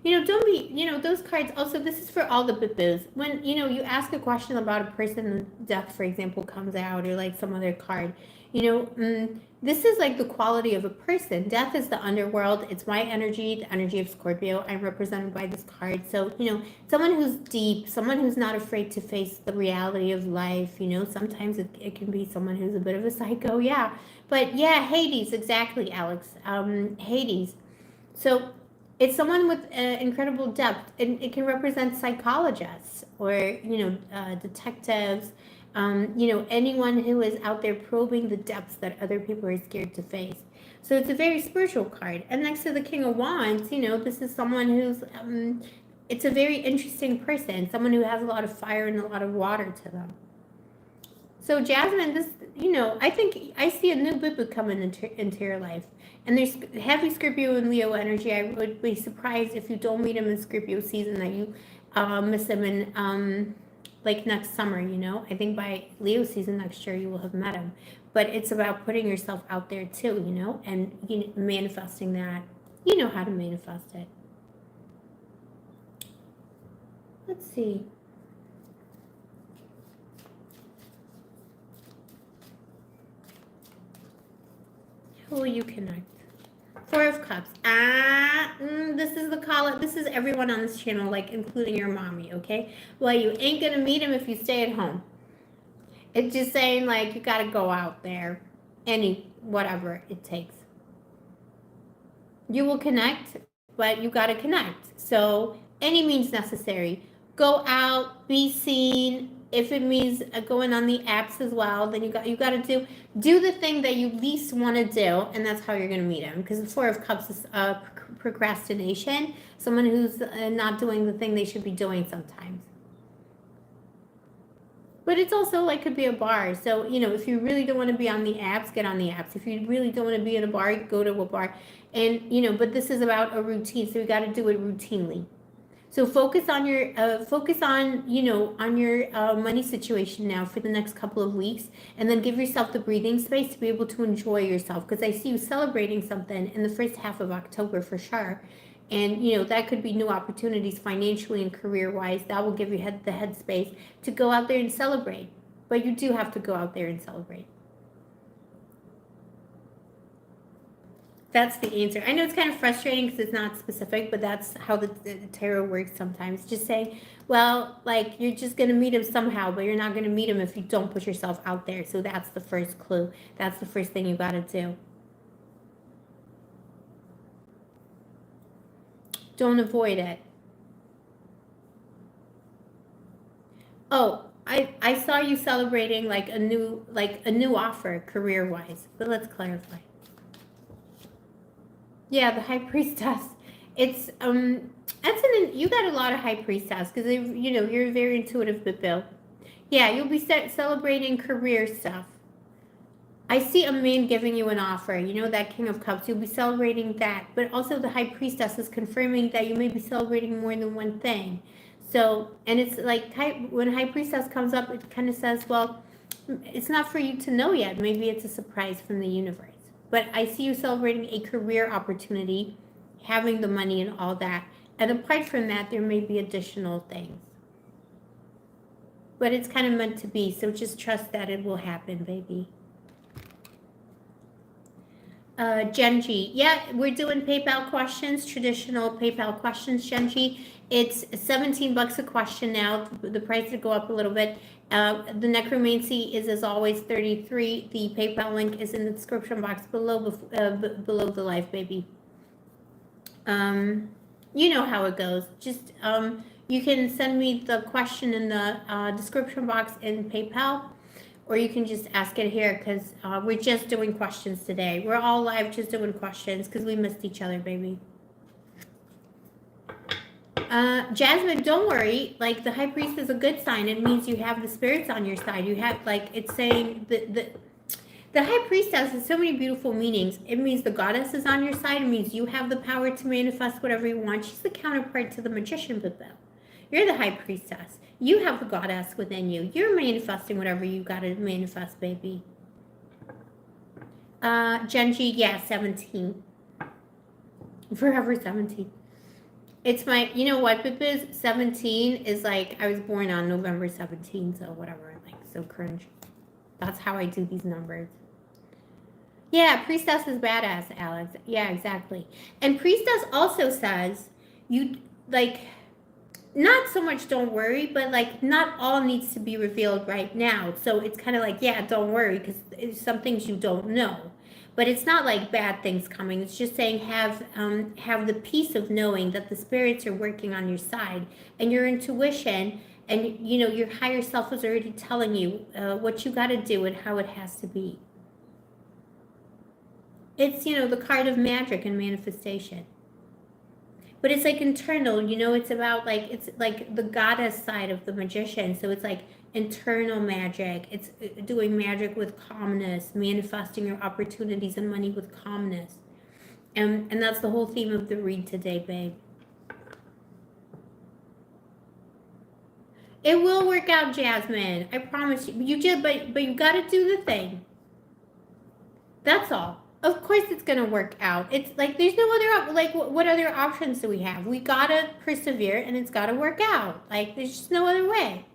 Don't be, those cards, also, this is for all the boo-boos. When, you ask a question about a person, death, for example, comes out, or some other card, this is the quality of a person. Death is the underworld. It's my energy, the energy of Scorpio. I'm represented by this card. So, someone who's deep, someone who's not afraid to face the reality of life, sometimes it can be someone who's a bit of a psycho, yeah. But, yeah, Hades, exactly, Alex. Hades. So, it's someone with incredible depth. It can represent psychologists or, detectives, anyone who is out there probing the depths that other people are scared to face. So it's a very spiritual card. And next to the King of Wands, this is someone who's, it's a very interesting person, someone who has a lot of fire and a lot of water to them. So Jasmine, this, I think I see a new boo-boo coming into your life. And there's heavy Scorpio and Leo energy. I would be surprised if you don't meet him in Scorpio season, that you miss him in next summer, I think by Leo season next year you will have met him. But it's about putting yourself out there too, and manifesting that. You know how to manifest it. Let's see. Who will you connect? Four of Cups. This is the call. This is everyone on this channel, like including your mommy, okay? Well, you ain't gonna meet him if you stay at home. It's just saying, like, you gotta go out there. Whatever it takes. You will connect, but you gotta connect. So, any means necessary. Go out, be seen. If it means going on the apps as well, then you got to do the thing that you least want to do, and that's how you're going to meet him. Because the Four of Cups is procrastination, someone who's not doing the thing they should be doing sometimes. But it's also like could be a bar. So, you know, if you really don't want to be on the apps, get on the apps. If you really don't want to be in a bar, go to a bar. And, you know, but this is about a routine, so you got to do it routinely. So focus on your money situation now for the next couple of weeks, and then give yourself the breathing space to be able to enjoy yourself, because I see you celebrating something in the first half of October for sure. And, you know, that could be new opportunities financially and career-wise. That will give you the headspace to go out there and celebrate. But you do have to go out there and celebrate. That's the answer. I know it's kind of frustrating because it's not specific, but that's how the tarot works sometimes. Just saying, well, like, you're just going to meet him somehow, but you're not going to meet him if you don't put yourself out there. So that's the first clue. That's the first thing you got to do. Don't avoid it. Oh, I saw you celebrating like a new offer career-wise, but let's clarify. Yeah, the High Priestess. It's you got a lot of High Priestess because you're very intuitive, Bill. Yeah, you'll be celebrating career stuff. I see a man giving you an offer. You know, that King of Cups. You'll be celebrating that, but also the High Priestess is confirming that you may be celebrating more than one thing. So, and it's like when High Priestess comes up, it kind of says, well, it's not for you to know yet. Maybe it's a surprise from the universe. But I see you celebrating a career opportunity, having the money and all that. And apart from that, there may be additional things. But it's kind of meant to be, so just trust that it will happen, baby. Genji. Yeah, we're doing PayPal questions, traditional PayPal questions, Genji. It's $17 a question now. The price would go up a little bit. The necromancy is, as always, $33. The PayPal link is in the description box below the live, baby. You know how it goes. Just you can send me the question in the description box in PayPal, or you can just ask it here, because we're just doing questions today. We're all live just doing questions because we missed each other, baby. Jasmine, don't worry. Like, the High Priest is a good sign. It means you have the spirits on your side. You have, like, it's saying the High Priestess has so many beautiful meanings. It means the goddess is on your side. It means you have the power to manifest whatever you want. She's the counterpart to the magician, but though you're the High Priestess. You have the goddess within you. You're manifesting whatever you got to manifest, baby. Genji, yeah, 17. Forever 17. It's my, you know what, Bibiz? 17 is like, I was born on November 17, so whatever, like, so cringe. That's how I do these numbers. Yeah, Priestess is badass, Alex. Yeah, exactly. And Priestess also says, you, like, not so much don't worry, but, like, not all needs to be revealed right now. So it's kind of like, yeah, don't worry, because there's some things you don't know. But it's not like bad things coming. It's just saying have the peace of knowing that the spirits are working on your side, and your intuition and, you know, your higher self is already telling you what you got to do and how it has to be. It's, you know, the card of magic and manifestation. But it's like internal, you know, it's about like, it's like the goddess side of the magician. So it's like internal magic. It's doing magic with calmness, manifesting your opportunities and money with calmness. And that's the whole theme of the read today, babe. It will work out, Jasmine. I promise you. You just, but you got to do the thing. That's all. Of course it's going to work out. It's like there's no other, like, what other options do we have? We got to persevere, and it's got to work out. Like, there's just no other way.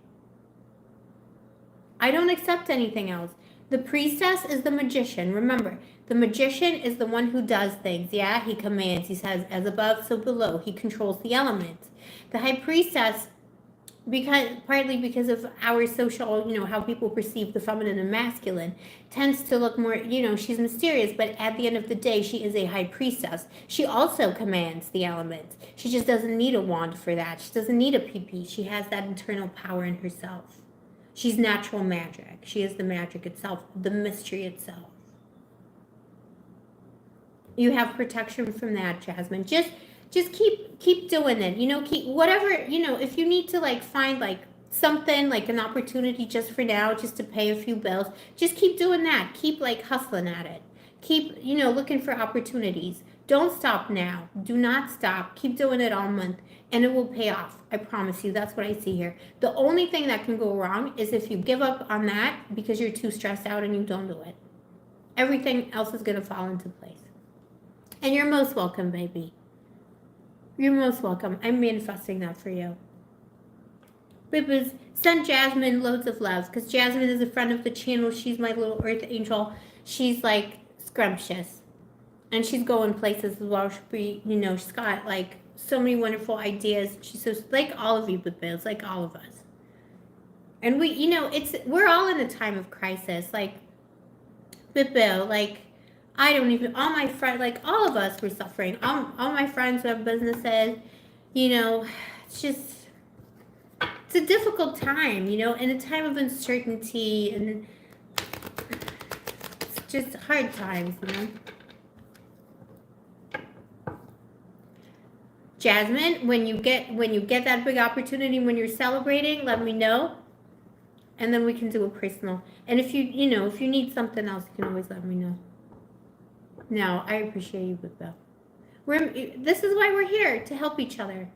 I don't accept anything else. The priestess is the magician. Remember, The magician is the one who does things. Yeah, he commands. He says, as above, so below. He controls the elements. The high priestess, partly because of our social, how people perceive the feminine and masculine, tends to look more, she's mysterious, but at the end of the day, she is a high priestess. She also commands the elements. She just doesn't need a wand for that. She doesn't need a PP. She has that internal power in herself. She's natural magic. She is the magic itself, the mystery itself. You have protection from that, Jasmine. Just keep doing it. Keep whatever, if you need to like find like something, like an opportunity just for now, just to pay a few bills, just keep doing that. Keep like hustling at it. Keep, looking for opportunities. Don't stop now. Do not stop. Keep doing it all month and it will pay off. I promise you. That's what I see here. The only thing that can go wrong is if you give up on that because you're too stressed out and you don't do it. Everything else is going to fall into place. And you're most welcome, baby. You're most welcome. I'm manifesting that for you. Bibas, send Jasmine loads of love, because Jasmine is a friend of the channel. She's my little earth angel. She's like scrumptious. And she's going places as well. She's got like so many wonderful ideas. She's so like all of you, Bibas, like all of us. And we're all in a time of crisis. Like, Bibil, like, all my friends, like all of us were suffering. All my friends who have businesses, it's a difficult time, in a time of uncertainty, and it's just hard times, Jasmine, when you get that big opportunity, when you're celebrating, let me know. And then we can do a personal. And if you need something else, you can always let me know. No, I appreciate you, Bill. This is why we're here, to help each other.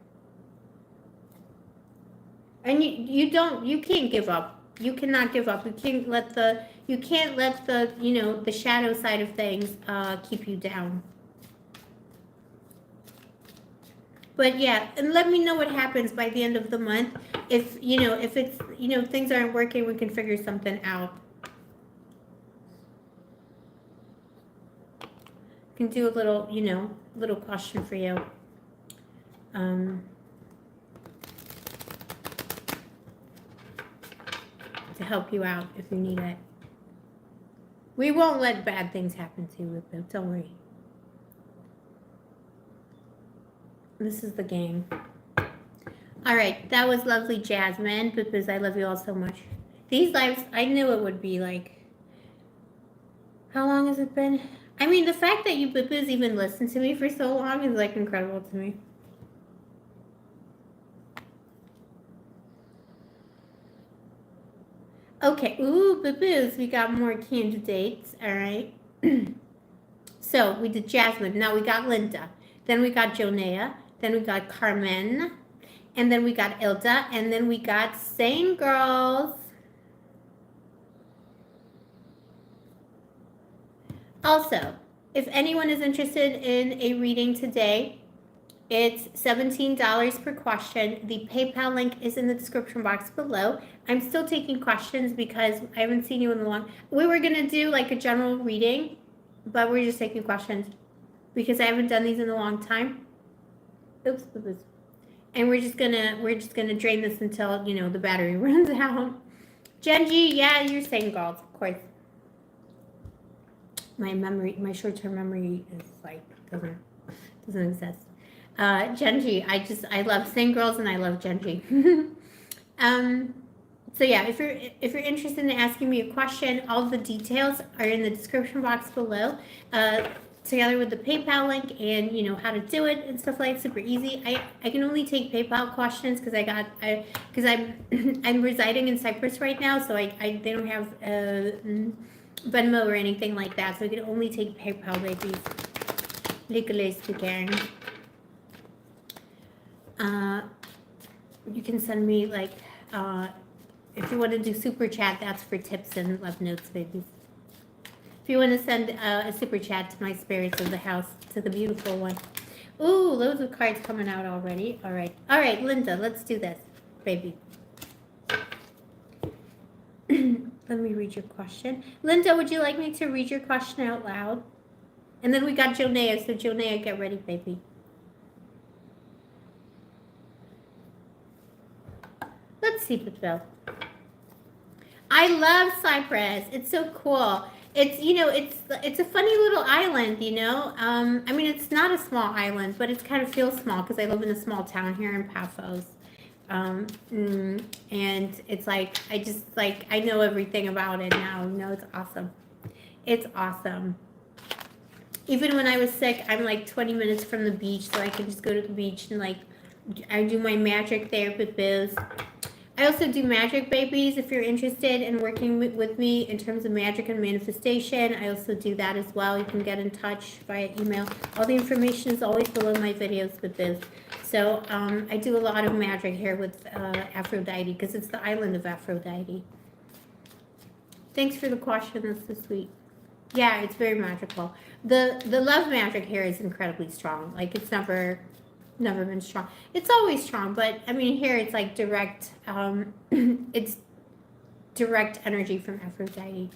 And you can't give up. You cannot give up. You can't let the the shadow side of things keep you down. But yeah, and let me know what happens by the end of the month. If it's things aren't working, we can figure something out. Can do a little, little question for you. To help you out if you need it. We won't let bad things happen to you with them. Don't worry. This is the game. All right, that was lovely, Jasmine, because I love you all so much. These lives, I knew it would be like, how long has it been? I mean, the fact that you Bippers even listened to me for so long is like incredible to me. Okay, ooh, Bippers, we got more candidates, all right. So we did Jasmine, now we got Linda, then we got Jonea, then we got Carmen, and then we got Ilda, and then we got Sane Girls. Also, if anyone is interested in a reading today, it's $17 per question. The PayPal link is in the description box below. I'm still taking questions because I haven't seen you in a long. We were gonna do like a general reading, but we're just taking questions because I haven't done these in a long time. Oops. And we're just gonna drain this until the battery runs out. Genji, yeah, you're saying girls, of course. My short-term memory is like doesn't exist. Genji, I love Sane Girls and I love Genji. So yeah, if you're interested in asking me a question, all the details are in the description box below, together with the PayPal link and how to do it and stuff like that. Super easy. I can only take PayPal questions because I'm residing in Cyprus right now, so they don't have Venmo or anything like that, so I can only take PayPal babies. Legally speaking. You can send me if you want to do super chat, that's for tips and love notes, babies. If you want to send a super chat to my spirits of the house, to the beautiful one. Ooh, loads of cards coming out already. All right, Linda, let's do this, baby. Let me read your question. Linda, would you like me to read your question out loud? And then we got Jonea. So Jonea, get ready, baby. Let's see, Bill. I love Cyprus. It's so cool. It's, you know, it's a funny little island, you know. I mean, it's not a small island, but it kind of feels small because I live in a small town here in Paphos. And it's like I know everything about it now. You know, it's awesome. It's awesome. Even when I was sick, I'm like 20 minutes from the beach, so I can just go to the beach and like I do my magic there with Biz. I also do magic babies if you're interested in working with me in terms of magic and manifestation. I also do that as well. You can get in touch via email. All the information is always below my videos with this. So I do a lot of magic here with Aphrodite because it's the island of Aphrodite. Thanks for the question. That's so sweet. Yeah, it's very magical. The love magic here is incredibly strong. Like it's never been strong. It's always strong, but I mean here it's like direct. It's direct energy from Aphrodite.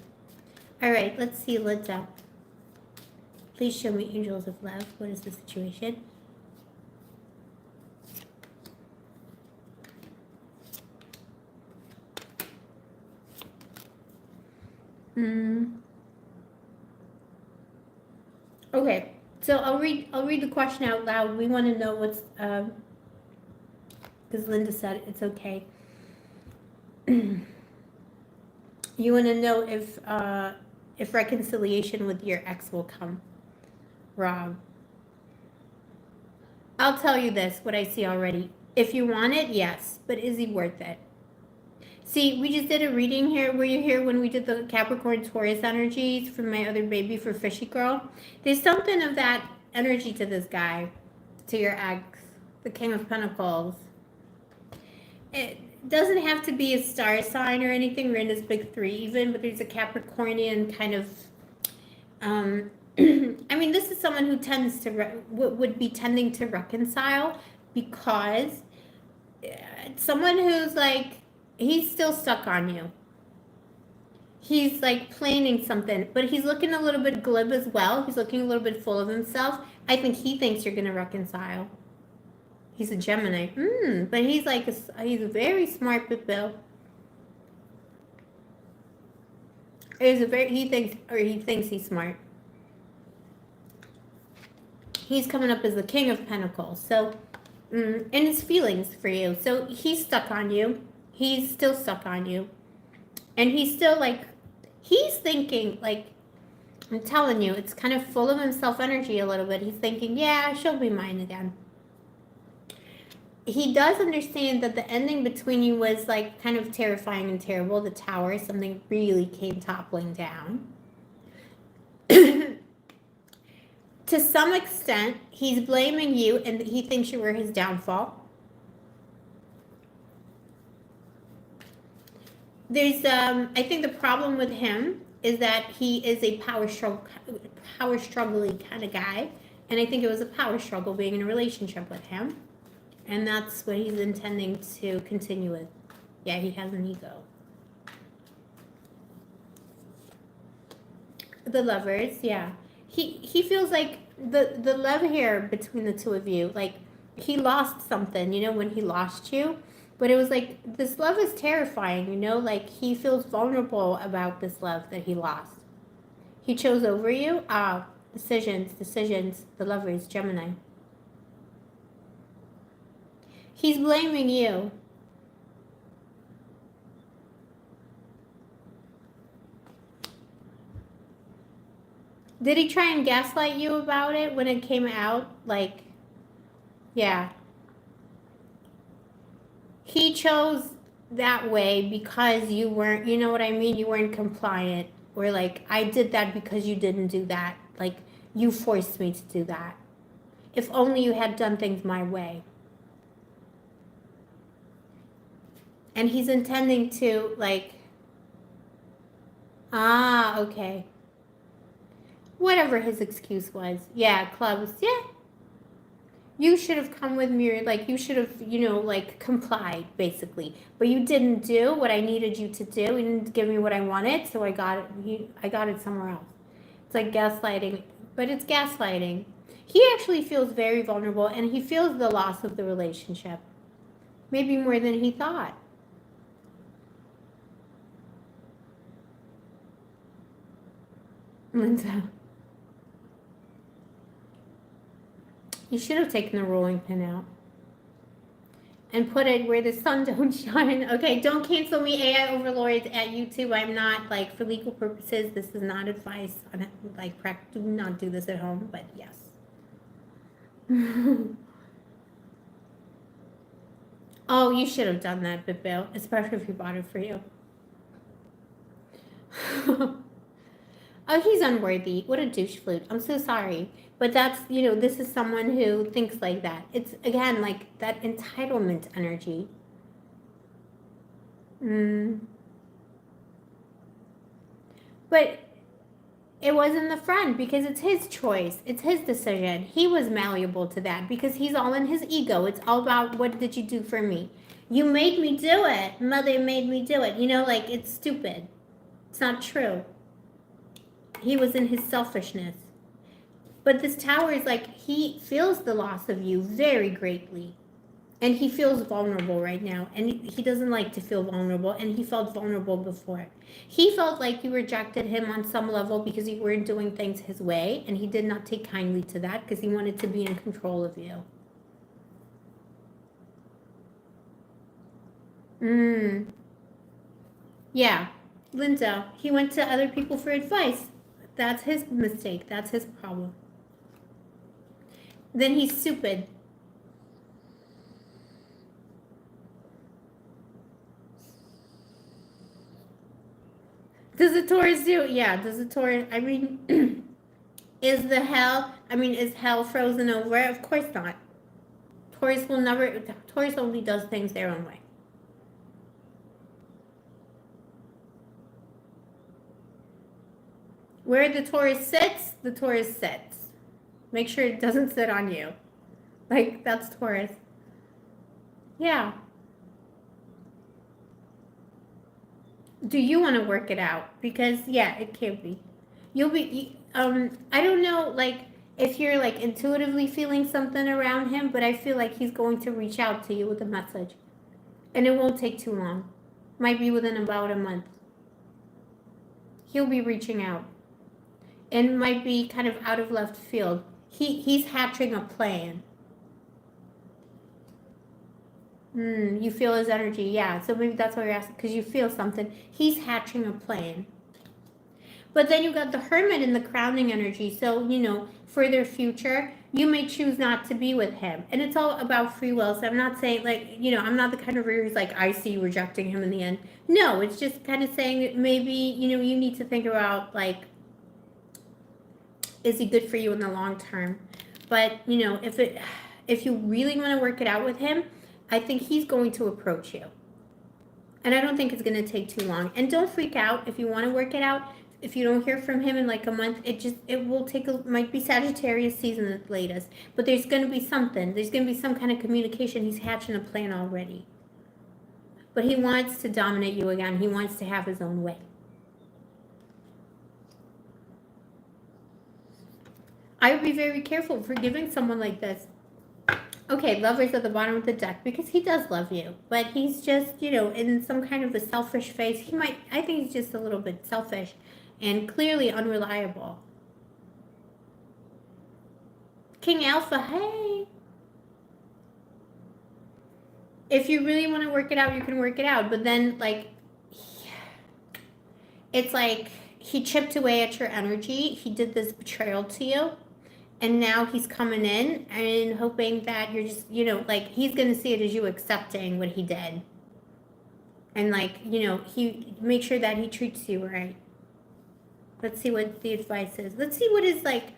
All right, let's see, Linda. Please show me angels of love. What is the situation? Okay, so I'll read the question out loud. We want to know what's because Linda said it's okay. You want to know if reconciliation with your ex will come. Rob, I'll tell you this, what I see already. If you want it, yes, but is he worth it? See, we just did a reading here. Were you here when we did the Capricorn Taurus energies for my other baby for Fishy Girl? There's something of that energy to this guy, to your ex, the King of Pentacles. It doesn't have to be a star sign or anything. We're in this big three even, but there's a Capricornian kind of, I mean, this is someone who tends to, would be tending to reconcile because it's someone who's like, he's still stuck on you. He's like planning something, but he's looking a little bit glib as well. He's looking a little bit full of himself. I think he thinks you're going to reconcile. He's a Gemini. But he's like, he's very smart, but Bill. He thinks he's smart. He's coming up as the King of Pentacles. So, and his feelings for you. So he's stuck on you. He's still stuck on you. And he's still like, he's thinking, like, I'm telling you, it's kind of full of himself energy a little bit. He's thinking, yeah, she'll be mine again. He does understand that the ending between you was like kind of terrifying and terrible. The tower, something really came toppling down. To some extent, he's blaming you and he thinks you were his downfall. There's, I think the problem with him is that he is a power struggling kind of guy. And I think it was a power struggle being in a relationship with him. And that's what he's intending to continue with. Yeah, he has an ego. The lovers, yeah. He feels like the love here between the two of you, like he lost something, you know, when he lost you. But it was like, this love is terrifying, you know, like he feels vulnerable about this love that he lost. He chose over you. Decisions, the lovers, Gemini. He's blaming you. Did he try and gaslight you about it when it came out? Like, yeah. He chose that way because you weren't, you know what I mean? You weren't compliant. Or like, I did that because you didn't do that. Like, you forced me to do that. If only you had done things my way. And he's intending to, like, okay. Whatever his excuse was. Yeah, clubs, yeah. You should have come with me, or like, you should have, you know, like, complied, basically. But you didn't do what I needed you to do. You didn't give me what I wanted, so I got it somewhere else. It's like gaslighting. But it's gaslighting. He actually feels very vulnerable, and he feels the loss of the relationship. Maybe more than he thought. Linda. You should have taken the rolling pin out. And put it where the sun don't shine. Okay, don't cancel me, AI overlords at YouTube. I'm not, like, for legal purposes, this is not advice on, like, do not do this at home, but yes. Oh, you should have done that, Bill, especially if he bought it for you. Oh, he's unworthy. What a douche flute. I'm so sorry. But that's, this is someone who thinks like that. It's, again, like that entitlement energy. But it wasn't the friend, because it's his choice. It's his decision. He was malleable to that because he's all in his ego. It's all about, what did you do for me? You made me do it. Mother made me do it. Like, it's stupid. It's not true. He was in his selfishness. But this tower is like, he feels the loss of you very greatly. And he feels vulnerable right now. And he doesn't like to feel vulnerable. And he felt vulnerable before. He felt like you rejected him on some level because you weren't doing things his way. And he did not take kindly to that because he wanted to be in control of you. Yeah. Linda, he went to other people for advice. That's his mistake. That's his problem. Then he's stupid. Does the Taurus do? Yeah, does the Taurus, I mean, is hell frozen over? Of course not. Taurus only does things their own way. Where the Taurus sits, the Taurus sits. Make sure it doesn't sit on you. Like, that's Taurus. Yeah. Do you want to work it out? Because, yeah, it can be. I don't know, like, if you're, like, intuitively feeling something around him, but I feel like he's going to reach out to you with a message. And it won't take too long. Might be within about a month. He'll be reaching out. And might be kind of out of left field. He's hatching a plan. You feel his energy, yeah. So maybe that's why you're asking, because you feel something. He's hatching a plan. But then you got the Hermit in the crowning energy. So, for their future, you may choose not to be with him. And it's all about free will. So I'm not saying, like, I'm not the kind of reader who's like, I see you rejecting him in the end. No, it's just kind of saying that maybe, you need to think about, like, is he good for you in the long term? But, if you really want to work it out with him, I think he's going to approach you. And I don't think it's going to take too long. And don't freak out if you want to work it out. If you don't hear from him in like a month, might be Sagittarius season at the latest. But there's going to be something. There's going to be some kind of communication. He's hatching a plan already. But he wants to dominate you again. He wants to have his own way. I would be very careful for giving someone like this. Okay, Lover's at the bottom of the deck because he does love you, but he's just, in some kind of a selfish phase. I think he's just a little bit selfish and clearly unreliable. King Alpha, hey. If you really want to work it out, you can work it out, but then, like, it's like he chipped away at your energy. He did this betrayal to you. And now he's coming in and hoping that you're just, like, he's going to see it as you accepting what he did. And, like, he make sure that he treats you right. Let's see what the advice is. Let's see what is, like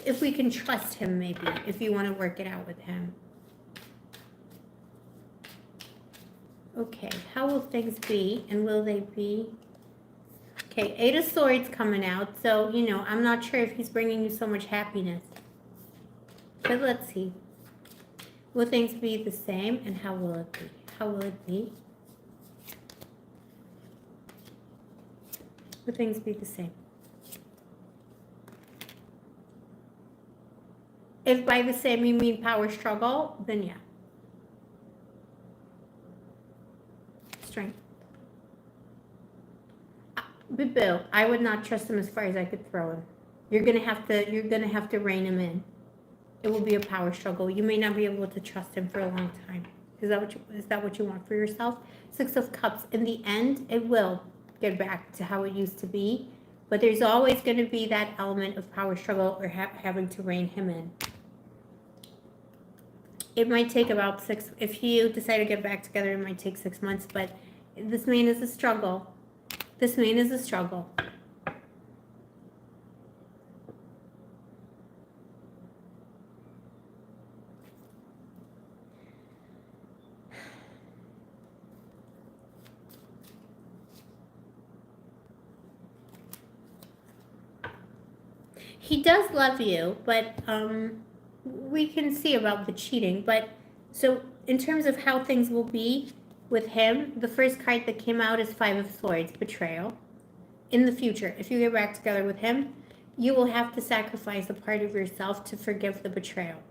if we can trust him, maybe, if you want to work it out with him. Okay, how will things be? And will they be? Okay, Eight of Swords coming out. So, I'm not sure if he's bringing you so much happiness. But let's see. Will things be the same? And how will it be? How will it be? Will things be the same? If by the same you mean power struggle, then yeah. Strength. But Bill, I would not trust him as far as I could throw him. You're gonna have to rein him in. It will be a power struggle. You may not be able to trust him for a long time. Is that what you want for yourself? Six of Cups. In the end, it will get back to how it used to be, but there's always going to be that element of power struggle or having to rein him in. It might take about if you decide to get back together, it might take 6 months, but this man is a struggle. This man is a struggle. He does love you, but we can see about the cheating. But so in terms of how things will be with him, the first card that came out is Five of Swords, betrayal. In the future, if you get back together with him, you will have to sacrifice a part of yourself to forgive the betrayal.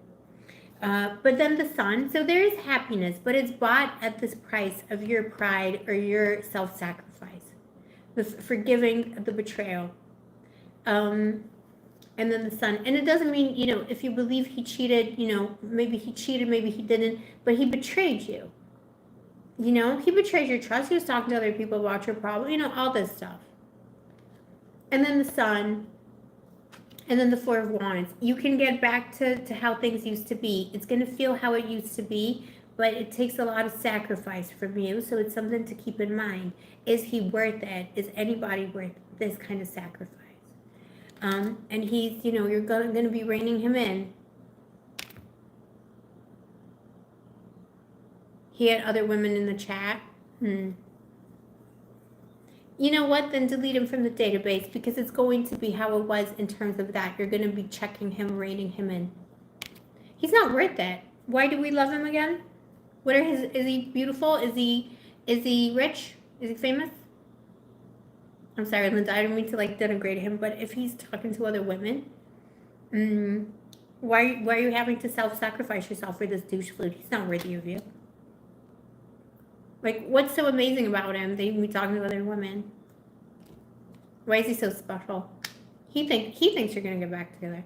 But then the Sun, so there is happiness, but it's bought at this price of your pride or your self-sacrifice, the forgiving the betrayal. And then the Sun. And it doesn't mean, if you believe he cheated, maybe he cheated, maybe he didn't, but he betrayed you. He betrayed your trust. He was talking to other people about your problem, all this stuff. And then the Sun, and then the Four of Wands. You can get back to how things used to be. It's going to feel how it used to be, but it takes a lot of sacrifice from you, so it's something to keep in mind. Is he worth it? Is anybody worth this kind of sacrifice? And he's, you're going to be reining him in. He had other women in the chat. You know what? Then delete him from the database, because it's going to be how it was in terms of that. You're going to be checking him, reining him in. He's not worth it. Why do we love him again? Is he beautiful? Is he rich? Is he famous? I'm sorry, Linda, I don't mean to denigrate him, but if he's talking to other women, why are you having to self-sacrifice yourself for this douche flute? He's not worthy of you. What's so amazing about him that you can be talking to other women? Why is he so special? He thinks you're gonna get back together.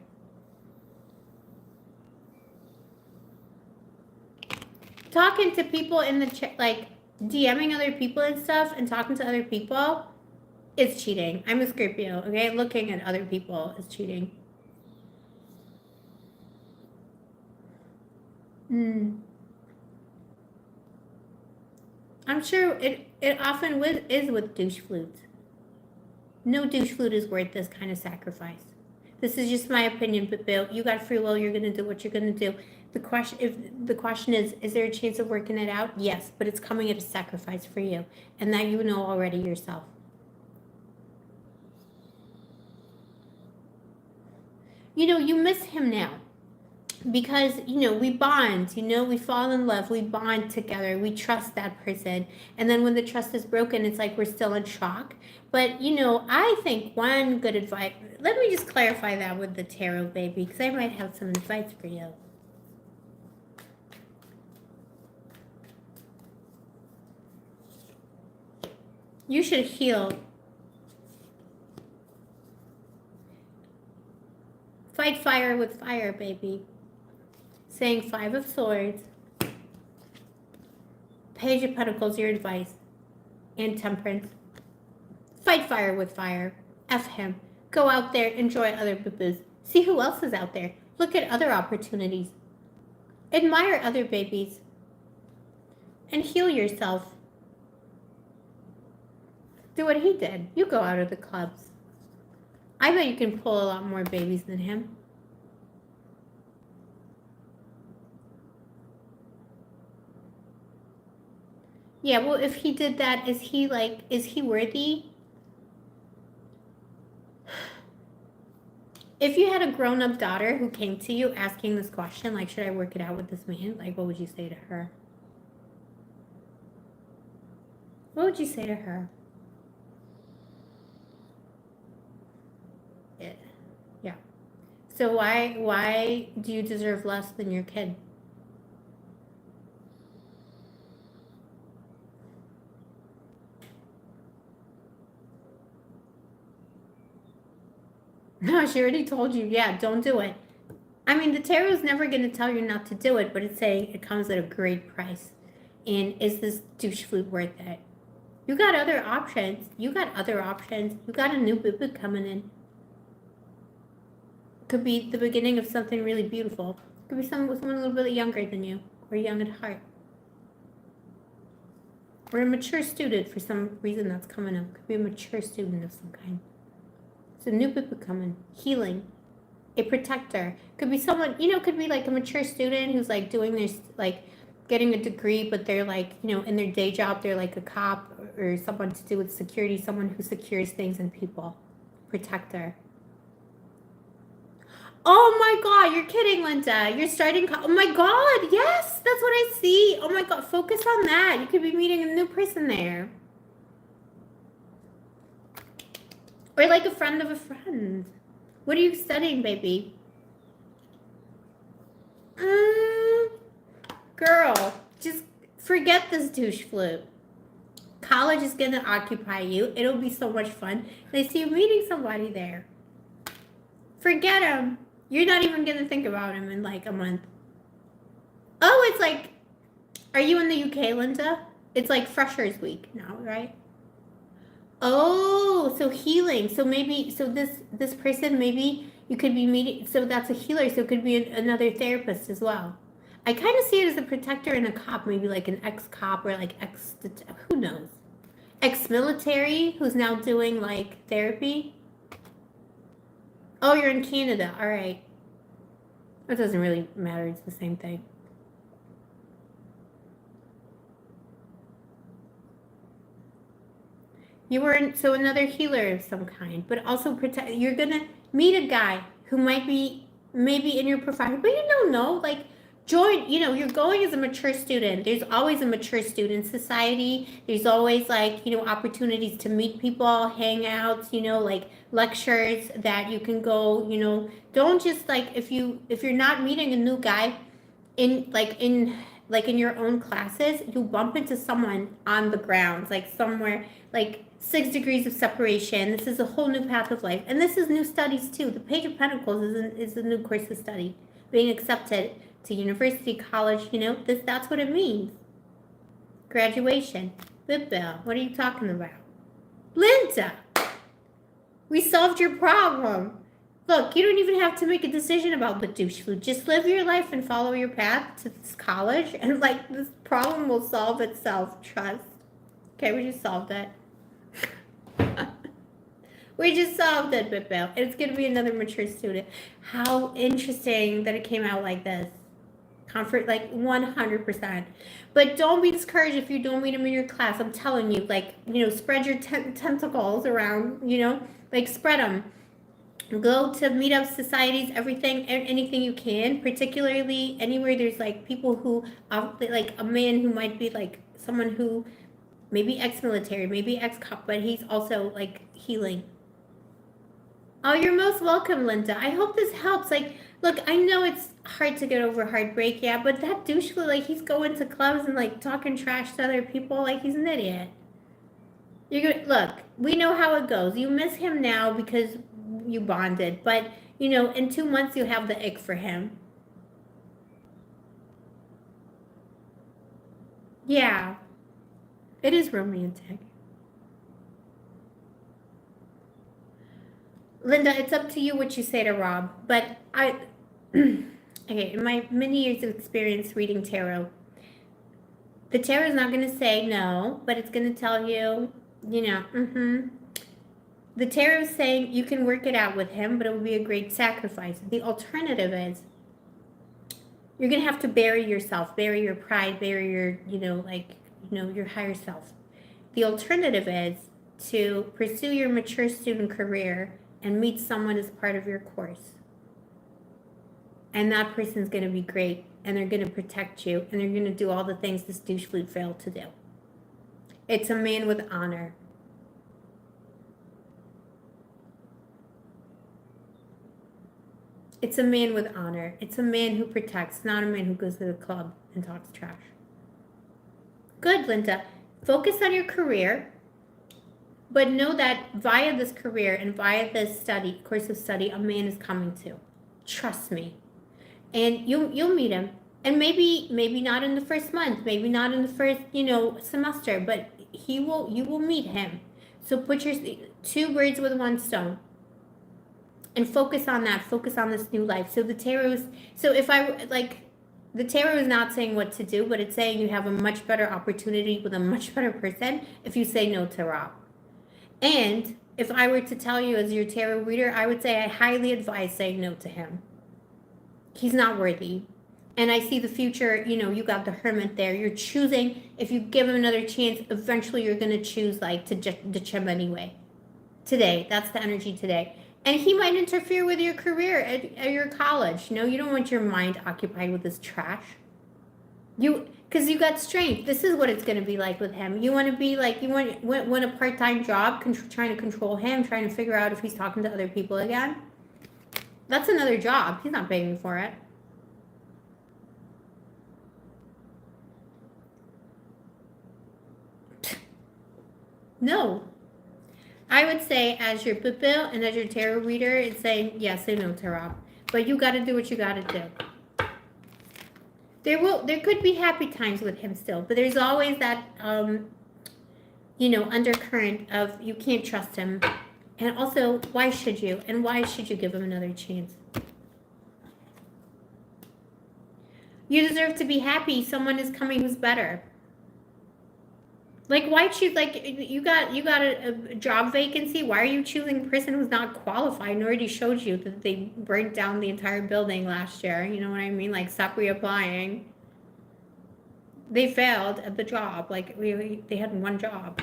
Talking to people in the chat, DMing other people and stuff, and talking to other people. It's cheating. I'm a Scorpio, okay? Looking at other people is cheating. I'm sure it often is with douche flutes. No douche flute is worth this kind of sacrifice. This is just my opinion, but Bill, you got free will. You're going to do what you're going to do. The question is there a chance of working it out? Yes, but it's coming at a sacrifice for you, and that you know already yourself. You miss him now because, we bond, we fall in love, we bond together, we trust that person. And then when the trust is broken, it's like we're still in shock. But, I think one good advice, let me just clarify that with the tarot, baby, because I might have some advice for you. You should heal. Fight fire with fire, baby. Saying Five of Swords. Page of Pentacles, your advice. And Temperance. Fight fire with fire. F him. Go out there, enjoy other boo-boos. See who else is out there. Look at other opportunities. Admire other babies. And heal yourself. Do what he did. You go out of the clubs. I bet you can pull a lot more babies than him. Yeah, well, if he did that, is he worthy? If you had a grown-up daughter who came to you asking this question, should I work it out with this man? What would you say to her? What would you say to her? So why do you deserve less than your kid? No, she already told you, yeah, don't do it. I mean, the tarot's never going to tell you not to do it, but it's saying it comes at a great price. And is this douche flute worth it? You got other options. You got other options. You got a new boo coming in. Could be the beginning of something really beautiful. Could be someone a little bit younger than you, or young at heart. Or a mature student for some reason that's coming up. Could be a mature student of some kind. It's a new boo coming. Healing. A protector. Could be someone, could be like a mature student who's like doing this, like getting a degree, but they're like, in their day job, they're like a cop or someone to do with security, someone who secures things and people. Protector. Oh my God, you're kidding, Linda. You're starting, oh my God, yes, that's what I see. Oh my God, focus on that. You could be meeting a new person there. Or like a friend of a friend. What are you studying, baby? Girl, just forget this douche flute. College is going to occupy you. It'll be so much fun. And I see you meeting somebody there. Forget him. You're not even going to think about him in like a month. Oh, it's like, are you in the UK, Linda? It's like Freshers Week now, right? Oh, so healing. So maybe, so this person, maybe you could be meeting, so that's a healer, so it could be another therapist as well. I kind of see it as a protector and a cop, maybe like an ex-cop or like who knows? Ex-military who's now doing like therapy. Oh, you're in Canada. All right. It doesn't really matter. It's the same thing. You were in, so another healer of some kind, but also protect. You're gonna meet a guy who might be maybe in your profession, but you don't know. Like join. You're going as a mature student. There's always a mature student society. There's always like opportunities to meet people, hangouts. Like lectures that you can go. Don't just like if you're not meeting a new guy in your own classes, you bump into someone on the grounds, like somewhere like 6 degrees of separation. This is a whole new path of life. And this is new studies too. The Page of Pentacles is a new course of study. Being accepted to university, college, that's what it means. Graduation. Bill, what are you talking about? Linda, we solved your problem. Look, you don't even have to make a decision about the douche flute. Just live your life and follow your path to this college, and like this problem will solve itself. Trust. Okay, we just solved it. We just solved it, Bill. It's gonna be another mature student. How interesting that it came out like this. Comfort, like 100%. But don't be discouraged if you don't meet him in your class. I'm telling you, like spread your tentacles around. Like spread them. Go to meetup societies, everything, anything you can, particularly anywhere there's like people who, like a man who might be like someone who maybe ex-military, maybe ex-cop, but he's also like healing. Oh, you're most welcome, Linda. I hope this helps. Like, look, I know it's hard to get over heartbreak, yeah, but that douche, like he's going to clubs and like talking trash to other people, like he's an idiot. You're gonna look. We know how it goes. You miss him now because you bonded, but in 2 months you have the ick for him. Yeah, it is romantic. Linda, it's up to you what you say to Rob, but okay, in my many years of experience reading tarot, the tarot is not going to say no, but it's going to tell you, The tarot is saying you can work it out with him, but it will be a great sacrifice. The alternative is you're going to have to bury yourself, bury your pride, bury your, your higher self. The alternative is to pursue your mature student career and meet someone as part of your course. And that person's going to be great, and they're going to protect you, and they're going to do all the things this douche flute failed to do. It's a man with honor. It's a man with honor. It's a man who protects, not a man who goes to the club and talks trash. Good, Linda. Focus on your career, but know that via this career and via this course of study, a man is coming to. Trust me. And you'll meet him. And maybe not in the first month, maybe not in the first, semester, but you will meet him. So put your 2 birds with 1 stone. And focus on that. Focus on this new life. So the tarot is not saying what to do, but it's saying you have a much better opportunity with a much better person if you say no to Rob. And if I were to tell you as your tarot reader, I would say I highly advise saying no to him. He's not worthy. And I see the future, you got the Hermit there. You're choosing, if you give him another chance, eventually you're going to choose to ditch him anyway. Today, that's the energy today. And he might interfere with your career at your college. You don't want your mind occupied with this trash. Because you got strength. This is what it's going to be like with him. You want to be you want a part-time job, trying to control him, trying to figure out if he's talking to other people again. That's another job. He's not paying for it. No. I would say as your pupil and as your tarot reader, it's saying, yes, say no to Rob. But you got to do what you got to do. There could be happy times with him still, but there's always that, undercurrent of you can't trust him. And also, why should you? And why should you give him another chance? You deserve to be happy. Someone is coming who's better. Why choose, you got a job vacancy. Why are you choosing a person who's not qualified and already showed you that they burned down the entire building last year? You know what I mean? Stop reapplying. They failed at the job. They had 1 job,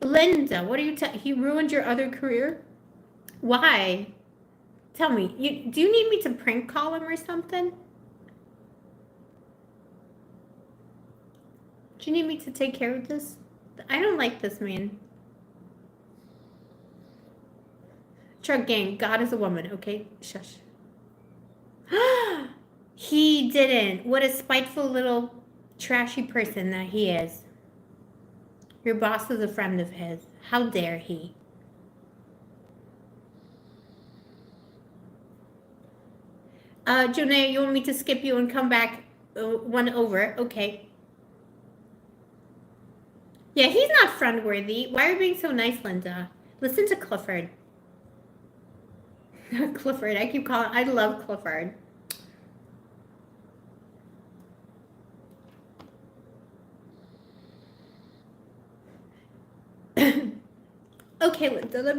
Linda, what are you he ruined your other career? Why? Tell me, do you need me to prank call him or something? Do you need me to take care of this? I don't like this man. Truck gang, God is a woman. Okay, shush. He didn't. What a spiteful little trashy person that he is. Your boss is a friend of his. How dare he? Jonah, you want me to skip you and come back 1 over? Okay. Yeah, he's not friend-worthy. Why are you being so nice, Linda? Listen to Clifford. Clifford, I love Clifford. Okay, Linda, let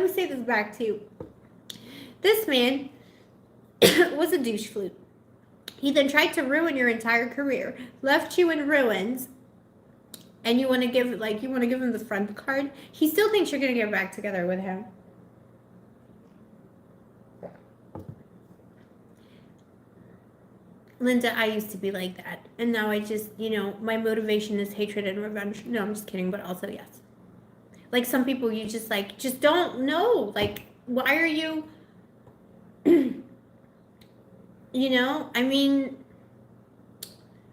me say this back to you. This man was a douche flute. He then tried to ruin your entire career, left you in ruins, and you want to give him the friend card. He still thinks you're gonna get back together with him. Linda, I used to be like that, and now I just, my motivation is hatred and revenge. No, I'm just kidding, but also yes. Some people, you just don't know. Why are you? I mean,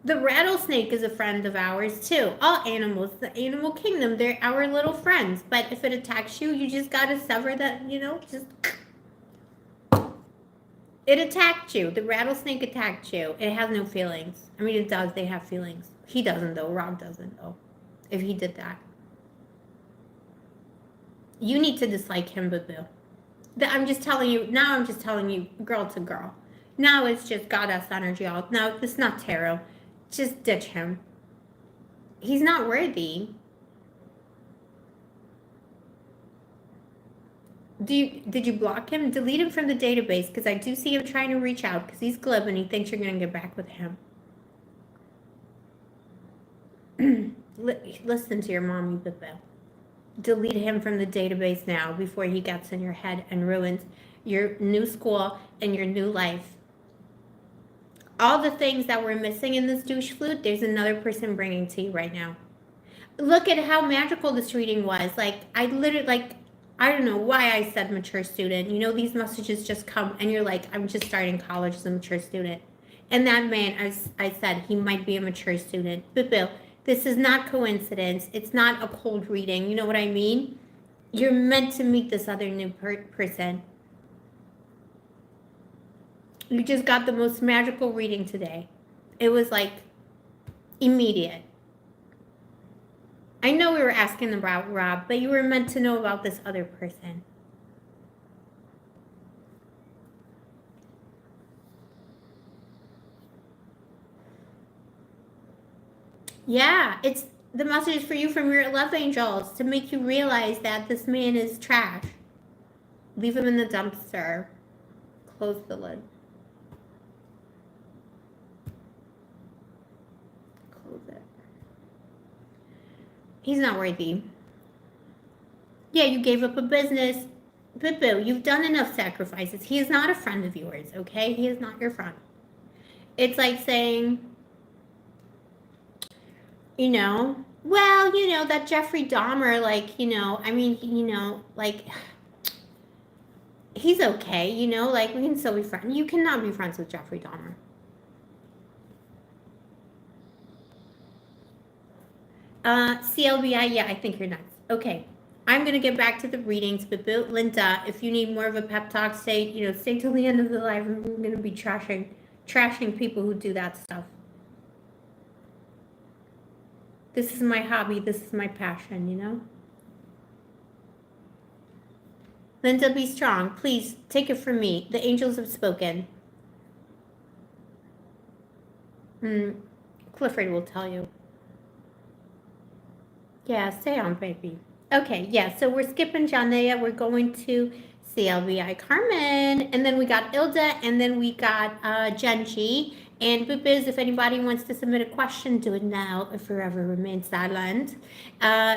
the rattlesnake is a friend of ours too. All animals, the animal kingdom, they're our little friends. But if it attacks you, you just gotta sever that, just. It attacked you. The rattlesnake attacked you. It has no feelings. I mean, it does. They have feelings. He doesn't, though. Rob doesn't, though. If he did that. You need to dislike him, boo-boo. I'm just telling you, girl to girl. Now it's just goddess energy all. Now, it's not tarot. Just ditch him. He's not worthy. Did you block him? Delete him from the database, because I do see him trying to reach out, because he's glib and he thinks you're going to get back with him. Listen to your mommy, boo-boo. Delete him from the database now before he gets in your head and ruins your new school and your new life. All the things that we're missing in this douche flute, there's another person bringing to you right now. look at how magical this reading was. Like, I literally, like, I don't know why I said mature student. You know, these messages just come and you're like, I'm just starting college as a mature student. And that man, I said, he might be a mature student. But Bill, this is not coincidence. It's not a cold reading. You know what I mean? You're meant to meet this other new person. You just got the most magical reading today. It was like immediate. I know we were asking about Rob, but you were meant to know about this other person. Yeah, it's the message for you from your love angels to make you realize that this man is trash. Leave him in the dumpster. Close the lid. Close it. He's not worthy. Yeah, you gave up a business. But boo, you've done enough sacrifices. He is not a friend of yours, okay? He is not your friend. It's like saying, you know, well, you know, that Jeffrey Dahmer, like, you know, I mean, you know, like, he's okay, you know, like, we can still be friends. You cannot be friends with Jeffrey Dahmer. CLBI, yeah, I think you're nuts. Okay, I'm going to get back to the readings, but Linda, if you need more of a pep talk, stay till the end of the live. I'm going to be trashing people who do that stuff. This is my hobby. This is my passion, you know? Linda, be strong. Please, take it from me. The angels have spoken. Clifford will tell you. Yeah, stay on, baby. Okay, yeah, so we're skipping Janea. We're going to CLBI Carmen. And then we got Ilda, and then we got Genji. And Boop if anybody wants to submit a question, do it now or forever remain silent.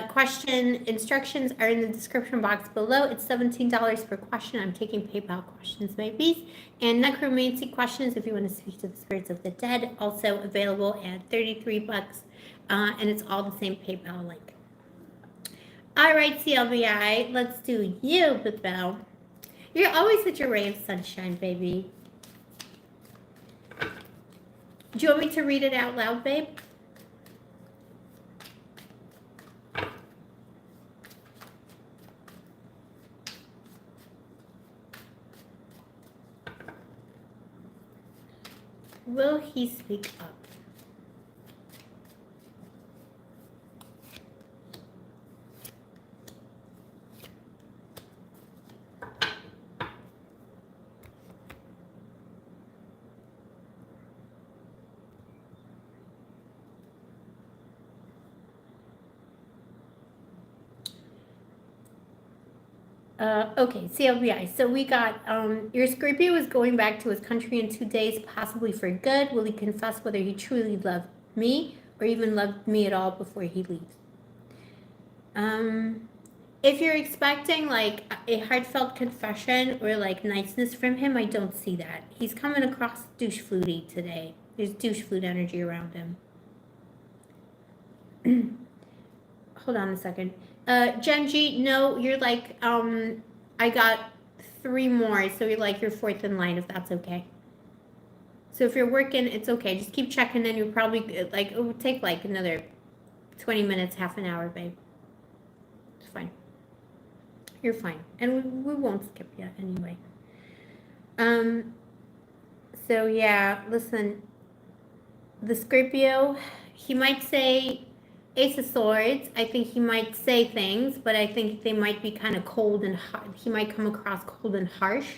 Question instructions are in the description box below. It's $17 per question. I'm taking PayPal questions, babies. And necromancy questions, if you want to speak to the spirits of the dead, also available at $33. And it's all the same PayPal link. All right, CLBI, let's do you, Bebel. You're always such a ray of sunshine, baby. Do you want me to read it out loud, babe? Will he speak up? Okay, CLBI. So we got, your Scorpio is going back to his country in 2 days, possibly for good. Will he confess whether he truly loved me or even loved me at all before he leaves? If you're expecting like a heartfelt confession or like niceness from him, I don't see that. He's coming across douche flutey today. There's douche flute energy around him. Hold on a second. Genji, no, you're like, I got 3 more, so you're like, you're 4th in line, if that's okay. So if you're working, it's okay. Just keep checking, and you'll probably, like, it would take like another 20 minutes, half an hour, babe. It's fine. You're fine. And we won't skip you anyway. So yeah, listen, the Scorpio, he might say Ace of Swords. I think he might say things, but I think they might be kind of cold and hard. He might come across cold and harsh.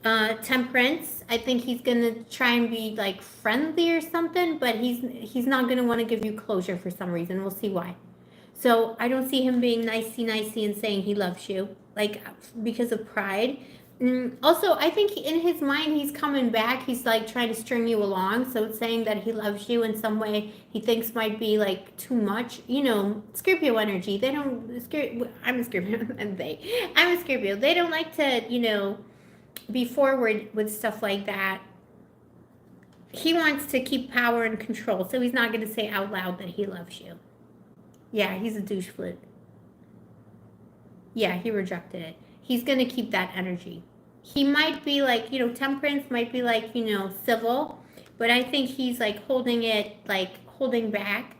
Temperance, I think he's gonna try and be like friendly or something, but he's not gonna want to give you closure for some reason. We'll see why. So I don't see him being nicey and saying he loves you, like, because of pride. Also, I think in his mind, he's coming back. He's like trying to string you along. So it's saying that he loves you in some way he thinks might be like too much. You know, Scorpio energy. They don't. I'm a Scorpio, and I'm a Scorpio. They don't like to, you know, be forward with stuff like that. He wants to keep power and control, so he's not going to say out loud that he loves you. Yeah, he's a douche flute. Yeah, he rejected it. He's going to keep that energy. He might be like, temperance might be like, civil, but I think he's like holding it, like holding back,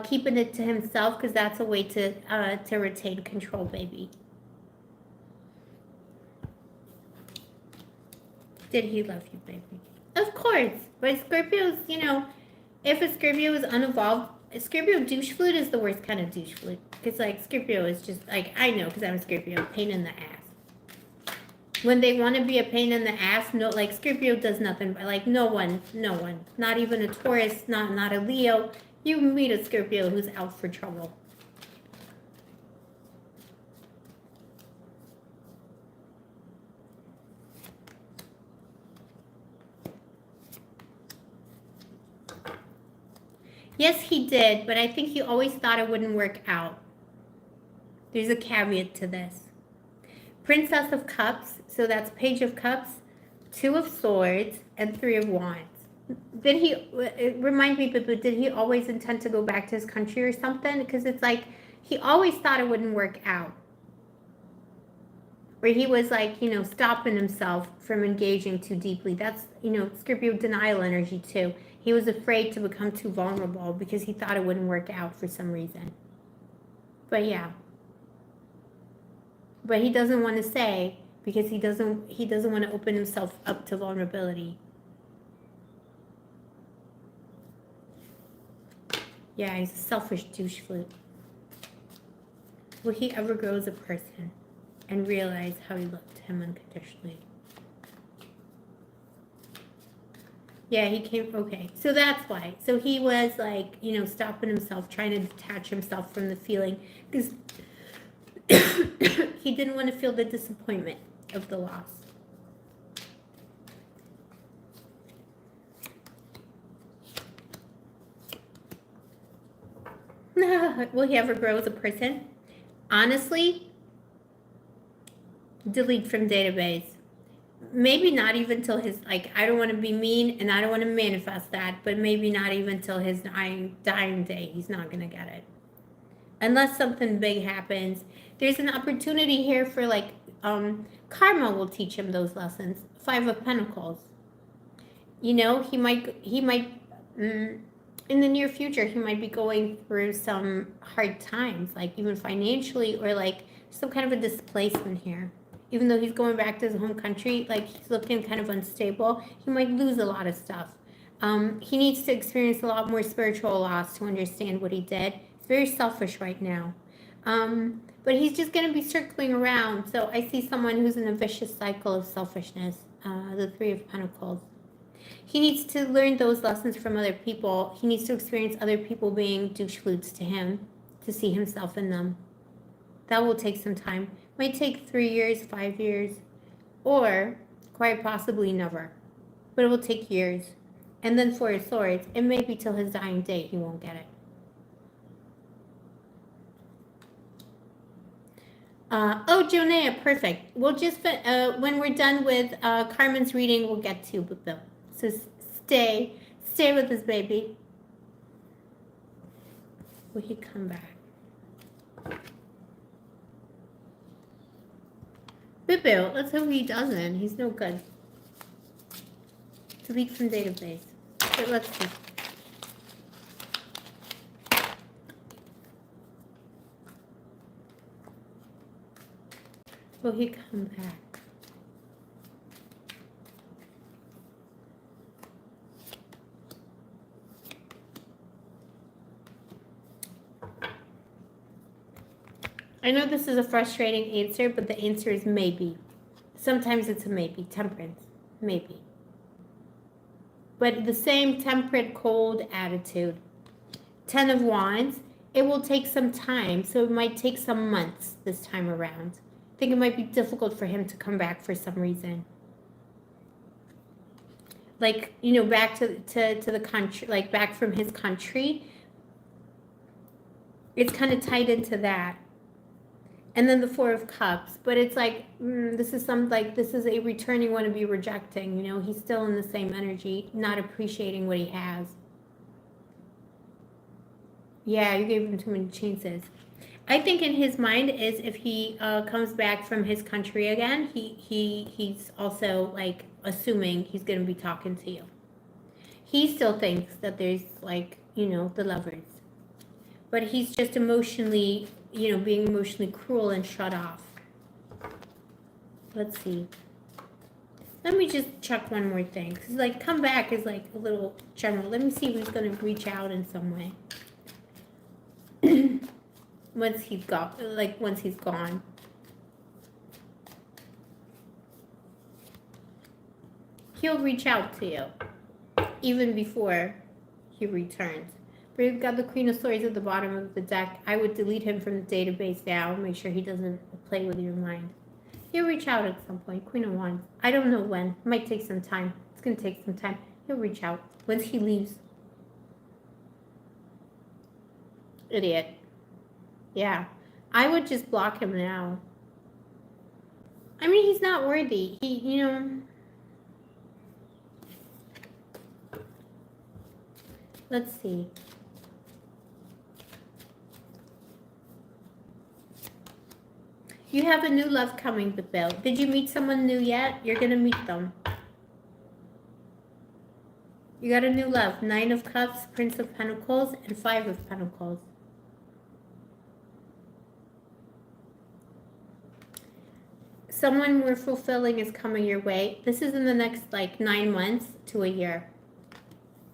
keeping it to himself because that's a way to retain control, baby. Did he love you, baby? Of course. But Scorpio's, if a Scorpio is unevolved, Scorpio douche flute is the worst kind of douche flute. Because, like, Scorpio is just, like, I know because I'm a Scorpio, pain in the ass. When they want to be a pain in the ass, no, like, Scorpio does nothing. Like, no one. Not even a Taurus, not a Leo. You meet a Scorpio who's out for trouble. Yes, he did, but I think he always thought it wouldn't work out. There's a caveat to this. Princess of Cups, so that's Page of Cups, Two of Swords, and Three of Wands. Did he, remind me, but did he always intend to go back to his country or something? Because it's like, he always thought it wouldn't work out. Or he was like, stopping himself from engaging too deeply. That's, Scorpio denial energy too. He was afraid to become too vulnerable because he thought it wouldn't work out for some reason. But yeah. But he doesn't want to say because he doesn't want to open himself up to vulnerability. Yeah, he's a selfish douche flute. Will he ever grow as a person and realize how he loved him unconditionally? Yeah, he came, okay. So that's why. So he was like, stopping himself, trying to detach himself from the feeling. Because he didn't want to feel the disappointment of the loss. Will he ever grow as a person? Honestly, delete from database. Maybe not even till his, like, I don't want to be mean and I don't want to manifest that, but maybe not even till his dying day. He's not going to get it. Unless something big happens. There's an opportunity here for, like, karma will teach him those lessons. Five of Pentacles. He might, in the near future, he might be going through some hard times, like even financially, or like some kind of a displacement here. Even though he's going back to his home country, like he's looking kind of unstable, he might lose a lot of stuff. He needs to experience a lot more spiritual loss to understand what he did. He's very selfish right now. But he's just going to be circling around. So I see someone who's in a vicious cycle of selfishness, the Three of Pentacles. He needs to learn those lessons from other people. He needs to experience other people being douche flutes to him, to see himself in them. That will take some time. Might take 3 years, 5 years, or quite possibly never. But it will take years. And then Four of Swords, it may be till his dying day he won't get it. Jonea, perfect. We'll just, when we're done with Carmen's reading, we'll get to Bill. So stay with us, baby. Will he come back? Bill, let's hope he doesn't. He's no good. Delete from database. But let's see. Will he come back? I know this is a frustrating answer, but the answer is maybe. Sometimes it's a maybe. Temperance. Maybe. But the same temperate, cold attitude. 10 of Wands. It will take some time, so it might take some months this time around. I think it might be difficult for him to come back for some reason. Like, back to the country, like back from his country. It's kind of tied into that. And then the Four of Cups, but it's like, this is a returning one to be rejecting, he's still in the same energy, not appreciating what he has. Yeah, you gave him too many chances. I think in his mind is if he comes back from his country again, he's also like assuming he's gonna be talking to you. He still thinks that there's like, you know, the lovers, but he's just emotionally, you know, being emotionally cruel and shut off. Let's see. Let me just check one more thing. Cause like come back is like a little general. Let me see if he's gonna reach out in some way. Once he's gone. He'll reach out to you even before he returns. But you've got the Queen of Swords at the bottom of the deck. I would delete him from the database now. Make sure he doesn't play with your mind. He'll reach out at some point. Queen of Wands. I don't know when. It might take some time. It's going to take some time. He'll reach out once he leaves. Idiot. Yeah. I would just block him now. I mean, he's not worthy. He, you know... Let's see. You have a new love coming, Bill. Did you meet someone new yet? You're going to meet them. You got a new love. 9 of Cups, Prince of Pentacles, and 5 of Pentacles. Someone more fulfilling is coming your way. This is in the next, like, 9 months to a year.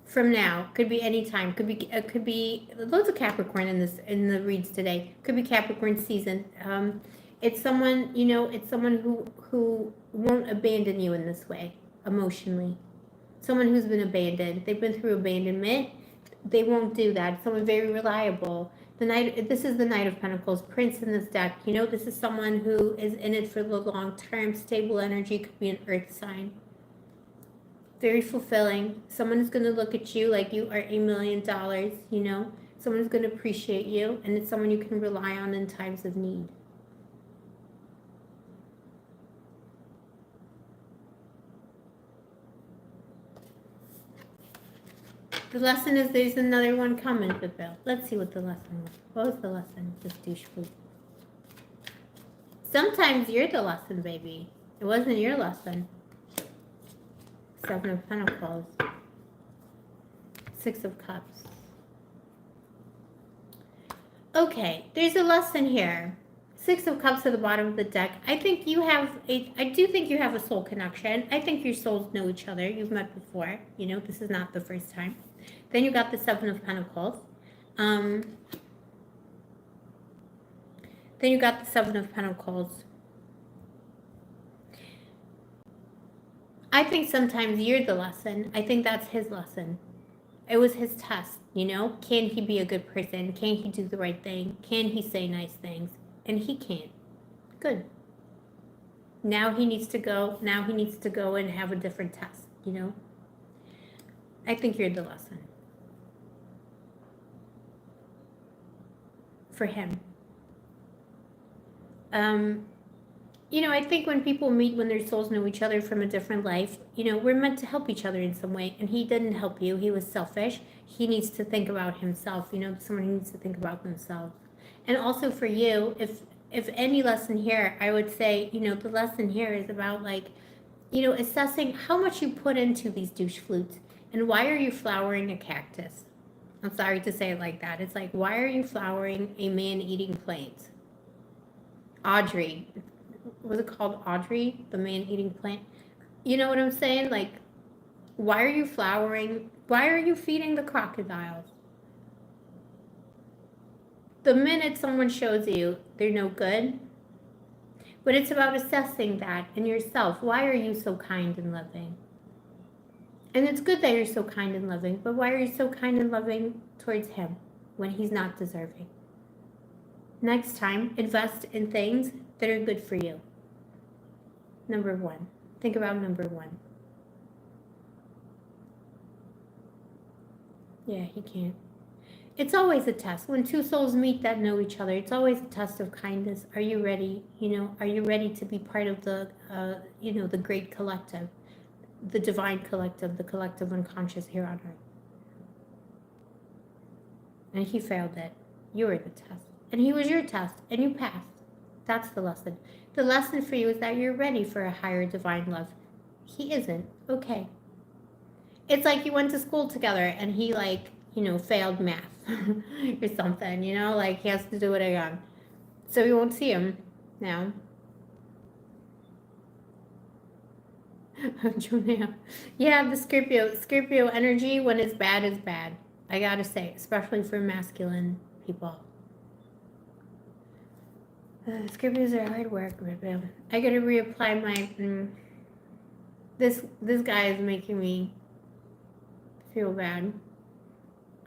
From now, could be any time. Could be loads of Capricorn in the reads today. Could be Capricorn season. It's someone, you know, it's someone who won't abandon you in this way emotionally. Someone who's been abandoned. They've been through abandonment. They won't do that. Someone very reliable. This is the Knight of Pentacles, Prince in this deck. You know, this is someone who is in it for the long term. Stable energy. Could be an earth sign. Very fulfilling. Someone is going to look at you like you are $1 million, you know. Someone's going to appreciate you, and it's someone you can rely on in times of need. The lesson is there's another one coming, Bill. Let's see what the lesson was. What was the lesson? This douche food. Sometimes you're the lesson, baby. It wasn't your lesson. 7 of Pentacles. 6 of Cups. Okay, there's a lesson here. 6 of Cups at the bottom of the deck. I do think you have a soul connection. I think your souls know each other. You've met before. You know, this is not the first time. Then you got the 7 of Pentacles. Then you got the 7 of Pentacles. I think sometimes you're the lesson. I think that's his lesson. It was his test, you know? Can he be a good person? Can he do the right thing? Can he say nice things? And he can't. Good. Now he needs to go. Now he needs to go and have a different test, you know? I think you're the lesson. For him. You know, I think when people meet, when their souls know each other from a different life, you know, we're meant to help each other in some way. And he didn't help you. He was selfish. He needs to think about himself. You know, someone who needs to think about themselves. And also for you, if any lesson here, I would say, you know, the lesson here is about like, you know, assessing how much you put into these douche flutes. And why are you flowering a cactus? I'm sorry to say it like that. It's like, why are you flowering a man-eating plant? Audrey. Was it called Audrey, the man-eating plant? You know what I'm saying? Like, why are you flowering? Why are you feeding the crocodiles? The minute someone shows you they're no good, but it's about assessing that in yourself. Why are you so kind and loving? And it's good that you're so kind and loving, but why are you so kind and loving towards him when he's not deserving? Next time, invest in things that are good for you. Number 1. Think about number 1. Yeah, he can't. It's always a test. When two souls meet that know each other, it's always a test of kindness. Are you ready? You know, are you ready to be part of the, you know, the great collective, the divine collective, the collective unconscious here on earth? and he failed it. You were the test. And he was your test, and you passed. That's the lesson. The lesson for you is that you're ready for a higher divine love. He isn't. Okay. It's like you went to school together, and he, like, failed math or something, like he has to do it again. So you won't see him now. Yeah, the Scorpio energy, when it's bad, is bad. I gotta say, especially for masculine people. Scorpios are hard work, I gotta reapply my. This guy is making me feel bad.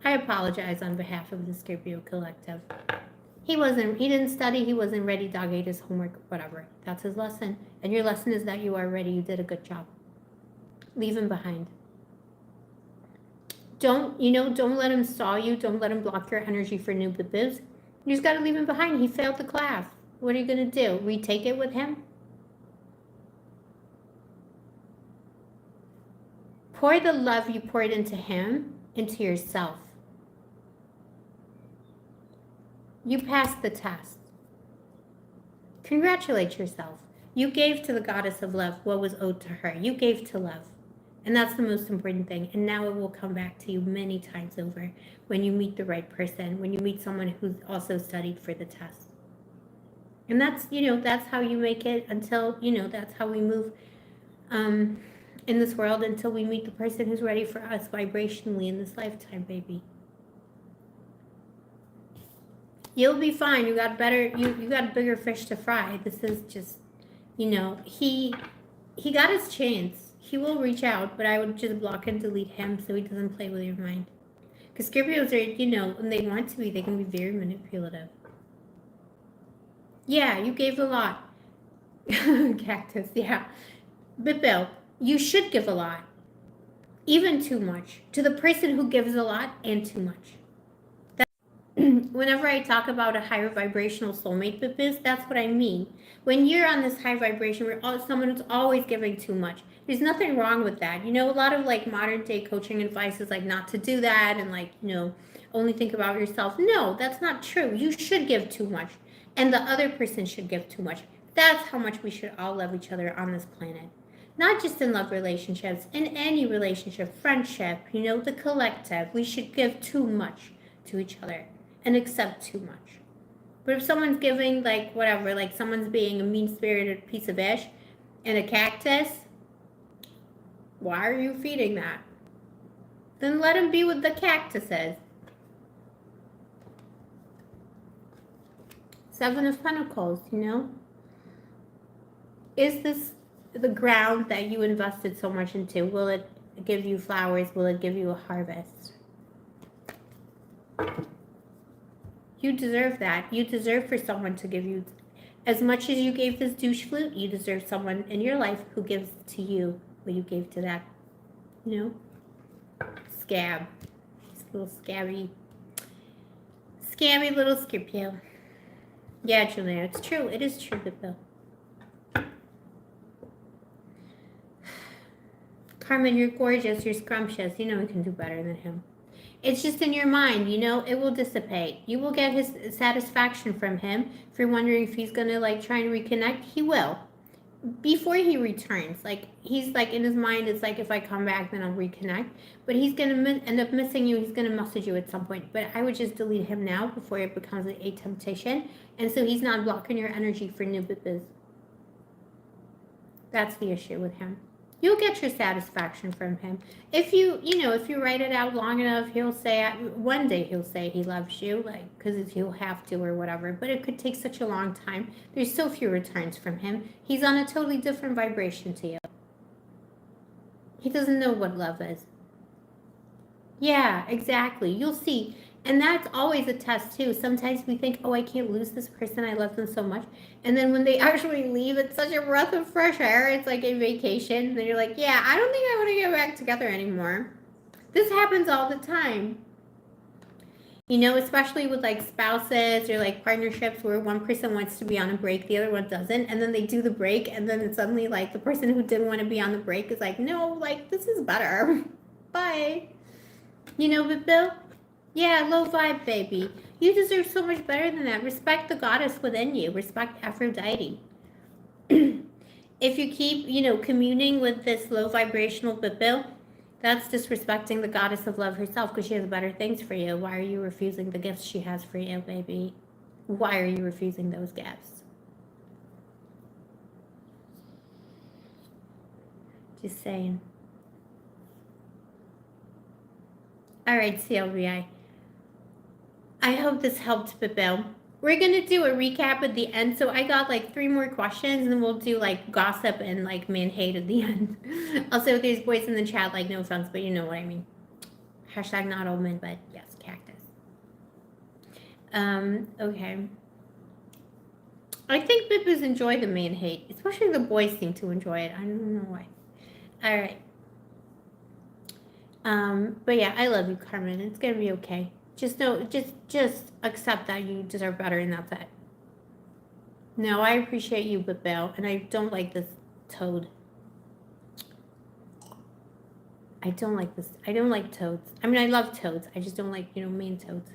I apologize on behalf of the Scorpio collective. He didn't study, he wasn't ready, dog ate his homework, whatever. That's his lesson. And your lesson is that you are ready, you did a good job. Leave him behind. Don't let him stall you, don't let him block your energy for new bibs. You just gotta leave him behind. He failed the class. What are you gonna do? Retake it with him? Pour the love you poured into him into yourself. You passed the test. Congratulate yourself. You gave to the goddess of love what was owed to her. You gave to love. And that's the most important thing. And now it will come back to you many times over when you meet the right person, when you meet someone who's also studied for the test. And that's, that's how you make it until, that's how we move in this world until we meet the person who's ready for us vibrationally in this lifetime, baby. You'll be fine. You got bigger fish to fry. This is just, he got his chance. He will reach out, but I would just block and delete him so he doesn't play with your mind. Because Scorpios are, when they want to be, they can be very manipulative. Yeah, you gave a lot. Cactus, yeah. But Bill, you should give a lot. Even too much. To the person who gives a lot and too much. Whenever I talk about a higher vibrational soulmate Bibis, that's what I mean. When you're on this high vibration, where someone who's always giving too much, there's nothing wrong with that. A lot of like modern day coaching advice is like not to do that and like, only think about yourself. No, that's not true. You should give too much. And the other person should give too much. That's how much we should all love each other on this planet. Not just in love relationships, in any relationship, friendship, the collective. We should give too much to each other and accept too much. But if someone's giving, like, whatever, like someone's being a mean-spirited piece of ish and a cactus, why are you feeding that? Then let him be with the cactuses. 7 of Pentacles, Is this the ground that you invested so much into? Will it give you flowers? Will it give you a harvest? You deserve that. You deserve for someone to give you, as much as you gave this douche flute, you deserve someone in your life who gives to you what you gave to that, scab. This little scabby little Scorpio. Yeah, Julia, it's true. It is true, Bill. Carmen, you're gorgeous. You're scrumptious. We can do better than him. It's just in your mind, it will dissipate. You will get his satisfaction from him. If you're wondering if he's going to, like, try and reconnect, he will. Before he returns. Like, he's, like, in his mind, it's like, if I come back, then I'll reconnect. But he's going to end up missing you. He's going to message you at some point. But I would just delete him now before it becomes a temptation. And so he's not blocking your energy for new bibs. That's the issue with him. You'll get your satisfaction from him. If you write it out long enough, one day he'll say he loves you, like, because he'll have to or whatever. But it could take such a long time. There's so few returns from him. He's on a totally different vibration to you. He doesn't know what love is. Yeah, exactly. You'll see. And that's always a test, too. Sometimes we think, oh, I can't lose this person. I love them so much. And then when they actually leave, it's such a breath of fresh air. It's like a vacation. And then you're like, yeah, I don't think I want to get back together anymore. This happens all the time. Especially with, like, spouses or, like, partnerships where one person wants to be on a break, the other one doesn't. And then they do the break. And then it's suddenly, like, the person who didn't want to be on the break is like, no, like, this is better. Bye. But Bill, Yeah, low vibe, baby. You deserve so much better than that. Respect the goddess within you. Respect Aphrodite. If you keep, communing with this low vibrational Bibil, that's disrespecting the goddess of love herself because she has better things for you. Why are you refusing the gifts she has for you, baby? Why are you refusing those gifts? Just saying. All right, CLBI. I hope this helped, Bibil. We're going to do a recap at the end. So I got like 3 more questions and we'll do like gossip and like man hate at the end. Also, there's boys in the chat, like no offense, but you know what I mean. Hashtag not all men, but yes, cactus. Okay. I think Bibas enjoy the man hate, especially the boys seem to enjoy it. I don't know why. All right. But yeah, I love you, Carmen. It's gonna be okay. Just accept that you deserve better, and that's it. No, I appreciate you, Bill, and I don't like this toad. I don't like this. I don't like toads. I mean, I love toads. I just don't like, mean toads.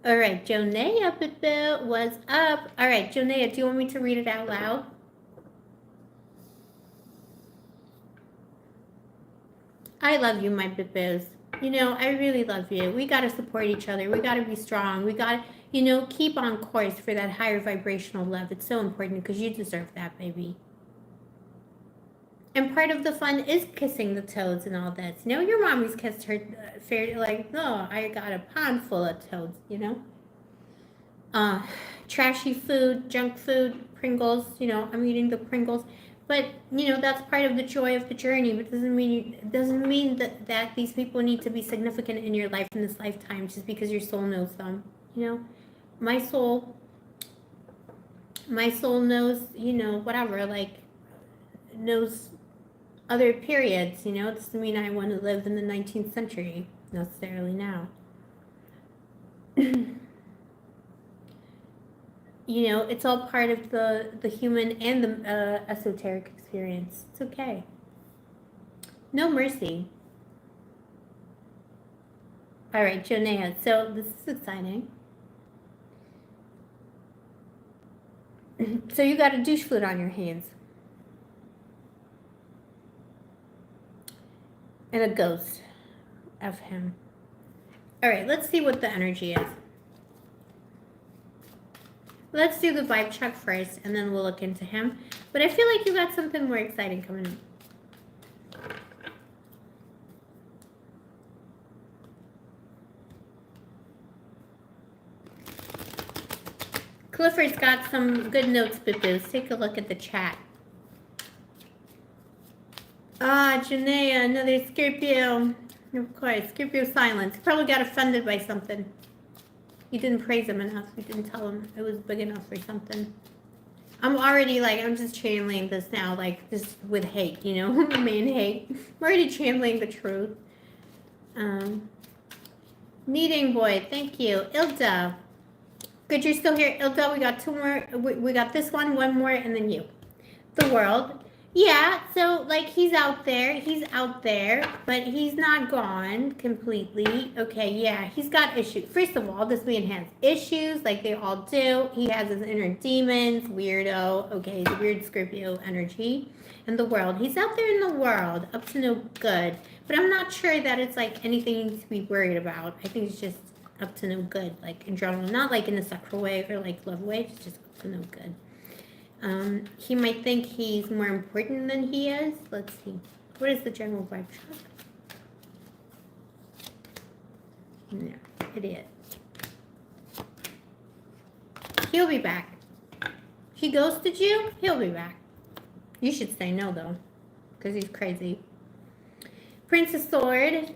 All right, Jonea, Bill, what's up? All right, Jonea, do you want me to read it out loud? I love you, my Bibbos. I really love you. We got to support each other. We got to be strong. We got to, keep on course for that higher vibrational love. It's so important because you deserve that, baby. And part of the fun is kissing the toads and all that. Your mommy's kissed her I got a pond full of toads, trashy food, junk food, Pringles, I'm eating the Pringles. But, that's part of the joy of the journey. But it doesn't mean that these people need to be significant in your life in this lifetime just because your soul knows them. My soul knows, whatever, knows other periods, It doesn't mean I want to live in the 19th century necessarily now. It's all part of the human and the esoteric experience. It's okay. No mercy. All right, Jonea. So this is exciting. So you got a douche foot on your hands. And a ghost of him. All right, let's see what the energy is. Let's do the vibe check first, and then we'll look into him. But I feel like you got something more exciting coming in. Clifford's got some good notes, Bibboos. Take a look at the chat. Janaea, another Scorpio. Of course, Scorpio silence. Probably got offended by something. You didn't praise him enough. You didn't tell him it was big enough or something. I'm already I'm just channeling this now, just with hate, man hate. I'm already channeling the truth. Kneading boy, thank you. Ilda. Good, you're still here. Ilda, we got 2 more. We got this one more, and then you. The world. Yeah, so he's out there, but he's not gone completely. Okay, yeah, he's got issues. First of all, this man has issues, like they all do. He has his inner demons, weirdo. Okay, the weird Scorpio energy. And the world. He's out there in the world, up to no good. But I'm not sure that it's anything he needs to be worried about. I think it's just up to no good, in general. Not in a sexual way or love way, it's just up to no good. He might think he's more important than he is. Let's see. What is the general vibe check? No, it is. He'll be back. He ghosted you? He'll be back. You should say no, though, because he's crazy. Prince of Swords.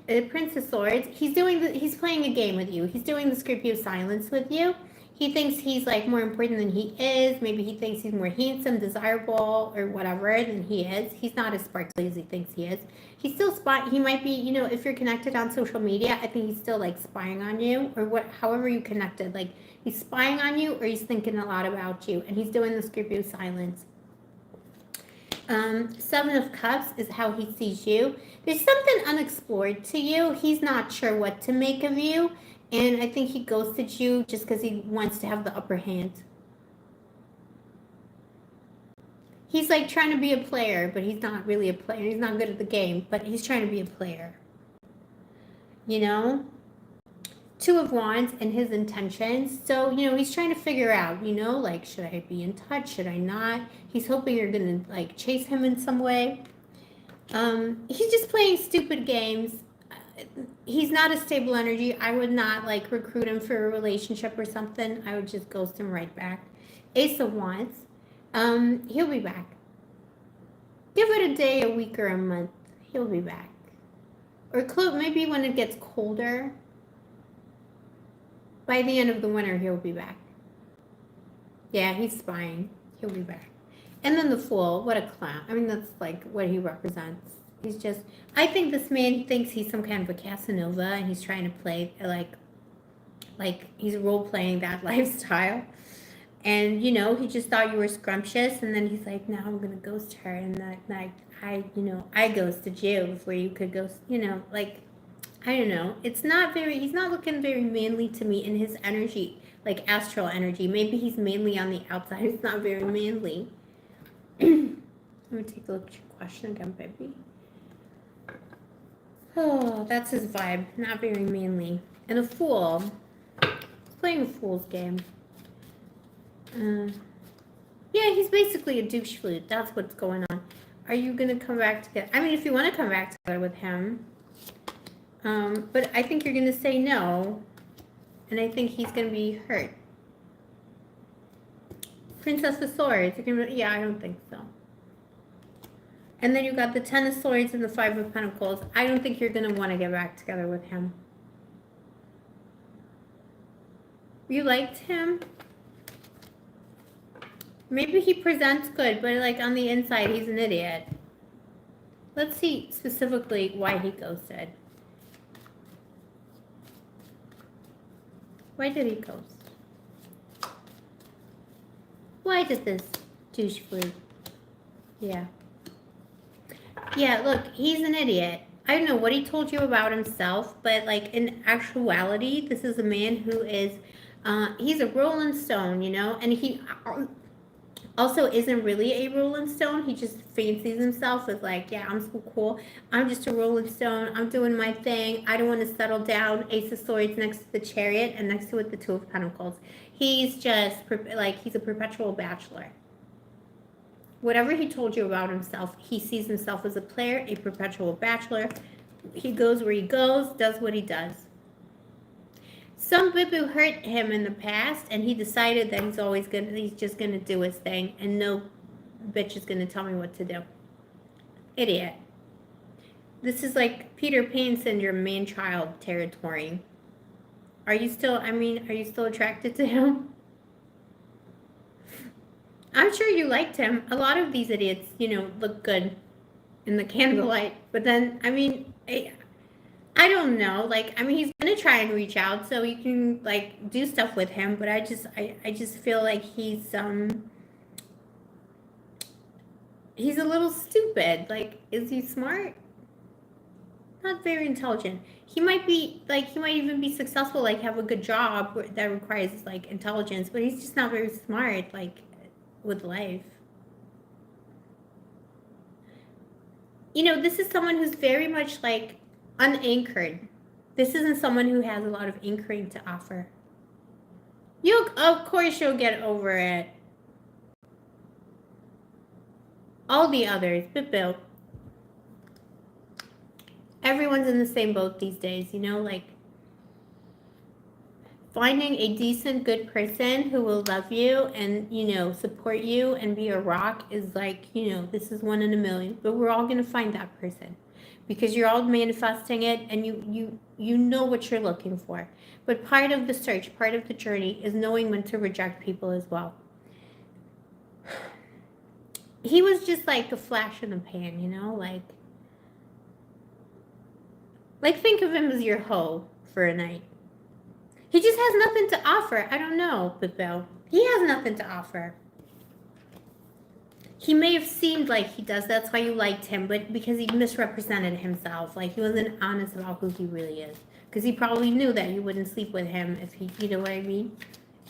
He's playing a game with you. He's doing the Scorpio silence with you. He thinks he's more important than he is. Maybe he thinks he's more handsome, desirable, or whatever than he is. He's not as sparkly as he thinks he is. He's still he might be, if you're connected on social media, I think he's still spying on you, or however you connected. He's spying on you, or he's thinking a lot about you, and he's doing the Scorpio silence. Seven of Cups is how he sees you. There's something unexplored to you. He's not sure what to make of you. And I think he ghosted you just because he wants to have the upper hand. He's like trying to be a player, but he's not really a player. He's not good at the game, but he's trying to be a player. You know? Two of Wands and his intentions. So, he's trying to figure out, like, should I be in touch? Should I not? He's hoping you're going to, like, chase him in some way. He's just playing stupid games. He's not a stable energy. I would not, like, recruit him for a relationship or something. I would just ghost him right back. Ace of Wands. He'll be back. Give it a day, a week, or a month. He'll be back. Or maybe when it gets colder. By the end of the winter, he'll be back. Yeah, he's spying. He'll be back. And then the Fool, what a clown. I mean, that's like what he represents. He's just, I think this man thinks he's some kind of a Casanova and he's trying to play like he's role-playing that lifestyle. And, he just thought you were scrumptious. And then he's like, now I'm going to ghost her. And that I ghosted you before you could ghost, like, I don't know. He's not looking very manly to me in his energy, like astral energy. Maybe he's mainly on the outside. It's not very manly. Let me take a look at your question again, baby. Oh, that's his vibe. Not very manly. And a Fool. He's playing a fool's game. Yeah, he's basically a douche flute. That's what's going on. Are you going to come back together? I mean, if you want to come back together with him. But I think you're going to say no. And I think he's going to be hurt. Princess of Swords. Yeah, I don't think so. And then you got the Ten of Swords and the Five of Pentacles. I don't think you're going to want to get back together with him. You liked him? Maybe he presents good, but like on the inside, he's an idiot. Let's see specifically why he ghosted. Why did he ghost? Why did this douche flute? Yeah. Yeah, look, he's an idiot. I don't know what he told you about himself, but like in actuality, this is a man who is, he's a Rolling Stone, and he also isn't really a Rolling Stone. He just fancies himself as like, yeah, I'm so cool. I'm just a Rolling Stone. I'm doing my thing. I don't want to settle down. Ace of Swords next to the Chariot and next to it the Two of Pentacles. He's just like, he's a perpetual bachelor. Whatever he told you about himself, he sees himself as a player, a perpetual bachelor. He goes where he goes, does what he does. Some people hurt him in the past, and he decided that he's just gonna do his thing, and no bitch is gonna tell me what to do. Idiot. This is like Peter Pan syndrome, man-child territory. Are you still attracted to him? I'm sure you liked him. A lot of these idiots, look good in the candlelight, but then, I don't know. Like, he's gonna try and reach out so you can like do stuff with him. But I just feel like he's a little stupid. Like, is he smart? Not very intelligent. He might even be successful. Like, have a good job that requires like intelligence. But he's just not very smart. Like, with life. This is someone who's very much like unanchored. This isn't someone who has a lot of anchoring to offer. Of course you'll get over it. All the others, but Bill. Everyone's in the same boat these days, like finding a decent, good person who will love you and, support you and be a rock is like, this is 1 in a million. But we're all going to find that person. Because you're all manifesting it and you know what you're looking for. But part of the search, part of the journey is knowing when to reject people as well. He was just like a flash in the pan, like think of him as your hoe for a night. He just has nothing to offer. I don't know, but Bill, he has nothing to offer. he may have seemed like he does. That's why you liked him, but because he misrepresented himself. Like, he wasn't honest about who he really is. Because he probably knew that you wouldn't sleep with him if he, you know what I mean?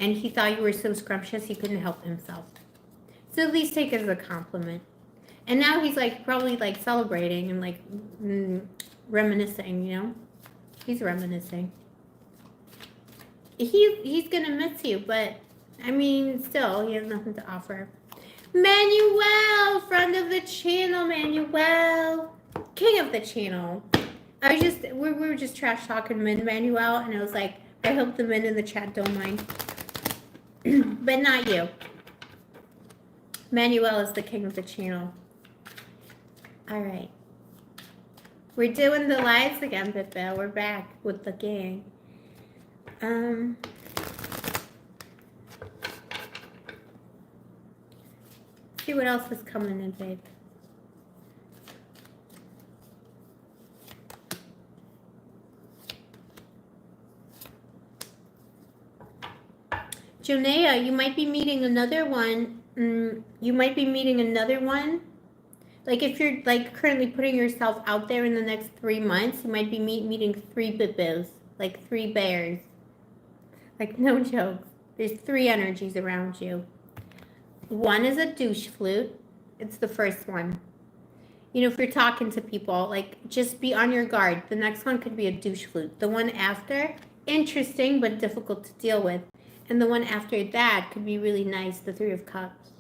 And he thought you were so scrumptious he couldn't help himself. So at least take it as a compliment. And now he's like probably like celebrating and like reminiscing, you know? He's reminiscing. He's gonna miss you, but I mean, still, he has nothing to offer. Manuel, friend of the channel, Manuel, king of the channel. We were just trash talking Manuel, and I was like, I hope the men in the chat don't mind, but not you. Manuel is the king of the channel. All right, we're doing the lives again, Bill. We're back with the gang. See what else is coming in, babe. Jonea, you might be meeting another one. You might be meeting another one. Like, if you're like currently putting yourself out there in the next 3 months, you might be meeting 3 bibbos, like 3 bears. Like, no joke. There's 3 energies around you. One is a douche flute. It's the first one. You know, if you're talking to people, like, just be on your guard. The next one could be a douche flute. The one after, interesting but difficult to deal with. And the one after that could be really nice, the 3 of Cups.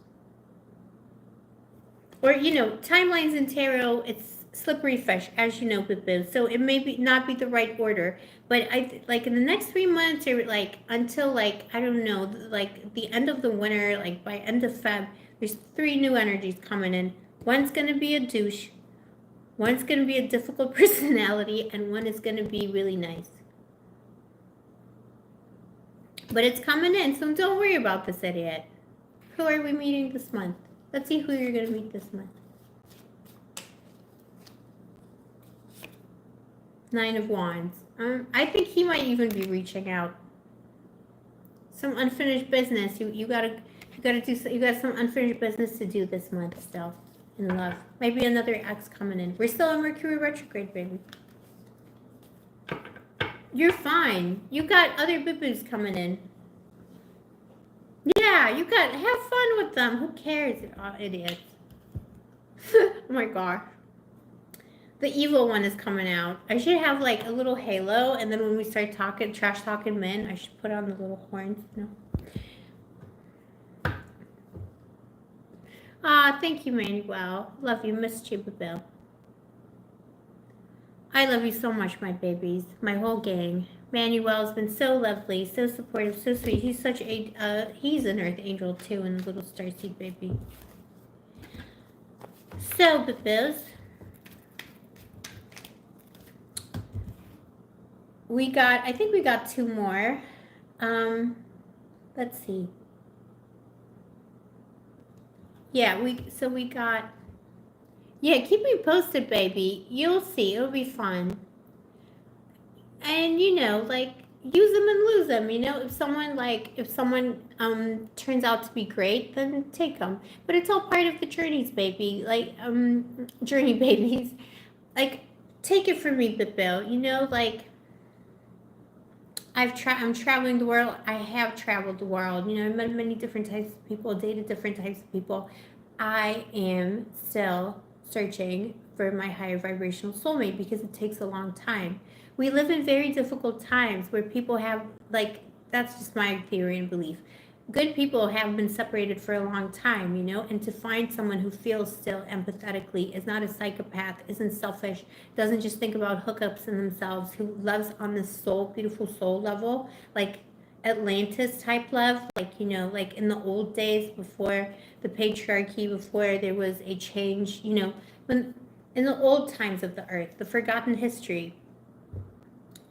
Or, you know, timelines in tarot, it's slippery fish, as you know, Bibib. So it may not be the right order. But like in the next 3 months, or like until like, I don't know, like the end of the winter, like by end of Feb, there's 3 new energies coming in. One's going to be a douche. One's going to be a difficult personality. And one is going to be really nice. But it's coming in, so don't worry about this idiot. Who are we meeting this month? Let's see who you're going to meet this month. 9 of Wands. I think he might even be reaching out. Some unfinished business. You got some unfinished business to do this month still in love. Maybe another ex coming in. We're still in Mercury retrograde, baby. You're fine. You got other boo-boos coming in. Yeah, have fun with them. Who cares, idiots? Oh my gosh. The evil one is coming out. I should have like a little halo, and then when we start talking, trash talking men, I should put on the little horns, you know? Ah, thank you, Manuel. Love you, Miss Bill. I love you so much, my babies, my whole gang. Manuel's been so lovely, so supportive, so sweet. He's such a, he's an earth angel too, and a little starseed baby. So, Bibbos, I think we got 2 more. Let's see. Yeah, we got, yeah, keep me posted, baby. You'll see, it'll be fun. And, you know, like, use them and lose them, you know? If someone turns out to be great, then take them. But it's all part of the journeys, baby. Like, journey babies. Like, take it from me, Bill. You know, like, I'm traveling the world. I have traveled the world. You know, I met many different types of people, dated different types of people. I am still searching for my higher vibrational soulmate because it takes a long time. We live in very difficult times where people have, like, that's just my theory and belief. Good people have been separated for a long time, you know, and to find someone who feels still empathetically, is not a psychopath, isn't selfish, doesn't just think about hookups in themselves, who loves on this soul, beautiful soul level, like Atlantis type love, like, you know, like in the old days before the patriarchy, before there was a change, you know, when in the old times of the earth, the forgotten history,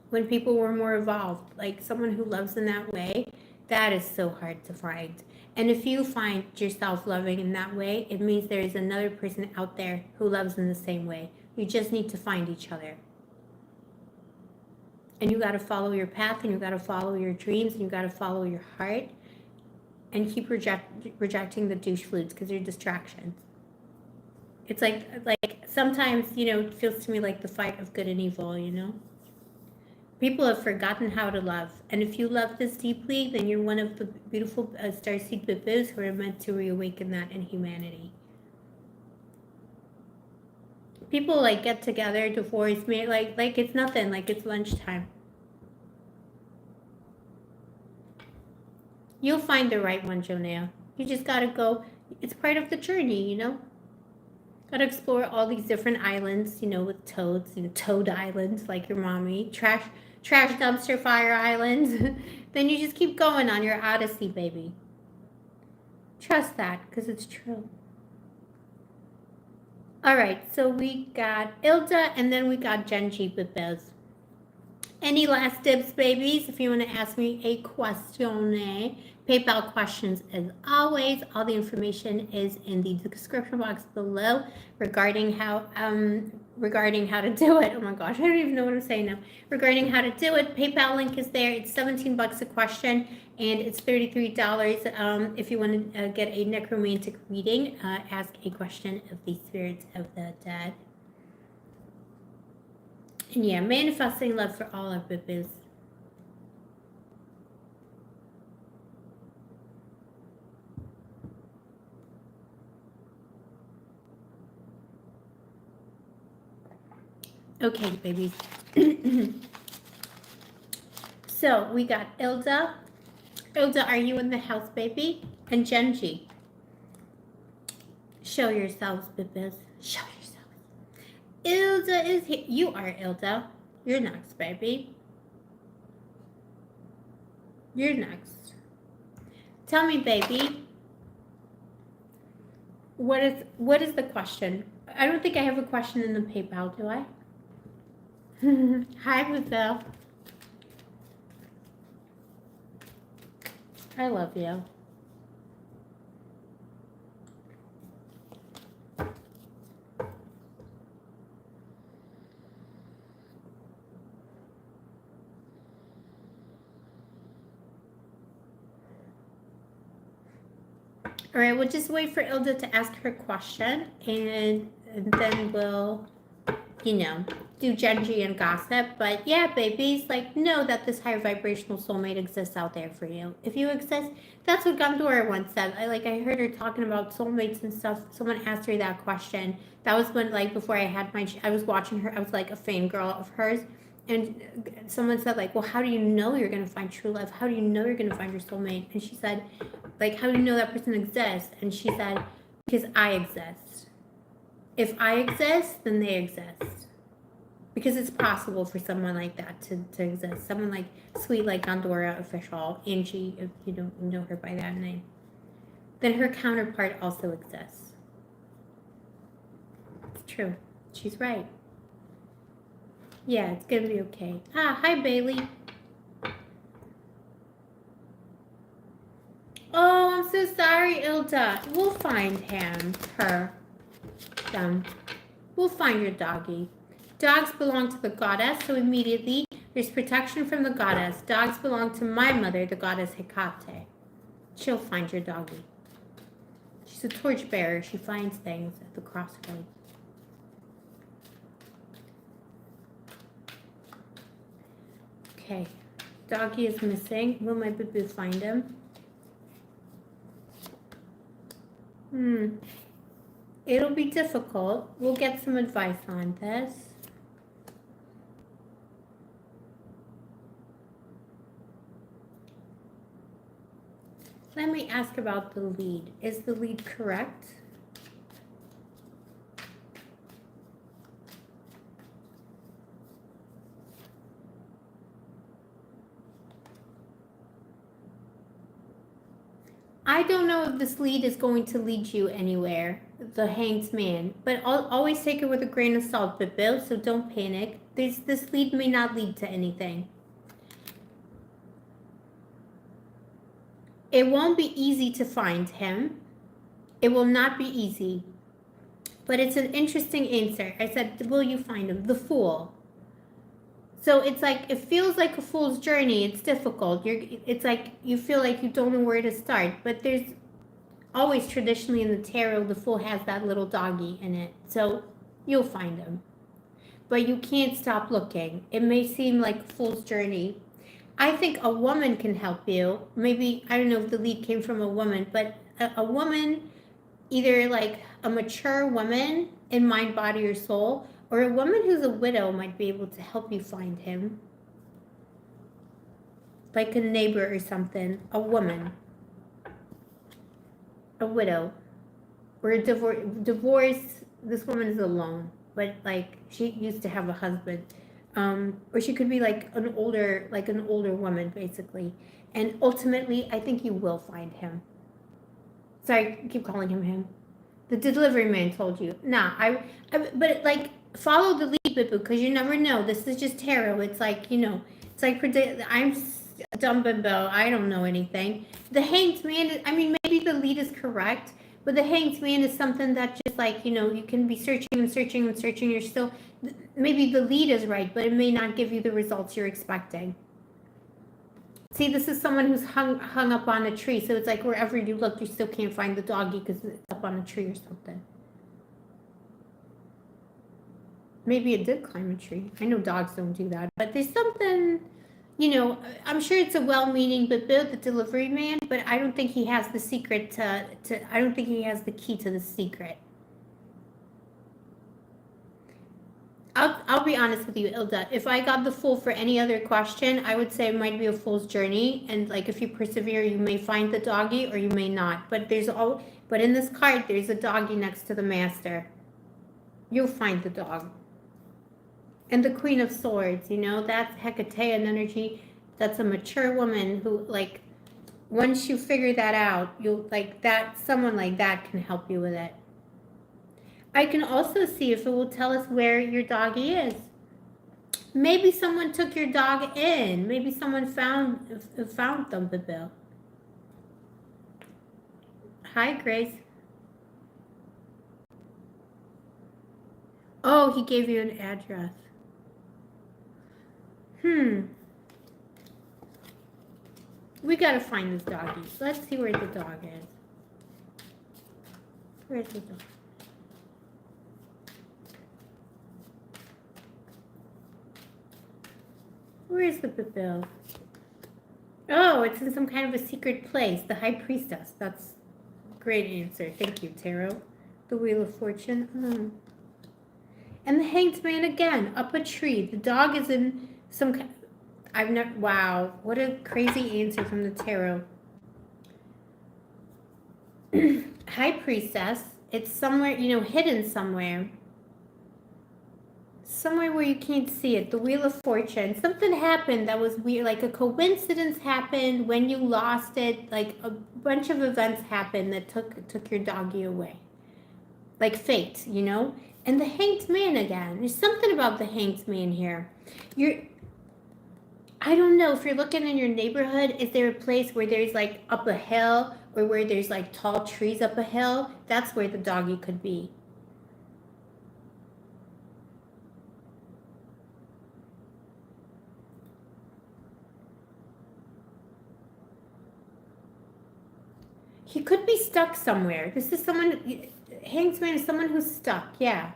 when people were more evolved, like someone who loves in that way, that is so hard to find. And if you find yourself loving in that way, it means there is another person out there who loves in the same way. You just need to find each other. And you got to follow your path, and you got to follow your dreams, and you got to follow your heart, and keep rejecting the douche flutes because they're distractions. It's like sometimes, it feels to me like the fight of good and evil. People have forgotten how to love. And if you love this deeply, then you're one of the beautiful starseed bibis who are meant to reawaken that in humanity. People like get together, divorce, like it's nothing, like it's lunchtime. You'll find the right one, Jonelle. You just gotta go. It's part of the journey. Gotta explore all these different islands, with toads, toad islands like your mommy, trash dumpster fire islands. Then you just keep going on your odyssey, baby. Trust that, because it's true. All right, so we got Ilda, and then we got Genji with Bez. Any last tips, babies? If you want to ask me a question, PayPal questions as always. All the information is in the description box below regarding how to do it. Oh my gosh, I don't even know what I'm saying now. Regarding how to do it, PayPal link is there. It's $17 a question, and it's $33 if you want to get a necromantic reading. Ask a question of the spirits of the dead. And yeah, manifesting love for all our bibis. Okay, babies. So we got Ilda. Ilda, are you in the house, baby? And Genji. Show yourselves, bibis. Show yourselves. Ilda is here. You are Ilda. You're next, baby. You're next. Tell me, baby. What is the question? I don't think I have a question in the PayPal, do I? Hi, Bethel. I love you. All right, we'll just wait for Ilda to ask her question, and then we'll, do Genji and gossip. But yeah, babies, know that this higher vibrational soulmate exists out there for you. If you exist, that's what Gondora once said. I heard her talking about soulmates and stuff. Someone asked her that question. That was when, before I was watching her, I was a fangirl of hers. And someone said, well, how do you know you're going to find true love? How do you know you're going to find your soulmate? And she said, how do you know that person exists? And she said, because I exist. If I exist, then they exist. Because it's possible for someone like that to exist. Someone sweet like Gondora Official, Angie, if you don't know her by that name. Then her counterpart also exists. It's true. She's right. Yeah, it's gonna be okay. Hi, Bailey. Oh, I'm so sorry, Ilda. We'll find them. We'll find your doggy. Dogs belong to the goddess, so immediately there's protection from the goddess. Dogs belong to my mother, the goddess Hecate. She'll find your doggy. She's a torchbearer. She finds things at the crossroads. Okay, doggy is missing. Will my boo find him? It'll be difficult. We'll get some advice on this. Let me ask about the lead. Is the lead correct? I don't know if this lead is going to lead you anywhere, the Hanged Man, but I'll always take it with a grain of salt, but Bill, so don't panic. This lead may not lead to anything. It won't be easy to find him. It will not be easy. But it's an interesting answer. I said, will you find him? The Fool. So it's it feels like a fool's journey. It's difficult. It's you feel like you don't know where to start. But always traditionally in the tarot, the Fool has that little doggy in it. So you'll find him. But you can't stop looking. It may seem like a fool's journey. I think a woman can help you. Maybe, I don't know if the lead came from a woman, but a woman, either like a mature woman in mind, body, or soul, or a woman who's a widow might be able to help you find him. Like a neighbor or something. A woman. A widow. Or a divorce. This woman is alone. But like she used to have a husband. Or she could be like an older woman, basically. And ultimately, I think you will find him. Sorry, I keep calling him him. The delivery man told you. Nah, but like, follow the lead, Bibu, because you never know. This is just tarot. It's like, you know, it's like, I'm dumb bimbo. I don't know anything. The Hanged Man, I mean, maybe the lead is correct, but the Hanged Man is something that just like, you know, you can be searching and searching and searching. You're still, maybe the lead is right, but it may not give you the results you're expecting. See, this is someone who's hung up on a tree, so it's like wherever you look, you still can't find the doggy because it's up on a tree or something. Maybe it did climb a tree. I know dogs don't do that, but there's something, you know, I'm sure it's a well-meaning but Bill, the delivery man, but I don't think he has the secret to I don't think he has the key to the secret. I'll be honest with you, Ilda. If I got the Fool for any other question, I would say it might be a fool's journey, and like if you persevere, you may find the doggy or you may not. But but in this card, there's a doggy next to the Master. You'll find the dog. And the Queen of Swords, you know, that's Hecatean energy. That's a mature woman who, like, once you figure that out, you'll like that. Someone like that can help you with it. I can also see if it will tell us where your doggy is. Maybe someone took your dog in. Maybe someone found them, Bill. Hi, Grace. Oh, he gave you an address. We gotta find this doggy. Let's see where the dog is. Where's the dog? Where's the bill? Oh, it's in some kind of a secret place. The High Priestess. That's a great answer. Thank you, Tarot. The Wheel of Fortune. And the Hanged Man again, up a tree. The dog is in some kind. Wow, what a crazy answer from the Tarot. High Priestess. It's somewhere, you know, hidden somewhere. Somewhere where you can't see it. The Wheel of Fortune. Something happened that was weird. Like a coincidence happened when you lost it. Like a bunch of events happened that took your doggy away. Like fate, you know? And the Hanged Man again. There's something about the Hanged Man here. I don't know, if you're looking in your neighborhood, is there a place where there's like up a hill or where there's like tall trees up a hill? That's where the doggy could be. He could be stuck somewhere. This is someone, Hanged Man is someone who's stuck, yeah.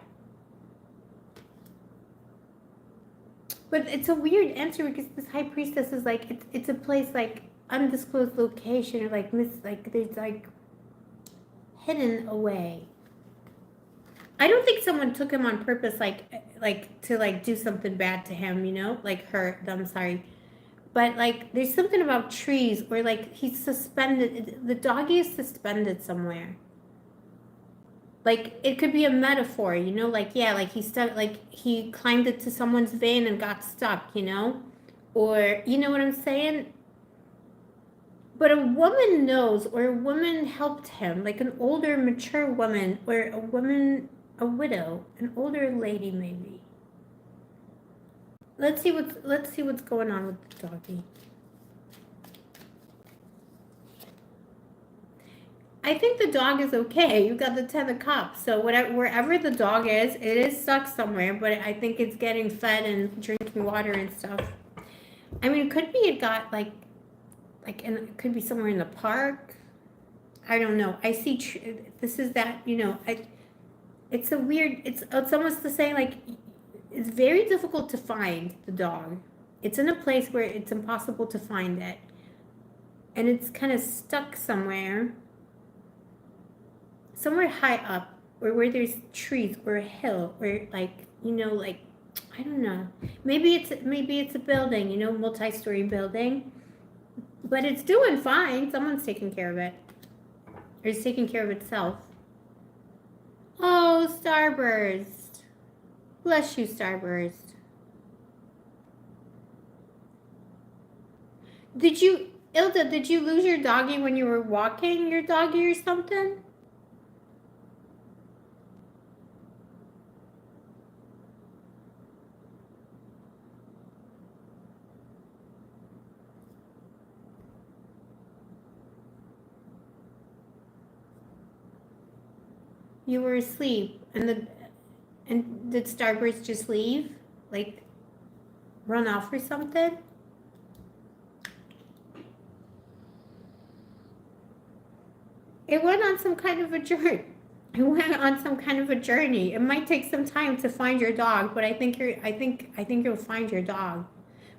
But it's a weird answer because this High Priestess is like, it's a place like undisclosed location or like there's like hidden away. I don't think someone took him on purpose, like to like do something bad to him, you know, like hurt them. Sorry, but like there's something about trees where like he's suspended. The doggy is suspended somewhere. Like it could be a metaphor, you know, like yeah, like he's stuck, like he climbed into someone's van and got stuck, you know, or you know what I'm saying. But a woman knows, or a woman helped him, like an older, mature woman, or a woman, a widow, an older lady maybe. Let's see what's going on with the doggy. I think the dog is okay. You got the 10 of Cups. So wherever the dog is, it is stuck somewhere, but I think it's getting fed and drinking water and stuff. I mean, it could be it got like, and it could be somewhere in the park. I don't know. I see, this is that, you know, it's a weird, it's almost the same, like, it's very difficult to find the dog. It's in a place where it's impossible to find it. And it's kind of stuck somewhere high up, or where there's trees, or a hill, or like, you know, like, I don't know. Maybe it's a building, you know, multi-story building. But it's doing fine. Someone's taking care of it. Or it's taking care of itself. Oh, Starburst. Bless you, Starburst. Ilda, did you lose your doggy when you were walking your doggy or something? You were asleep, and did Starburst just leave? Like, run off or something? It went on some kind of a journey. It went on some kind of a journey. It might take some time to find your dog, but I think you'll find your dog.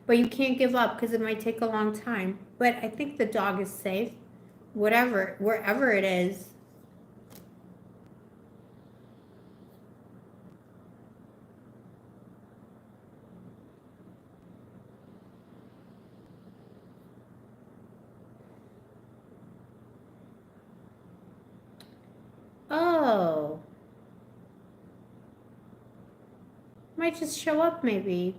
But you can't give up because it might take a long time. But I think the dog is safe, wherever it is. Oh, might just show up maybe.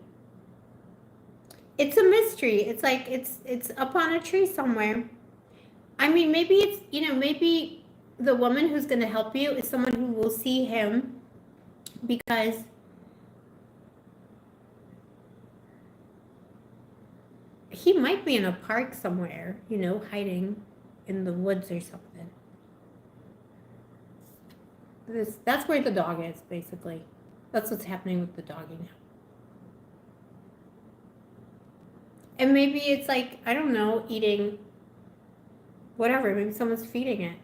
It's a mystery. It's like it's up on a tree somewhere. I mean, maybe it's, you know, maybe the woman who's going to help you is someone who will see him, because he might be in a park somewhere, you know, hiding in the woods or something. That's where the dog is, basically. That's what's happening with the doggy now. And maybe it's like, I don't know, eating whatever. Maybe someone's feeding it.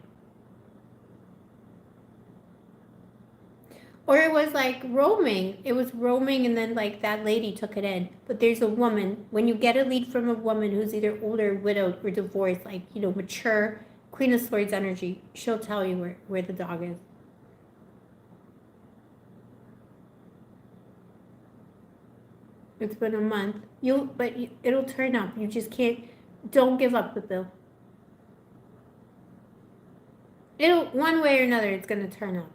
Or it was like roaming. It was roaming, and then like that lady took it in. But there's a woman. When you get a lead from a woman who's either older, widowed, or divorced, like, you know, mature, Queen of Swords energy, she'll tell you where the dog is. It's been a month. It'll turn up. You just can't. Don't give up, Bill. One way or another, it's gonna turn up.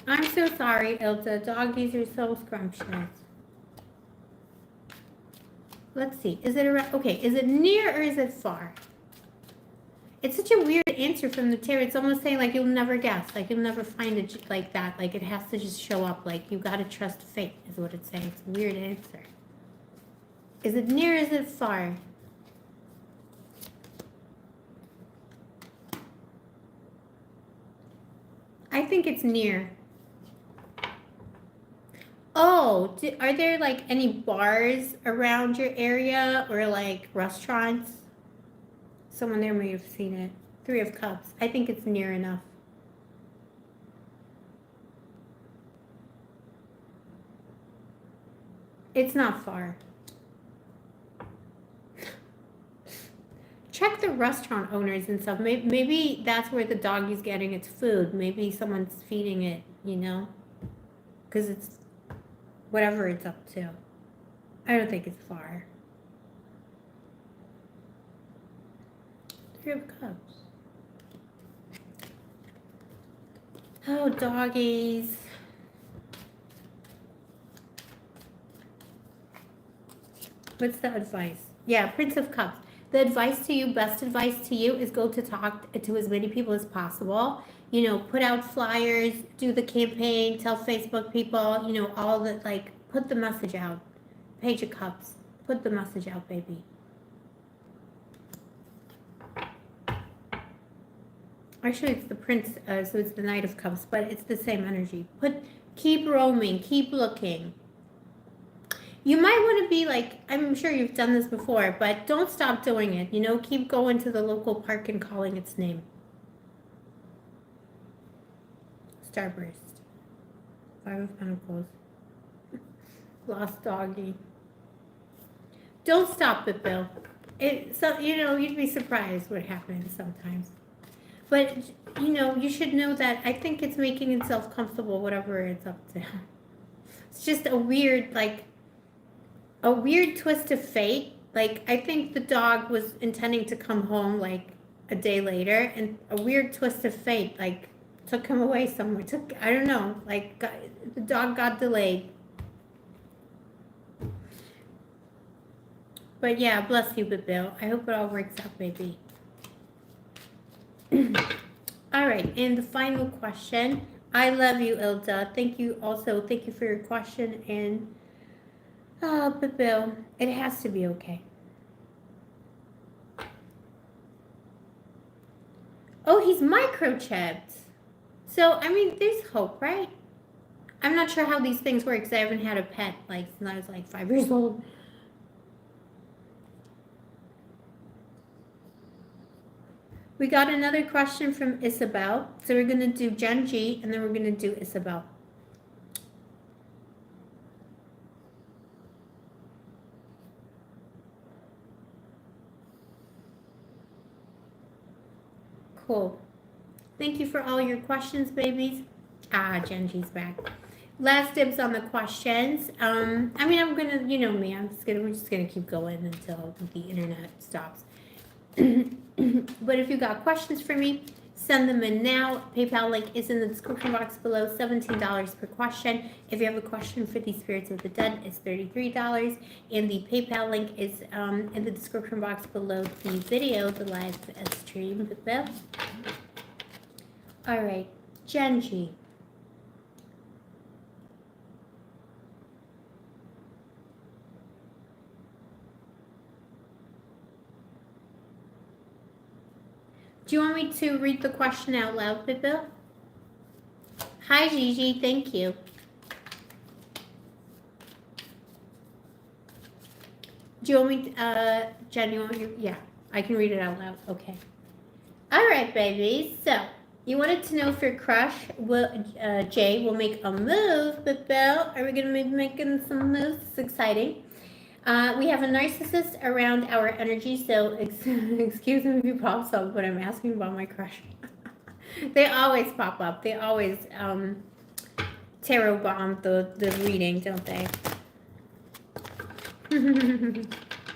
I'm so sorry, Ilda. Doggies are so scrumptious. Let's see. Is it around? Okay. Is it near or is it far? It's such a weird answer from the tarot. It's almost saying like you'll never guess. Like you'll never find it like that. Like it has to just show up. Like you gotta trust fate is what it's saying. It's a weird answer. Is it near or is it far? I think it's near. Oh, are there like any bars around your area, or like restaurants? Someone there may have seen it. 3 of Cups. I think it's near enough. It's not far. Check the restaurant owners and stuff. Maybe that's where the doggy's getting its food. Maybe someone's feeding it, you know? Because it's whatever it's up to. I don't think it's far. 3 of Cups. Oh, doggies. What's the advice? Yeah, Prince of Cups. The advice to you, best advice to you, is go to talk to as many people as possible. You know, put out flyers, do the campaign, tell Facebook people, you know, all the, like, put the message out. Page of Cups. Put the message out, baby. Actually, it's the Prince, so it's the Knight of Cups, but it's the same energy. Keep roaming, keep looking. You might want to be like, I'm sure you've done this before, but don't stop doing it. You know, keep going to the local park and calling its name. Starburst. 5 of Pentacles. Lost doggy. Don't stop it, Bill. You'd be surprised what happens sometimes. But, you should know that I think it's making itself comfortable, whatever it's up to. It's just a weird twist of fate. Like, I think the dog was intending to come home, like, a day later, and a weird twist of fate, like, took him away somewhere. I don't know, like, the dog got delayed. But yeah, bless you, Bill. I hope it all works out, baby. All right, and the final question. I love you, Ilda. Thank you for your question. And, but Bill, it has to be okay. Oh, he's microchipped. So, I mean, there's hope, right? I'm not sure how these things work because I haven't had a pet, like, since I was, like, 5 years old. We got another question from Isabel. So we're going to do Genji, and then we're going to do Isabel. Cool. Thank you for all your questions, babies. Genji's back. Last dibs on the questions. I mean, I'm going to, you know me, we're just going to keep going until the internet stops. But if you got questions for me, send them in now. PayPal link is in the description box below, $17 per question. If you have a question for the spirits of the dead, it's $33. And the PayPal link is in the description box below the video, the live stream. All right, Genji. Do you want me to read the question out loud, Bill? Hi, Gigi. Thank you. Do you want me to, Jen, yeah, I can read it out loud. Okay. All right, babies. So, you wanted to know if your crush, Jay, will make a move, Bill. Are we going to be making some moves? It's exciting. We have a narcissist around our energy, so excuse me if you pop up, but I'm asking about my crush. They always pop up. They always tarot bomb the reading, don't they?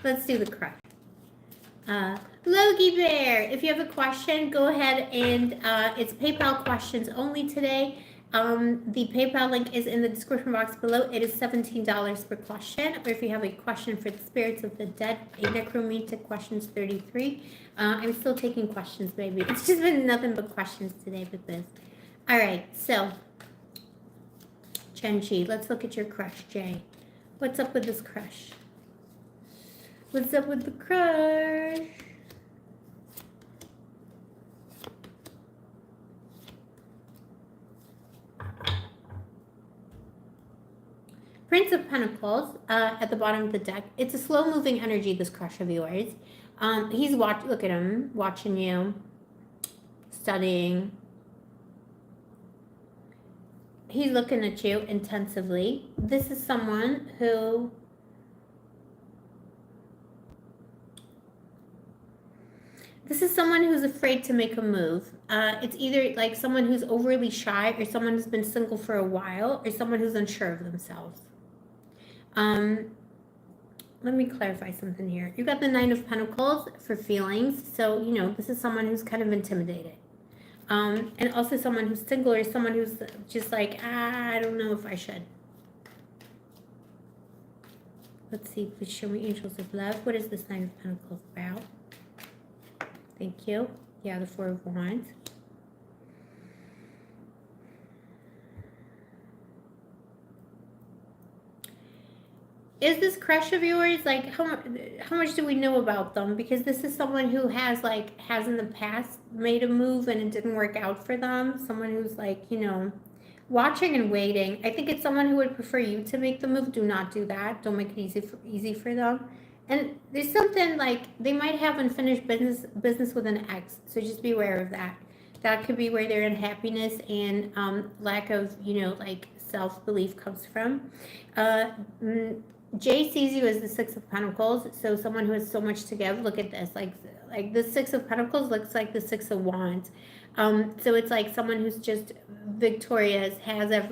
Let's do the crush. Logie Bear, if you have a question, go ahead and it's PayPal questions only today. The PayPal link is in the description box below. It is $17 per question. Or if you have a question for the spirits of the dead, a necromancy questions 33. I'm still taking questions, baby. It's just been nothing but questions today with this. All right, so Genji, let's look at your crush, Jay. What's up with this crush? What's up with the crush? Prince of Pentacles at the bottom of the deck. It's a slow-moving energy, this crush of yours. He's look at him, watching you, studying. He's looking at you intensively. This is someone who who's afraid to make a move. It's either like someone who's overly shy, or someone who's been single for a while, or someone who's unsure of themselves. Let me clarify something here. You got the Nine of Pentacles for feelings. So, this is someone who's kind of intimidated. And also someone who's single, or someone who's just like, I don't know if I should. Let's see, please show me angels of love. What is this Nine of Pentacles about? Thank you. Yeah, the Four of Wands. Is this crush of yours, like, how much do we know about them? Because this is someone who has in the past made a move and it didn't work out for them. Someone who's like, watching and waiting. I think it's someone who would prefer you to make the move. Do not do that. Don't make it easy for them. And there's something like they might have unfinished business with an ex, so just be aware of that. That could be where their unhappiness and lack of like self belief comes from. Uh, Jay sees you as the Six of Pentacles, so someone who has so much to give. Look at this, like the Six of Pentacles looks like the Six of Wands. So it's like someone who's just victorious,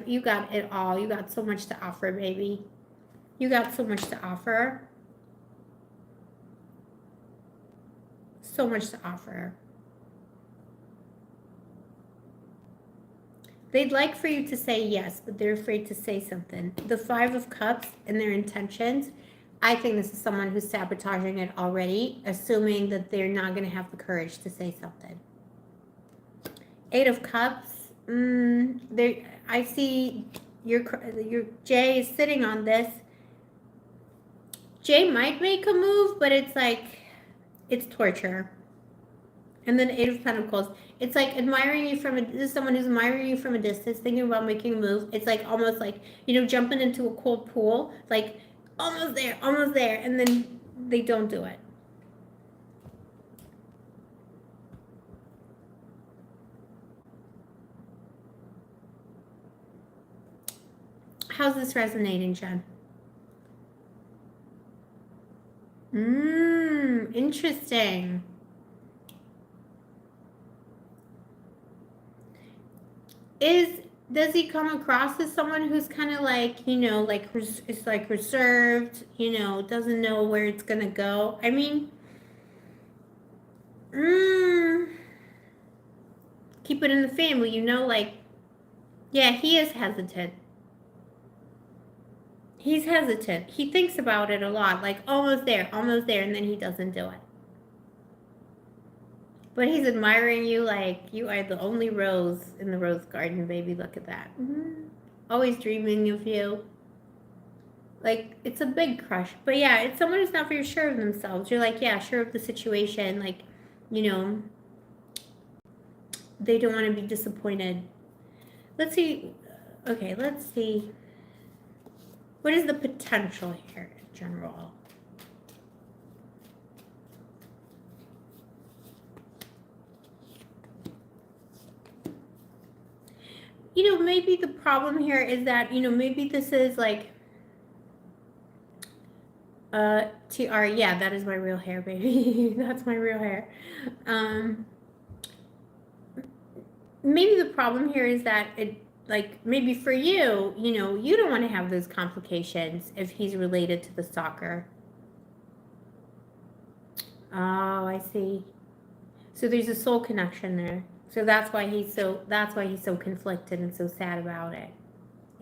you got it all. You got so much to offer, baby. You got so much to offer. So much to offer. They'd like for you to say yes, but they're afraid to say something. The Five of Cups and their intentions, I think this is someone who's sabotaging it already, assuming that they're not going to have the courage to say something. Eight of Cups, I see your Jay is sitting on this. Jay might make a move, but it's like, it's torture. And then Eight of Pentacles. It's like admiring you this is someone who's admiring you from a distance, thinking about making a move. It's like almost like, jumping into a cold pool, like almost there, and then they don't do it. How's this resonating, Jen? Interesting. Does he come across as someone who's kind of like, is like reserved, doesn't know where it's gonna go? I mean, keep it in the family, like, yeah, he is hesitant. He's hesitant. He thinks about it a lot, like almost there, and then he doesn't do it. But he's admiring you like you are the only rose in the rose garden, baby. Look at that. Always dreaming of you. Like, it's a big crush. But yeah, it's someone who's not very sure of themselves. You're like, yeah, sure of the situation. Like, they don't want to be disappointed. Let's see. Okay, let's see. What is the potential here in general? Maybe the problem here is that, maybe this is like, TR, yeah, that is my real hair, baby. That's my real hair. Maybe the problem here is that maybe for you, you don't want to have those complications if he's related to the stalker. Oh, I see. So there's a soul connection there. So that's why he's so conflicted and so sad about it.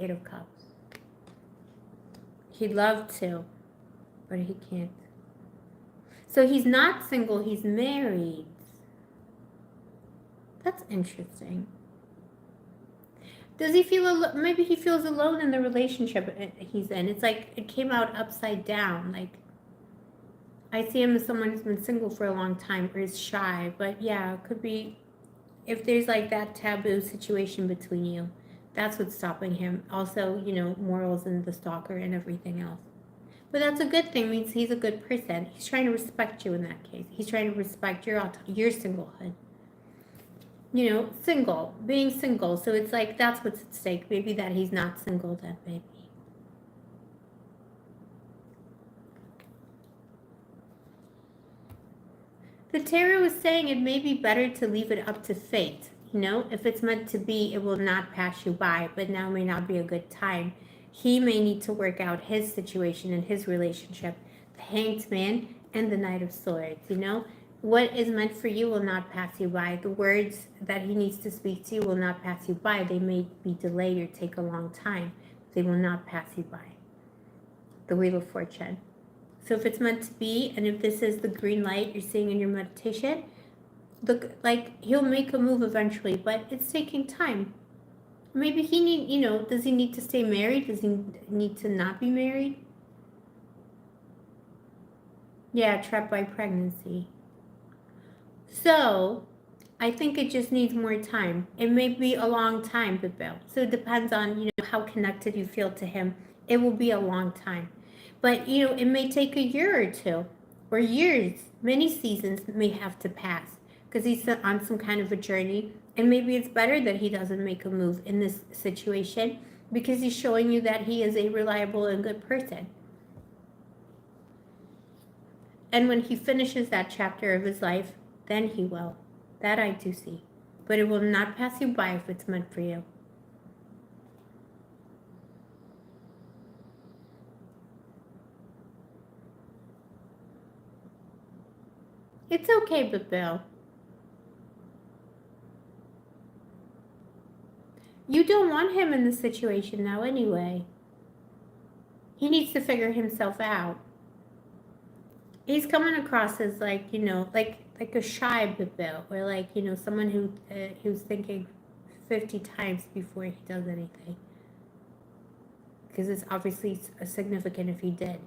Eight of Cups. He'd love to, but he can't. So he's not single, he's married. That's interesting. Does he feel, maybe he feels alone in the relationship he's in. It's like it came out upside down. Like, I see him as someone who's been single for a long time or is shy. But yeah, it could be if there's like that taboo situation between you. That's what's stopping him. Also, morals and the stalker and everything else. But that's a good thing. Means he's a good person. He's trying to respect you in that case. He's trying to respect your singlehood. Being single. So it's like that's what's at stake. Maybe that he's not single then, maybe. The tarot is saying it may be better to leave it up to fate. If it's meant to be, it will not pass you by, but now may not be a good time. He may need to work out his situation and his relationship. The Hanged Man and the Knight of Swords, What is meant for you will not pass you by. The words that he needs to speak to you will not pass you by. They may be delayed or take a long time. They will not pass you by. The Wheel of Fortune. So if it's meant to be, and if this is the green light you're seeing in your meditation, he'll make a move eventually, but it's taking time. Maybe does he need to stay married? Does he need to not be married? Yeah, trapped by pregnancy. So, I think it just needs more time. It may be a long time, Bill. So it depends on, how connected you feel to him. It will be a long time. But, it may take a year or two or years. Many seasons may have to pass because he's on some kind of a journey. And maybe it's better that he doesn't make a move in this situation because he's showing you that he is a reliable and good person. And when he finishes that chapter of his life, then he will. That I do see. But it will not pass you by if it's meant for you. It's okay, but Bill, you don't want him in this situation now anyway. He needs to figure himself out. He's coming across as like, like a shy Bill, or like, someone who's thinking 50 times before he does anything. Because it's obviously significant if he did.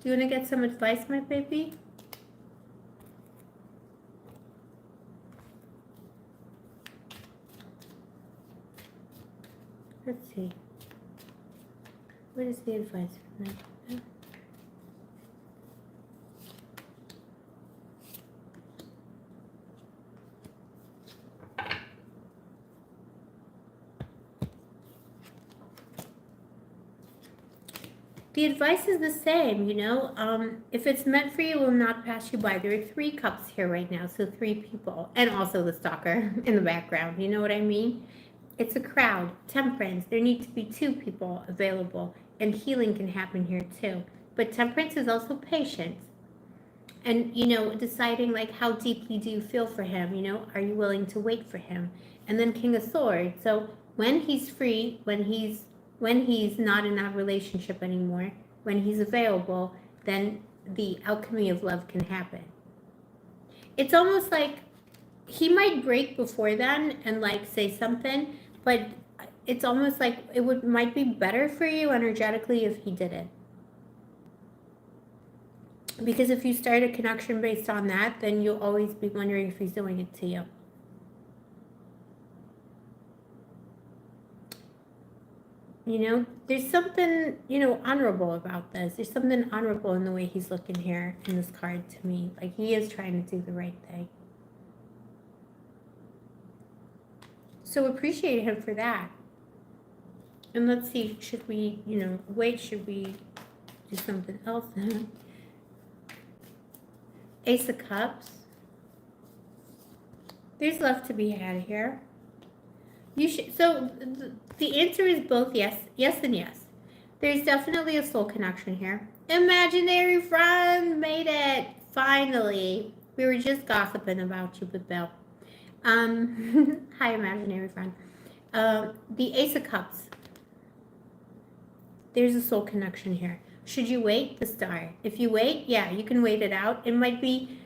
Do you want to get some advice, my baby? Let's see. What is the advice for them? The advice is the same, if it's meant for you, it will not pass you by. There are 3 cups here right now, so 3 people, and also the stalker in the background. You know what I mean? It's a crowd. Temperance. There need to be 2 people available, and healing can happen here too. But temperance is also patience. And, deciding like how deeply do you feel for him? Are you willing to wait for him? And then King of Swords. So when he's free, when he's not in that relationship anymore, when he's available, then the alchemy of love can happen. It's almost like he might break before then and like say something, but it's almost like might be better for you energetically if he didn't. Because if you start a connection based on that, then you'll always be wondering if he's doing it to you. There's something, honorable about this. There's something honorable in the way he's looking here in this card to me. Like he is trying to do the right thing. So appreciate him for that. And let's see, should we, wait, should we do something else? Ace of Cups. There's love to be had here. You should. So the answer is both yes, and yes. There's definitely a soul connection here. Imaginary friend made it finally. We were just gossiping about you with Bill. Hi, imaginary friend. The Ace of Cups. There's a soul connection here. Should you wait? The Star. If you wait, yeah, you can wait it out. It might be.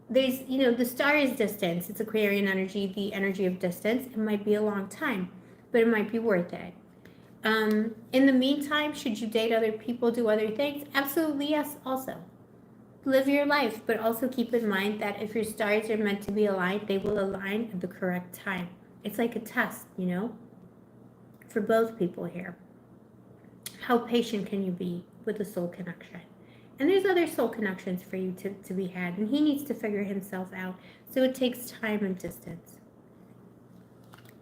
There's, the Star is distance. It's Aquarian energy, the energy of distance. It might be a long time, but it might be worth it. In the meantime, should you date other people, do other things? Absolutely yes, also. Live your life, but also keep in mind that if your stars are meant to be aligned, they will align at the correct time. It's like a test, for both people here. How patient can you be with a soul connection? And there's other soul connections for you to be had. And he needs to figure himself out. So it takes time and distance.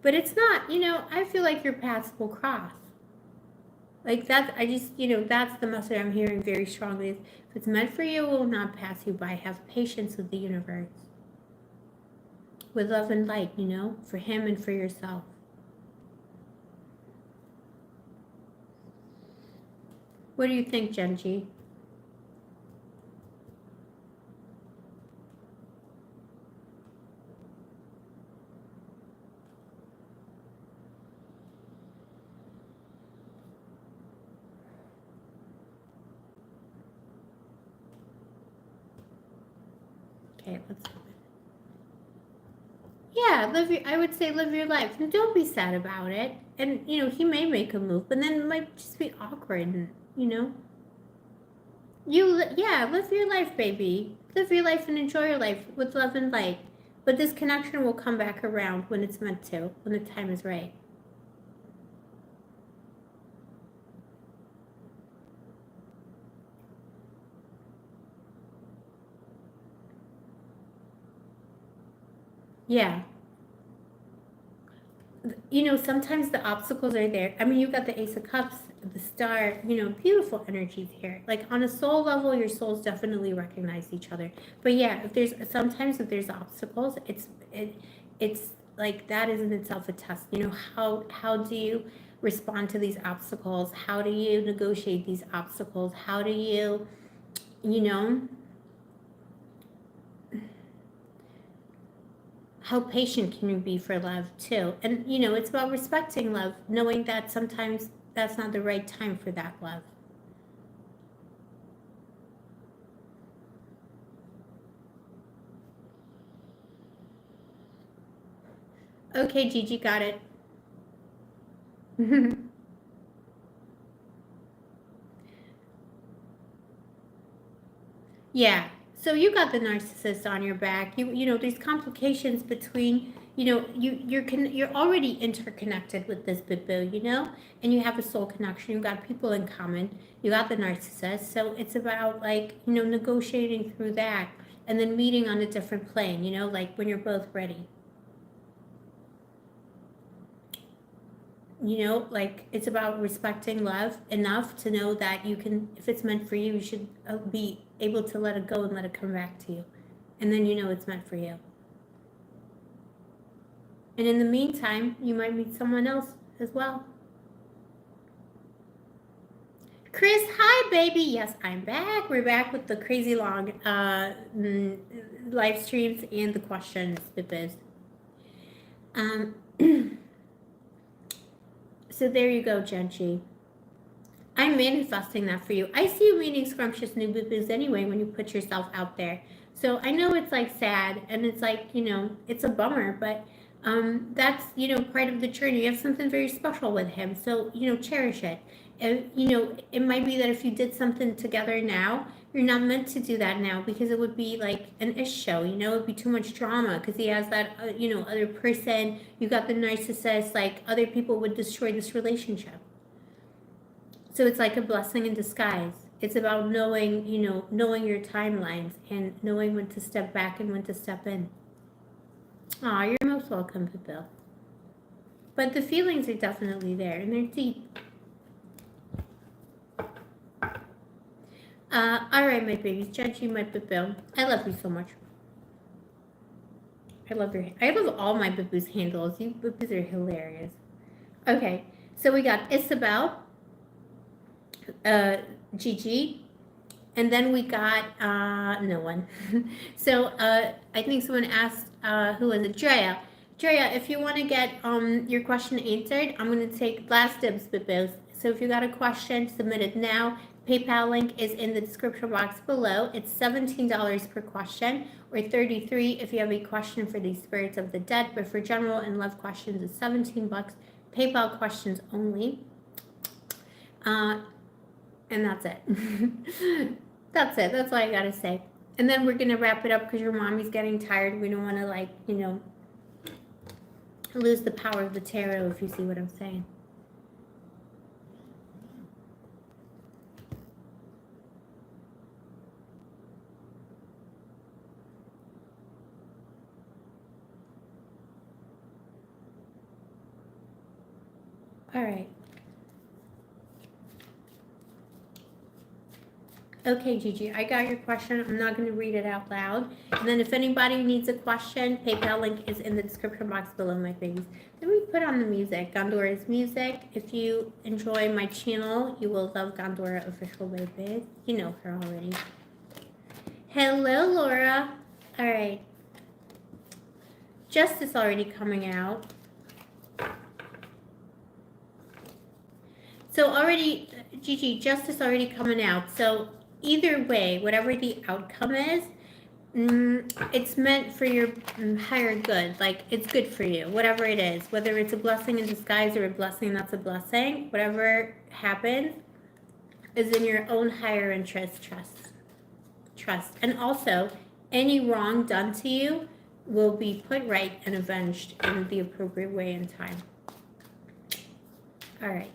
But it's not, I feel like your paths will cross. Like that, that's the message I'm hearing very strongly. If it's meant for you, it will not pass you by. Have patience with the universe. With love and light, for him and for yourself. What do you think, Genji? Okay, let's. Yeah, I would say live your life. And don't be sad about it. And, he may make a move, but then it might just be awkward, and, yeah, live your life, baby. Live your life and enjoy your life with love and light. But this connection will come back around when it's meant to, when the time is right. Yeah. Sometimes the obstacles are there. I mean, you got the Ace of Cups, the Star, beautiful energies here. Like on a soul level, your souls definitely recognize each other. But yeah, if there's obstacles, it's like that is in itself a test. How do you respond to these obstacles? How do you negotiate these obstacles? How do you, you know, how patient can you be for love too? And it's about respecting love, knowing that sometimes that's not the right time for that love. Okay, Gigi, got it. Yeah. So you got the narcissist on your back. There's complications between, you're already interconnected with this boo, and you have a soul connection. You got people in common. You got the narcissist. So it's about like, negotiating through that and then meeting on a different plane, like when you're both ready. Like it's about respecting love enough to know that you can, if it's meant for you, you should be able to let it go and let it come back to you. And then it's meant for you. And in the meantime, you might meet someone else as well. Chris, hi, baby. Yes, I'm back. We're back with the crazy long live streams and the questions, Bibbis. So there you go, Genji. I'm manifesting that for you. I see you meeting scrumptious new boo-boos anyway when you put yourself out there. So I know it's like sad and it's like, it's a bummer, but that's, part of the journey. You have something very special with him. So, cherish it. And, it might be that if you did something together now, you're not meant to do that now because it would be like an ish show, it would be too much drama because he has that, other person. You got the narcissist, like other people would destroy this relationship. So it's like a blessing in disguise. It's about knowing, knowing your timelines and knowing when to step back and when to step in. Aw, you're most welcome, Bill. But the feelings are definitely there and they're deep. All right, my babies. Judge you, my Bill. I love you so much. I love all my Baboo's handles. You Baboos are hilarious. Okay, so we got Isabel, Gigi, and then we got no one. So I think someone asked who was it? Drea. Drea, if you want to get your question answered, I'm going to take last dibs, Babos. So if you got a question, submit it now. PayPal link is in the description box below. It's $17 per question, or $33 if you have a question for the spirits of the dead. But for general and love questions, it's $17. PayPal questions only. And that's it. That's it. That's all I gotta say. And then we're gonna wrap it up because your mommy's getting tired. We don't want to lose the power of the tarot, if you see what I'm saying. All right. Okay, Gigi, I got your question. I'm not going to read it out loud. And then if anybody needs a question, PayPal link is in the description box below, my babies. Then we put on the music, Gondora's music. If you enjoy my channel, you will love Gondora Official, babies. You know her already. Hello, Laura. All right. Justice already coming out. So already, Gigi, justice already coming out. So either way, whatever the outcome is, It's meant for your higher good. Like, it's good for you, whatever it is. Whether it's a blessing in disguise or a blessing that's a blessing, whatever happens is in your own higher interest. Trust. And also, any wrong done to you will be put right and avenged in the appropriate way and time. All right.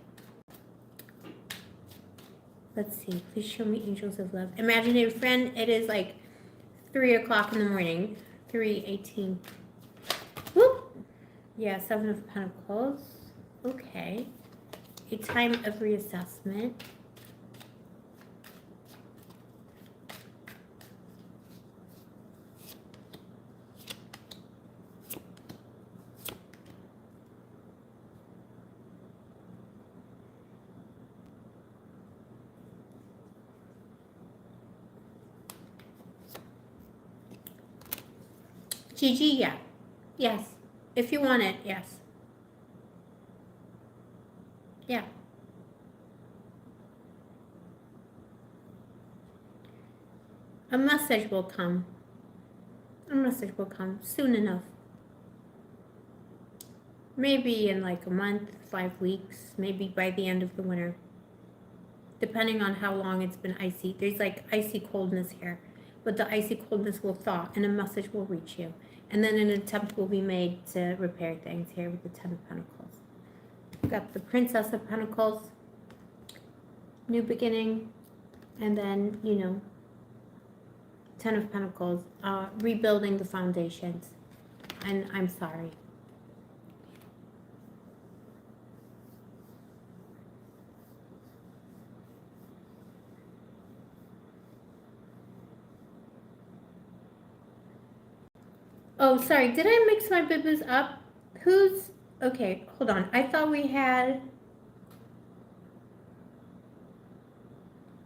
Let's see. Please show me angels of love. Imaginary friend, it is like 3 o'clock in the morning. 3:18. Whoop. Yeah, 7 of Pentacles. Okay. A time of reassessment. Gigi, yeah. Yes. If you want it, yes. Yeah. A message will come. A message will come soon enough. Maybe in like a month, 5 weeks, maybe by the end of the winter. Depending on how long it's been icy. There's like icy coldness here. But the icy coldness will thaw and a message will reach you. And then an attempt will be made to repair things here with the 10 of Pentacles. We've got the Princess of Pentacles. New beginning. And then, 10 of Pentacles. Rebuilding the foundations. And I'm sorry. Oh, sorry. Did I mix my bibas up? Who's... Okay, hold on. I thought we had...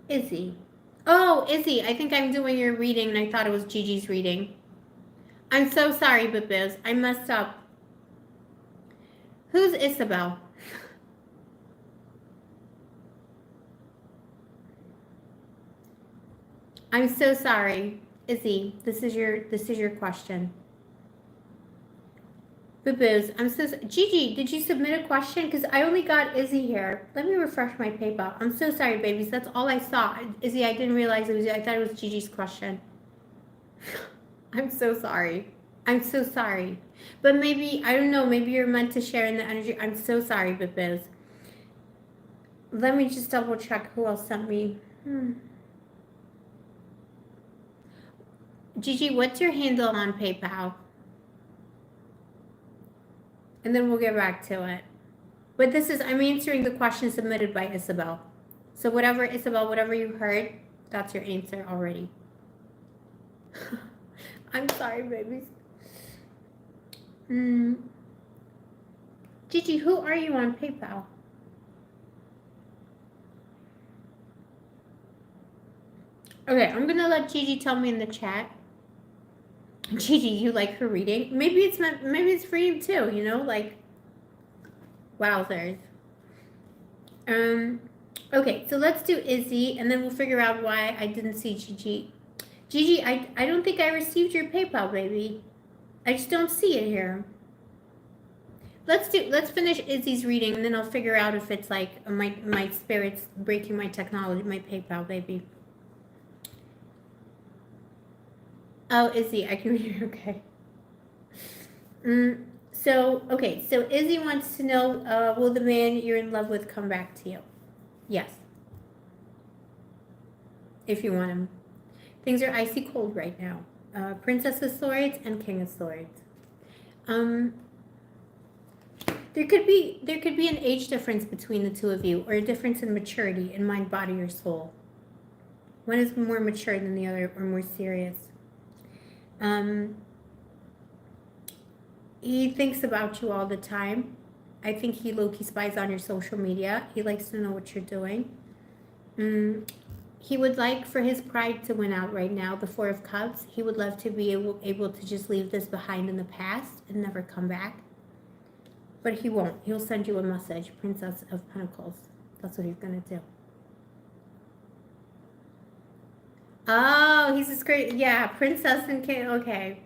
Izzy. Oh, Izzy. I think I'm doing your reading, and I thought it was Gigi's reading. I'm so sorry, bibas. I messed up. Who's Isabel? I'm so sorry. Izzy, this is your question. Boo-boos, I'm so sorry. Gigi, did you submit a question? Because I only got Izzy here. Let me refresh my PayPal. I'm so sorry, babies. That's all I saw. Izzy, I didn't realize it was you. I thought it was Gigi's question. I'm so sorry. I'm so sorry. But maybe, I don't know, maybe you're meant to share in the energy. I'm so sorry, boo-boos. Let me just double check who else sent me. Gigi, what's your handle on PayPal? And then we'll get back to it. But this is, I'm answering the question submitted by Isabel. So whatever, Isabel, whatever you heard, that's your answer already. I'm sorry, babies. Gigi, who are you on PayPal? Okay, I'm going to let Gigi tell me in the chat. Gigi, you like her reading? Maybe it's for you too, like, wowzers. Okay, so let's do Izzy, and then we'll figure out why I didn't see Gigi. Gigi, I don't think I received your PayPal, baby. I just don't see it here. Let's finish Izzy's reading, and then I'll figure out if it's like my spirit's breaking my technology, my PayPal, baby. Oh, Izzy, I can read it. Okay. So Izzy wants to know, will the man you're in love with come back to you? Yes. If you want him. Things are icy cold right now. Princess of Swords and King of Swords. There could be an age difference between the two of you, or a difference in maturity in mind, body, or soul. One is more mature than the other, or more serious. He thinks about you all the time. I think he low-key spies on your social media. He likes to know what you're doing. He would like for his pride to win out right now, the Four of Cups. He would love to be able to just leave this behind in the past and never come back. But he won't. He'll send you a message, Princess of Pentacles. That's what he's going to do. Oh, he's a great, yeah, princess and king. Okay.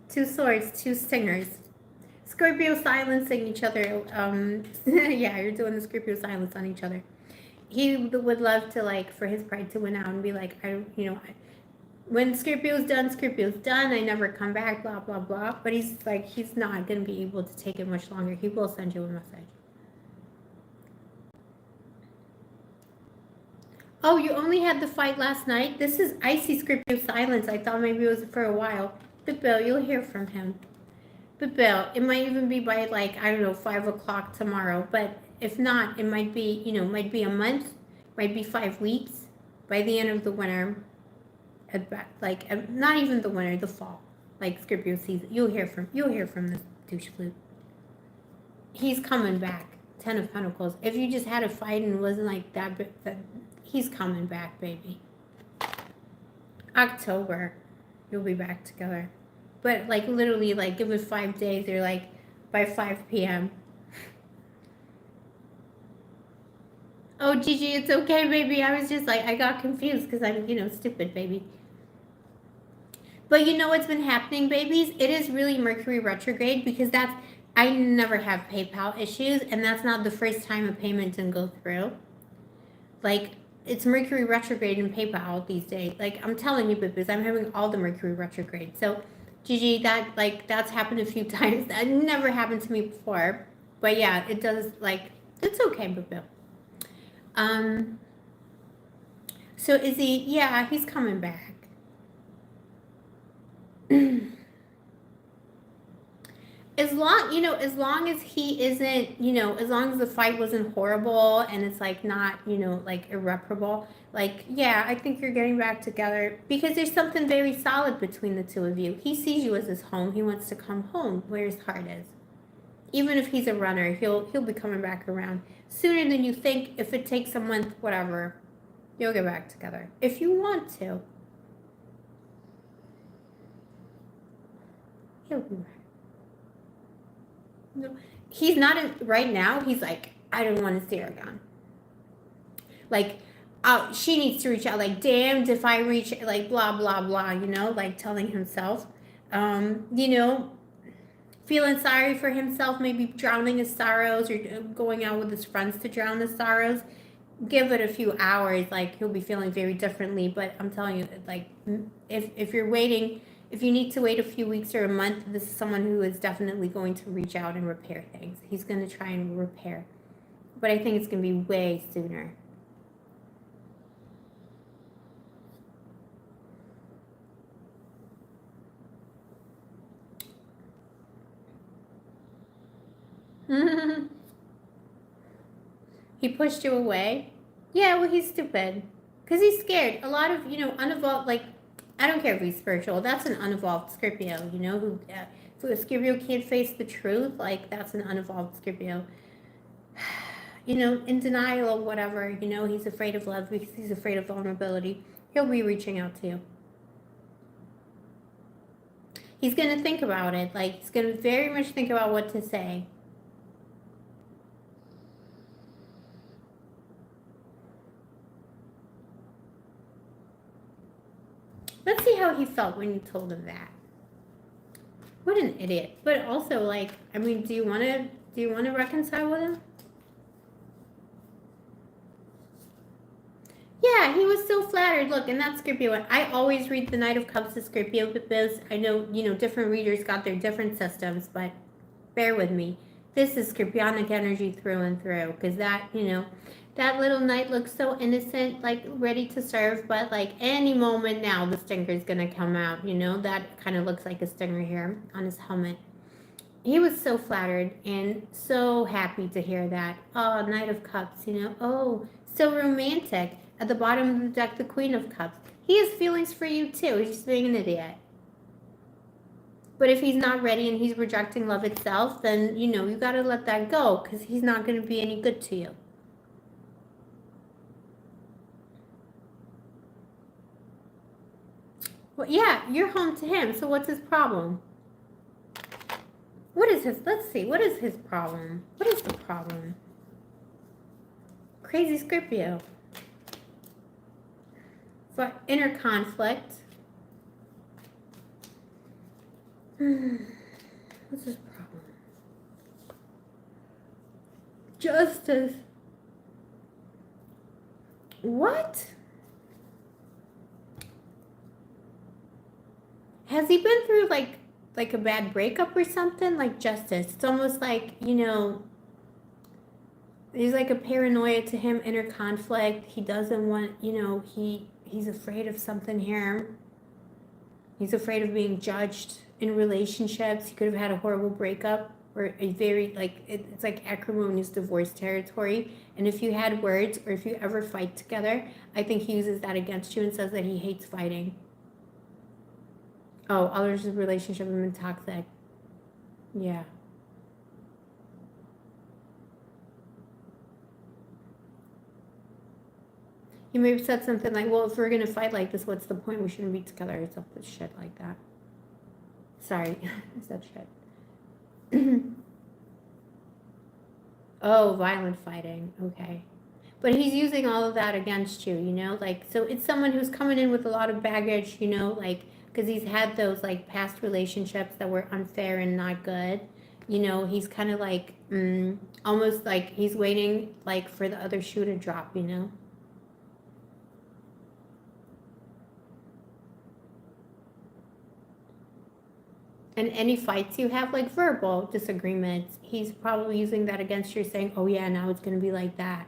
Two swords, two stingers. Scorpio silencing each other. Yeah, you're doing the Scorpio silence on each other. He would love to, like, for his pride to win out and be like, when Scorpio's done, I never come back, blah, blah, blah. But he's like, he's not going to be able to take it much longer. He will send you a message. Oh, you only had the fight last night? This is icy Scorpio silence. I thought maybe it was for a while. But Bill, you'll hear from him. But Bill, it might even be by, like, I don't know, 5 o'clock tomorrow. But if not, it might be, might be a month, might be 5 weeks. By the end of the winter, not even the winter, the fall, like Scorpio season, you'll hear from this douche flute. He's coming back. 10 of Pentacles. If you just had a fight and it wasn't like that, he's coming back, baby. October, you'll be back together. But, like, literally, like, give it 5 days, or, like, by 5 p.m. Oh, Gigi, it's okay, baby. I was just, like, I got confused because I'm, stupid, baby. But you know what's been happening, babies? It is really Mercury retrograde, because I never have PayPal issues, and that's not the first time a payment didn't go through. Like, it's Mercury retrograde in PayPal these days. Like, I'm telling you, babies, I'm having all the Mercury retrograde. So, Gigi, that's happened a few times. That never happened to me before. But yeah, it does, like, it's okay, Boo. So is he, yeah, he's coming back. As long as he isn't, as long as the fight wasn't horrible and it's, like, not, like, irreparable, like, yeah, I think you're getting back together, because there's something very solid between the two of you. He sees you as his home. He wants to come home where his heart is. Even if he's a runner, he'll be coming back around sooner than you think. If it takes a month, whatever, you'll get back together if you want to. He'll be back. No, he's not in right now. He's like, I don't want to see her again. Like, she needs to reach out. Like, damned if I reach, like, blah blah blah. Like, telling himself, feeling sorry for himself, maybe drowning his sorrows, or going out with his friends to drown his sorrows. Give it a few hours, like, he'll be feeling very differently. But I'm telling you, like, if you're waiting. If you need to wait a few weeks or a month, this is someone who is definitely going to reach out and repair things. He's going to try and repair. But I think it's going to be way sooner. He pushed you away? Yeah, well, he's stupid. Because he's scared. A lot of, unevolved, like, I don't care if he's spiritual. That's an unevolved Scorpio, who, if a Scorpio can't face the truth, like, that's an unevolved Scorpio. In denial or whatever, he's afraid of love because he's afraid of vulnerability. He'll be reaching out to you. He's going to think about it. Like, he's going to very much think about what to say. Let's see how he felt when you told him that. What an idiot. But also, like, I mean, do you want to reconcile with him? Yeah, he was so flattered. Look, and that's Scorpio. I always read the Knight of Cups to Scorpio because I know, different readers got their different systems, but bear with me. This is Scorpionic energy through and through, because that, that little knight looks so innocent, like, ready to serve, but, like, any moment now the stinger's gonna come out, that kind of looks like a stinger here on his helmet. He was so flattered and so happy to hear that. Oh, Knight of Cups, oh, so romantic. At the bottom of the deck, the Queen of Cups. He has feelings for you too. He's just being an idiot. But if he's not ready and he's rejecting love itself, then, you got to let that go, because he's not going to be any good to you. Well, yeah, you're home to him, so what's his problem? Let's see, what is his problem? What is the problem? Crazy Scorpio. For inner conflict. What's his problem? Justice. What? Has he been through like a bad breakup or something? Like justice. It's almost like, you know, there's like a paranoia to him, inner conflict. He doesn't want, you know, he's afraid of something here. He's afraid of being judged in relationships. He could have had a horrible breakup or a very, like, it's like acrimonious divorce territory. And if you had words or if you ever fight together, I think he uses that against you and says that he hates fighting. Oh, others' relationship have been toxic. Yeah. He may have said something like, well, if we're going to fight like this, what's the point? We shouldn't be together or something shit like that. Sorry, I said shit. Oh, violent fighting. Okay. But he's using all of that against you, you know? Like, so it's someone who's coming in with a lot of baggage, you know? Like, because he's had those, like, past relationships that were unfair and not good. You know, he's kind of like, almost like he's waiting, like, for the other shoe to drop, you know? And any fights you have, like verbal disagreements, he's probably using that against you, saying, oh yeah, now it's going to be like that.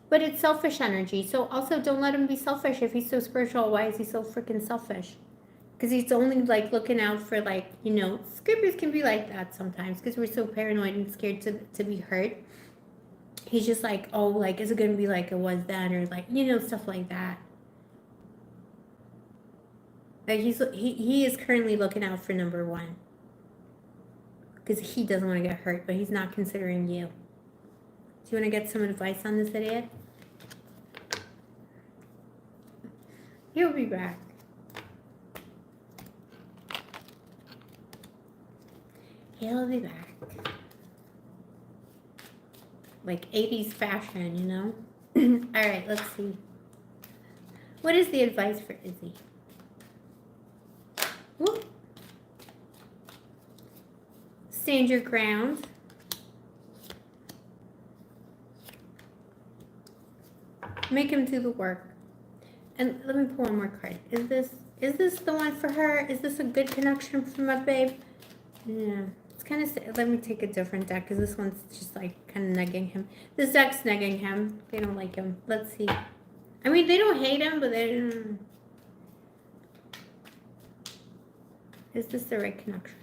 But it's selfish energy. So also don't let him be selfish. If he's so spiritual, why is he so freaking selfish? Because he's only like looking out for, like, you know, Scorpios can be like that sometimes because we're so paranoid and scared to be hurt. He's just like, oh, like, is it going to be like it was then? Or like, you know, stuff like that. Like he is currently looking out for number one because he doesn't want to get hurt, but he's not considering you. Do you want to get some advice on this idiot? He'll be back. He'll be back. Like 80s fashion, you know? All right, let's see. What is the advice for Izzy? Whoop. Stand your ground. Make him do the work. And let me pull one more card. Is this the one for her? Is this a good connection for my babe? Yeah. It's kind of, let me take a different deck because this one's just like kind of negging him. This deck's negging him. They don't like him. Let's see. I mean, they don't hate him, but they don't. Is this the right connection?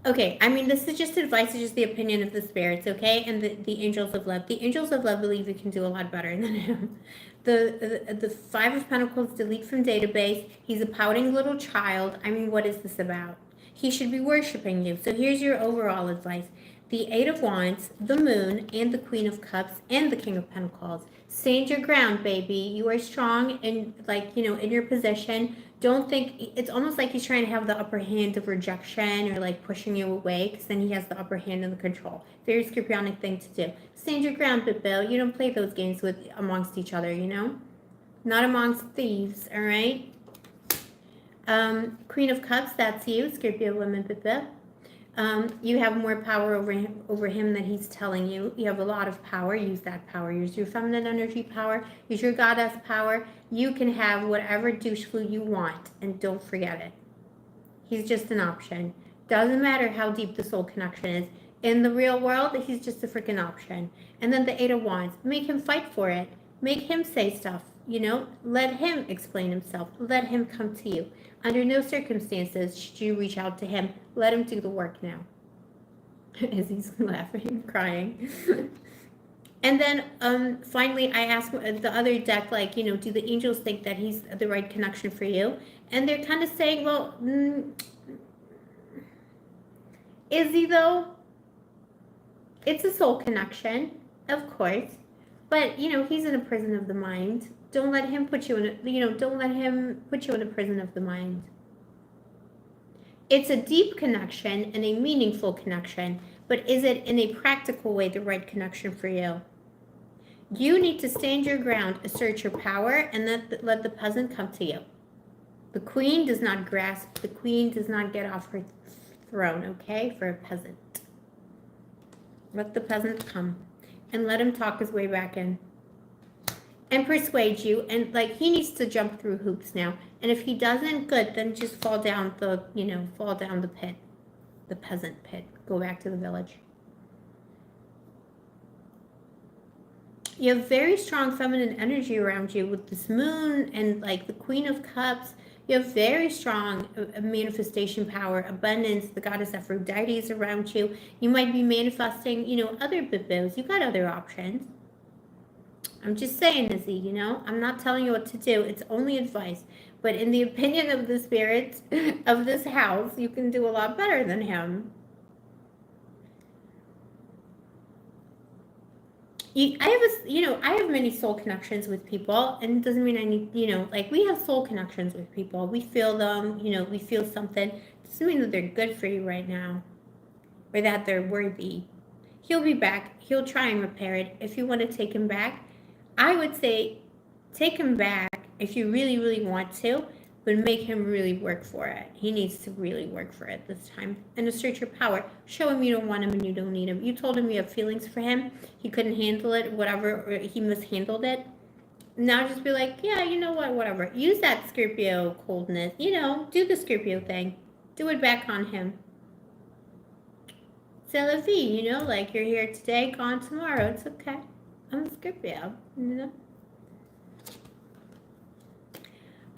Okay, I mean, this is just advice, it's just the opinion of the spirits, okay? And the angels of love. The angels of love believe you can do a lot better than him. The Five of Pentacles, delete from database. He's a pouting little child. I mean, what is this about? He should be worshiping you. So here's your overall advice. The Eight of Wands, the Moon, and the Queen of Cups, and the King of Pentacles. Stand your ground, baby. You are strong and, like, you know, in your position. Don't think, it's almost like he's trying to have the upper hand of rejection or like pushing you away because then he has the upper hand and the control. Very Scorpionic thing to do. Stand your ground, Bill. You don't play those games with amongst each other, you know? Not amongst thieves, all right? Queen of Cups, that's you, Scorpio woman, Bill. You have more power over him than he's telling you. You have a lot of power. Use that power. Use your feminine energy power. Use your goddess power. You can have whatever douche flu you want, and don't forget it. He's just an option. Doesn't matter how deep the soul connection is. In the real world, he's just a freaking option. And then the Eight of Wands. Make him fight for it. Make him say stuff. You know, let him explain himself. Let him come to you. Under no circumstances should you reach out to him. Let him do the work now. As he's laughing, crying. And then finally, I asked the other deck, like, you know, do the angels think that he's the right connection for you? And they're kind of saying, well, is he though? It's a soul connection, of course. But, you know, he's in a prison of the mind. Don't let him put you in a, you know, don't let him put you in a prison of the mind. It's a deep connection and a meaningful connection, but is it in a practical way the right connection for you? You need to stand your ground, assert your power, and let the peasant come to you. The queen does not grasp. The queen does not get off her throne, okay, for a peasant. Let the peasant come and let him talk his way back in and persuade you. And like, he needs to jump through hoops now. And if he doesn't, good, then just fall down the, fall down the pit, the peasant pit. Go back to the village. You have very strong feminine energy around you with this moon and like the Queen of Cups. You have very strong manifestation power, abundance. The goddess Aphrodite is around you. You might be manifesting, other bibos. You got other options. I'm just saying, Izzy, I'm not telling you what to do. It's only advice. But in the opinion of the spirits of this house, you can do a lot better than him. I have many soul connections with people, and it doesn't mean I need, like we have soul connections with people. We feel them, we feel something. It doesn't mean that they're good for you right now, or that they're worthy. He'll be back. He'll try and repair it. If you want to take him back, I would say take him back if you really, really want to, but make him really work for it. He needs to really work for it this time. And assert your power. Show him you don't want him and you don't need him. You told him you have feelings for him. He couldn't handle it, whatever, or he mishandled it. Now just be like, yeah, you know what, whatever. Use that Scorpio coldness. Do the Scorpio thing. Do it back on him. C'est la vie, like you're here today, gone tomorrow. It's okay. I'm a Scorpio,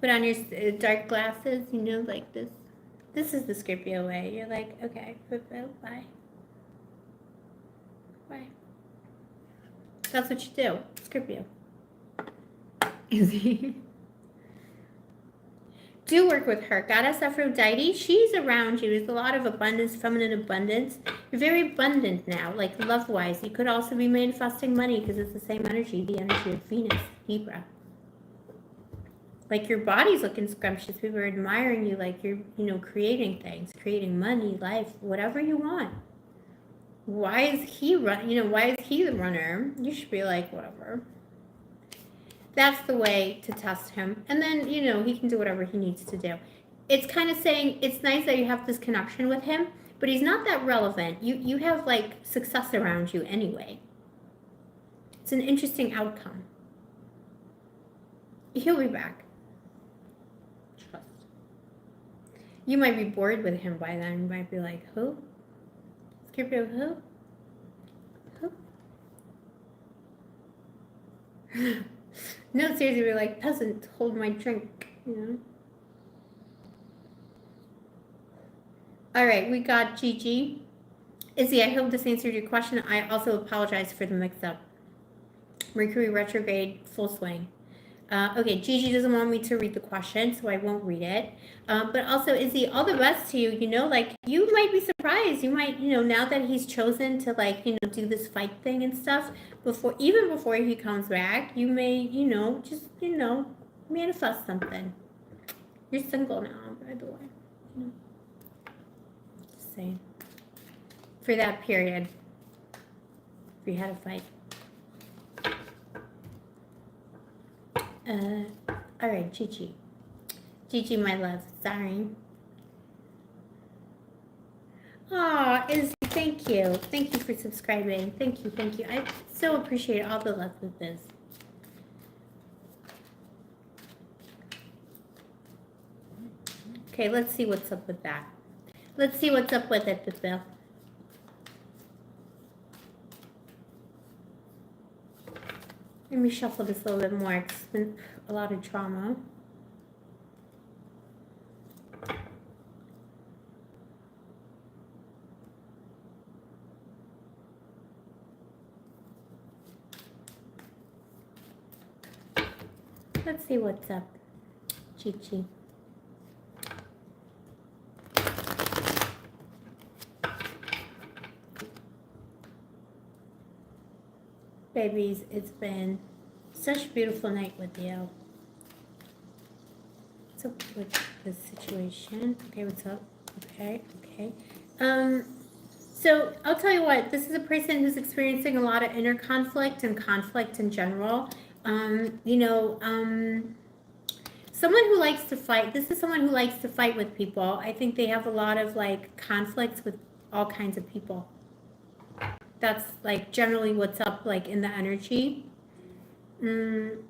Put on your dark glasses, like this. This is the Scorpio way. You're like, okay, bye. Bye. That's what you do, Scorpio. Easy. Do work with her. Goddess Aphrodite, she's around you. There's a lot of abundance, feminine abundance. You're very abundant now, like love-wise. You could also be manifesting money because it's the same energy, the energy of Venus, Libra. Like your body's looking scrumptious. People are admiring you, like you're, creating things, creating money, life, whatever you want. Why is he why is he the runner? You should be like, whatever. That's the way to test him. And then, he can do whatever he needs to do. It's kind of saying, it's nice that you have this connection with him, but he's not that relevant. You have, like, success around you anyway. It's an interesting outcome. He'll be back. Trust. You might be bored with him by then. You might be like, who? Scorpio, who? Who? No, seriously, we're like, peasant, hold my drink, All right, we got Gigi. Izzy, I hope this answered your question. I also apologize for the mix-up. Mercury retrograde, full swing. Okay, Gigi doesn't want me to read the question, so I won't read it. But also, Izzy, all the best to you. Like, you might be surprised. You might, now that he's chosen to, like, do this fight thing and stuff, even before he comes back, you may, just, manifest something. You're single now, by the way. Just saying. For that period, if you had a fight. All right, Gigi. Gigi, my love, sorry. Aw, Izzy, thank you. Thank you for subscribing. Thank you. I so appreciate all the love with this. Okay, let's see what's up with that. Let's see what's up with it, Bill. Let me shuffle this a little bit more. It's been a lot of trauma. Let's see what's up, Gigi. Babies, it's been such a beautiful night with you. What's up with this situation? Okay, what's up? Okay, okay. So I'll tell you what, this is a person who's experiencing a lot of inner conflict and conflict in general. You know, someone who likes to fight. This is someone who likes to fight with people. I think they have a lot of like conflicts with all kinds of people. That's like generally what's up like in the energy. Mm,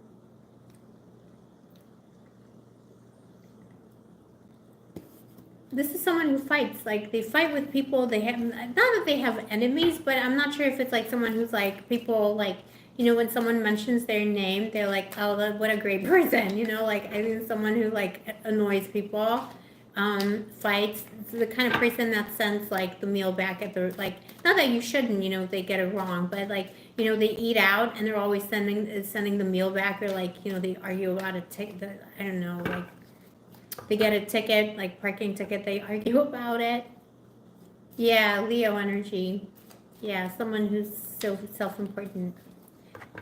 this is someone who fights. Like they fight with people. They have not that they have enemies, but I'm not sure if it's like someone who's like people like when someone mentions their name, they're like, oh, what a great person. Like I think someone who like annoys people, fights. It's the kind of person that sends like the meal back at the like. Not that you shouldn't, if they get it wrong, but like they eat out and they're always sending the meal back, or like they argue about a ticket. I don't know, like they get a ticket, like parking ticket, they argue about it. Yeah, Leo energy. Yeah, someone who's so self-important.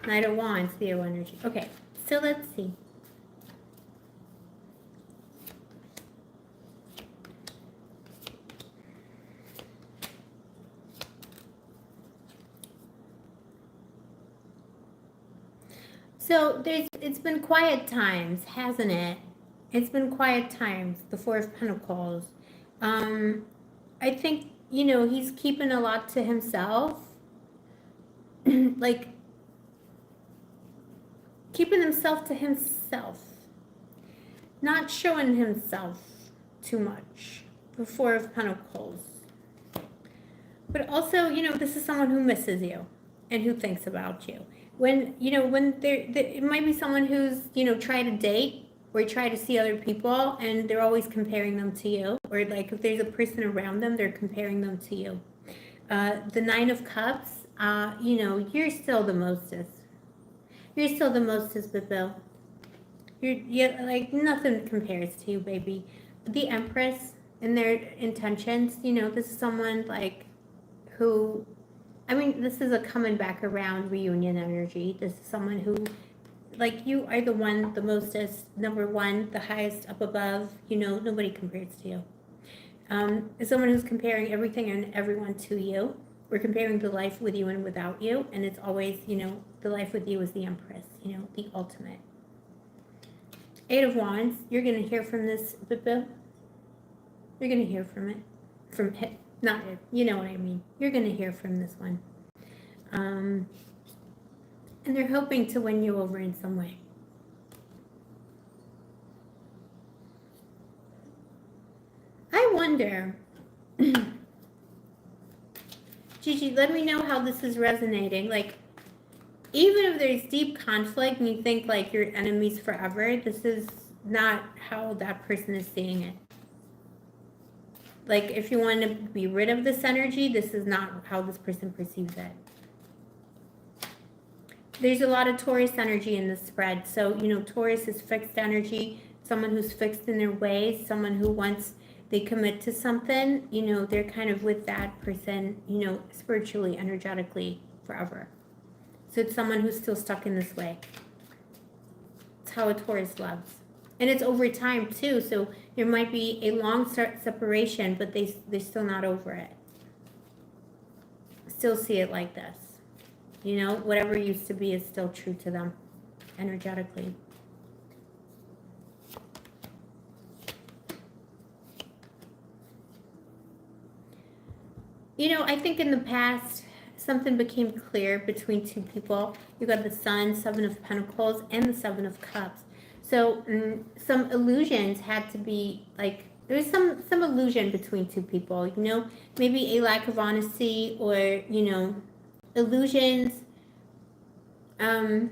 Knight of Wands, Leo energy. Okay, so let's see. So it's been quiet times, hasn't it? It's been quiet times, the Four of Pentacles. I think, he's keeping a lot to himself. Like, keeping himself to himself. Not showing himself too much. The Four of Pentacles. But also, this is someone who misses you and who thinks about you. When, it might be someone who's, tried to date or try to see other people and they're always comparing them to you. Or like if there's a person around them, they're comparing them to you. The Nine of Cups, you're still the mostest. You're still the mostest, but Bill. You're like nothing compares to you, baby. The Empress and their intentions, this is someone like who, this is a coming back around reunion energy. This is someone who, like, you are the one, the mostest, number one, the highest up above, nobody compares to you. Is someone who's comparing everything and everyone to you. We're comparing the life with you and without you, and it's always, the life with you is the Empress, the ultimate. Eight of Wands, you're going to hear from this, Bill. You're going to hear from it. From it. Not it. You know what I mean. You're going to hear from this one. And they're hoping to win you over in some way. I wonder, Gigi, let me know how this is resonating. Like, even if there's deep conflict and you think like you're enemies forever, this is not how that person is seeing it. Like, if you want to be rid of this energy, this is not how this person perceives it. There's a lot of Taurus energy in this spread. So, Taurus is fixed energy, someone who's fixed in their ways, someone who once they commit to something, they're kind of with that person, spiritually, energetically, forever. So it's someone who's still stuck in this way. It's how a Taurus loves. And it's over time, too. So there might be a long separation, but they're still not over it. Still see it like this. Whatever used to be is still true to them, energetically. I think in the past, something became clear between two people. You got the Sun, Seven of Pentacles, and the Seven of Cups. So some illusions had to be, like, there was some illusion between two people, maybe a lack of honesty or, illusions. Could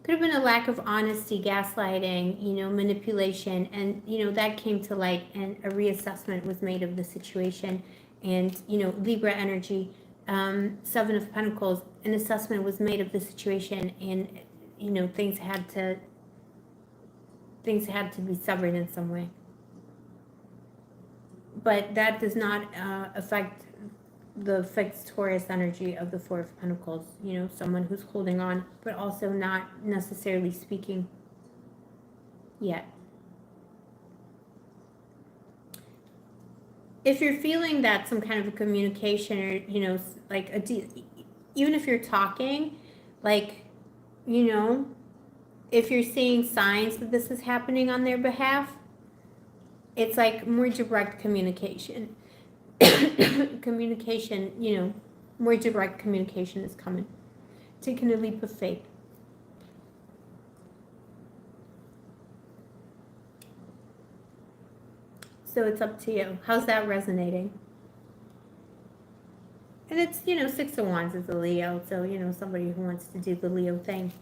have been a lack of honesty, gaslighting, manipulation, and, that came to light and a reassessment was made of the situation. And, Libra energy, Seven of Pentacles, an assessment was made of the situation, and, things had to be severed in some way. But that does not affect the fixed Taurus energy of the Four of Pentacles, someone who's holding on, but also not necessarily speaking yet. if you're feeling that some kind of a communication or, like even if you're talking, like, you know, if you're seeing signs that this is happening on their behalf, it's like more direct communication. Communication, more direct communication is coming. Taking a leap of faith. So it's up to you. How's that resonating? And it's, Six of Wands is a Leo, so, somebody who wants to do the Leo thing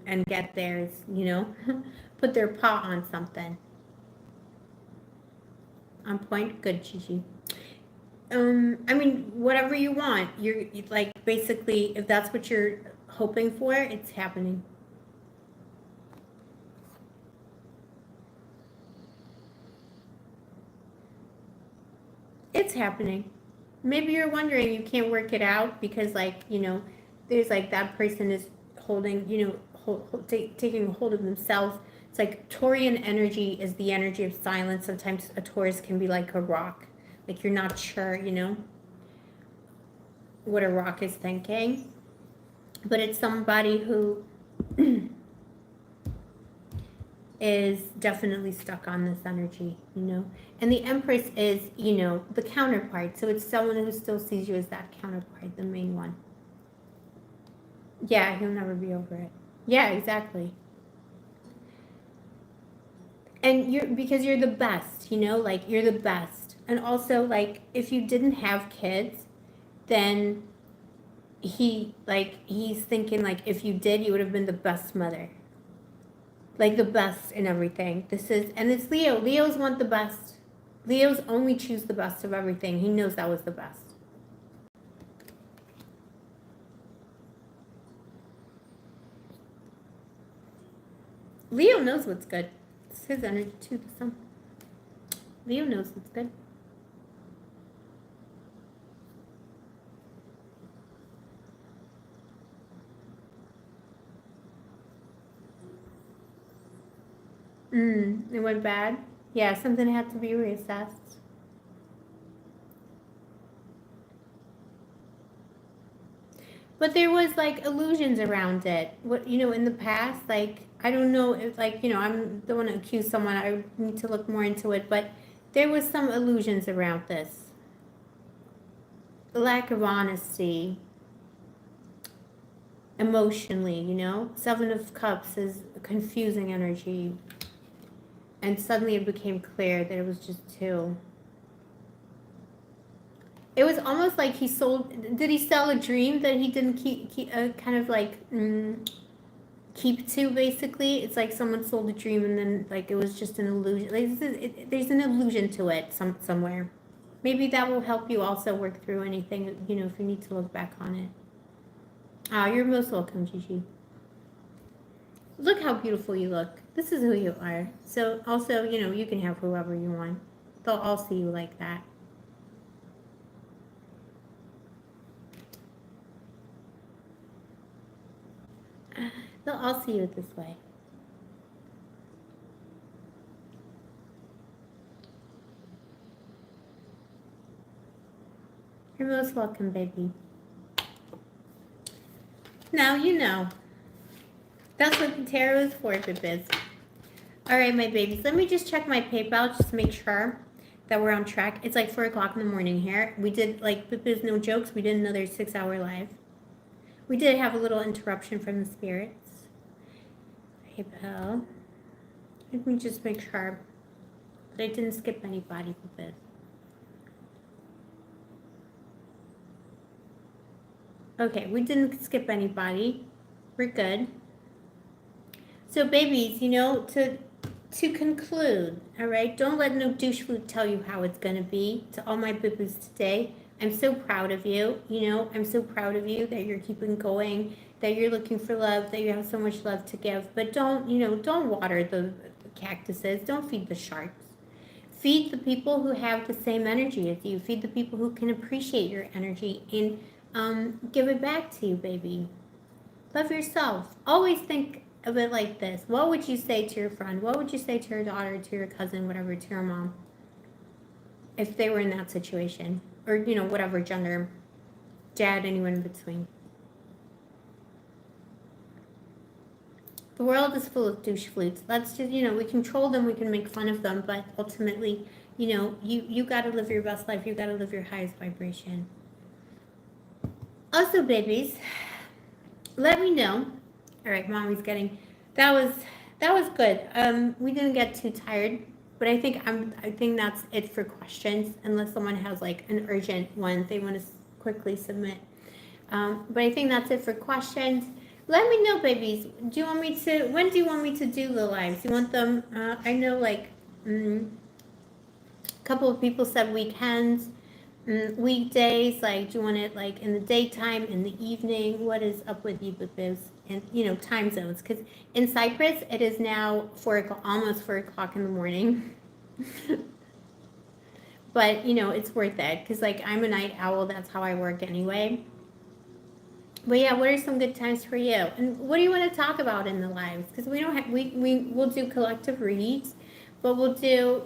and get theirs, put their paw on something. On point? Good, Gigi. I mean, whatever you want. You're like, basically, if that's what you're hoping for, it's happening. It's happening. Maybe you're wondering you can't work it out because, like, there's like that person is holding, taking hold of themselves. It's like Taurian energy is the energy of silence. Sometimes a Taurus can be like a rock. Like you're not sure, what a rock is thinking. But it's somebody who is definitely stuck on this energy, And the Empress is, the counterpart. So it's someone who still sees you as that counterpart, the main one. Yeah, he'll never be over it. Yeah, exactly. And because you're the best, like you're the best. And also, like, if you didn't have kids, then he's thinking, like, if you did, you would have been the best mother. Like, the best in everything. And it's Leo. Leos want the best. Leos only choose the best of everything. He knows that was the best. Leo knows what's good. It's his energy too, the sun. Leo knows what's good. It went bad? Yeah, something had to be reassessed. But there was, like, illusions around it. What, in the past, like, I don't know if, like, I'm don't want to accuse someone. I need to look more into it. But there was some illusions around this. Lack of honesty. Emotionally, Seven of Cups is confusing energy. And suddenly it became clear that it was just two. It was almost like he did he sell a dream that he didn't keep kind of like keep to, basically? It's like someone sold a dream and then, like, it was just an illusion. Like, there's an illusion to it somewhere. Maybe that will help you also work through anything, if you need to look back on it. You're most welcome, Gigi. Look how beautiful you look. This is who you are. So also, you can have whoever you want. They'll all see you like that. They'll all see you this way. You're most welcome, baby. Now you know. That's what the tarot is for, Bibbis. All right, my babies. Let me just check my PayPal just to make sure that we're on track. It's like 4 o'clock in the morning here. We did, like, Bibbis, no jokes, we did another 6-hour live. We did have a little interruption from the spirits. PayPal. Let me just make sure that I didn't skip anybody with this. Okay, we didn't skip anybody. We're good. So, babies, to conclude, all right, don't let no douche flute tell you how it's going to be. To all my boo-boos today, I'm so proud of you. I'm so proud of you that you're keeping going, that you're looking for love, that you have so much love to give. But don't water the cactuses. Don't feed the sharks. Feed the people who have the same energy as you. Feed the people who can appreciate your energy and give it back to you, baby. Love yourself. Always think of it like this. What would you say to your friend? What would you say to your daughter, to your cousin, whatever, to your mom? if they were in that situation, or whatever gender, dad, anyone in between. The world is full of douche flutes. Let's just, we control them, we can make fun of them, but ultimately, you got to live your best life. You got to live your highest vibration. Also, babies, let me know. All right, mommy's getting, that was good. We didn't get too tired, but I think that's it for questions, unless someone has like an urgent one they want to quickly submit. But I think that's it for questions. Let me know, babies. When do you want me to do the lives? You want them, I know like a couple of people said weekends, weekdays, like do you want it like in the daytime, in the evening? What is up with you, babes? And time zones, because in Cyprus it is now almost 4 o'clock in the morning. But it's worth it, because like I'm a night owl. That's how I work anyway. But yeah, what are some good times for you? And what do you want to talk about in the lives? Because we don't have, we'll do collective reads, but we'll do,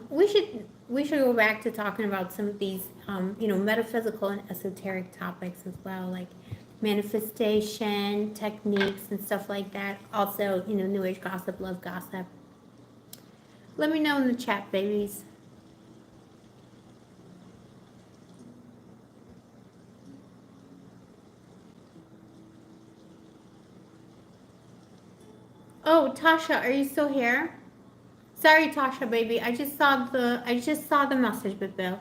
we should go back to talking about some of these, metaphysical and esoteric topics as well, like manifestation techniques and stuff like that. Also, New Age gossip, love gossip. Let me know in the chat, babies. Oh, Tasha, are you still here? Sorry, Tasha, baby. I just saw the message, Bill.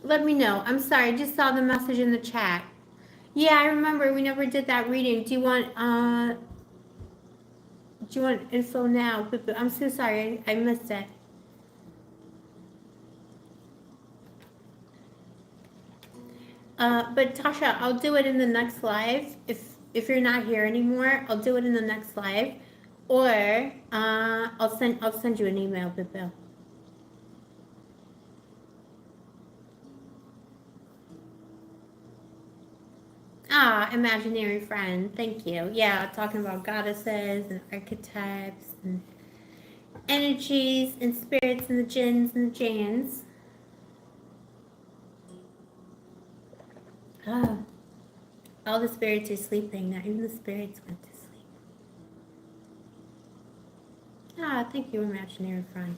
Let me know. I'm sorry. I just saw the message in the chat. Yeah, I remember we never did that reading. Do you want info now? I'm so sorry. I missed it. But Tasha, I'll do it in the next live. If you're not here anymore, I'll do it in the next live, or I'll send you an email, Bill. Ah, imaginary friend. Thank you. Yeah, talking about goddesses and archetypes and energies and spirits and the jinns and the jans. Oh, all the spirits are sleeping. Not even the spirits went to sleep. Ah, thank you, imaginary friend.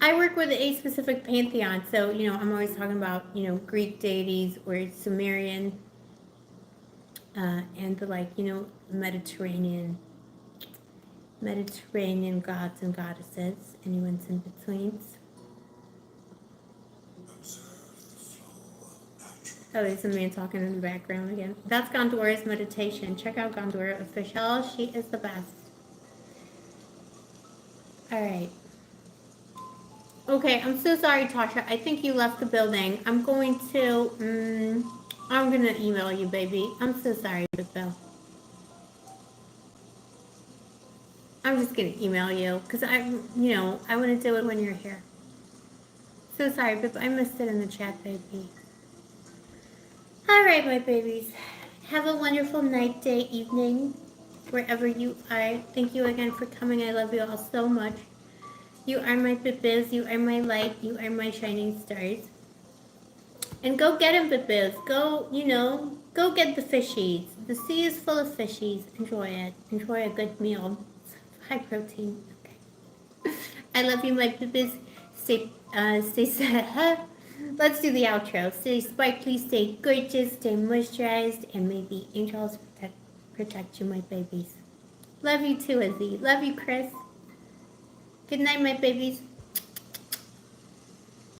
I work with a specific pantheon, so I'm always talking about Greek deities or Sumerian, and the Mediterranean gods and goddesses. Anyone's in betweens. Oh, there's a man talking in the background again. That's Gondora's meditation. Check out Gondora Official. She is the best. All right. Okay, I'm so sorry, Tasha. I think you left the building. I'm going to email you, baby. I'm so sorry, Bill. I'm just gonna email you because I want to do it when you're here. So sorry, but I missed it in the chat, baby. All right, my babies. Have a wonderful night, day, evening, wherever you are. Thank you again for coming. I love you all so much. You are my bibbies. You are my light. You are my shining stars. And go get them, bibbies. Go, go get the fishies. The sea is full of fishies. Enjoy it. Enjoy a good meal. High protein. Okay. I love you, my bibbies. Stay Let's do the outro. Stay sparkly, stay gorgeous, stay moisturized, and may the angels protect you, my babies. Love you too, Izzy. Love you, Chris. Good night, my babies.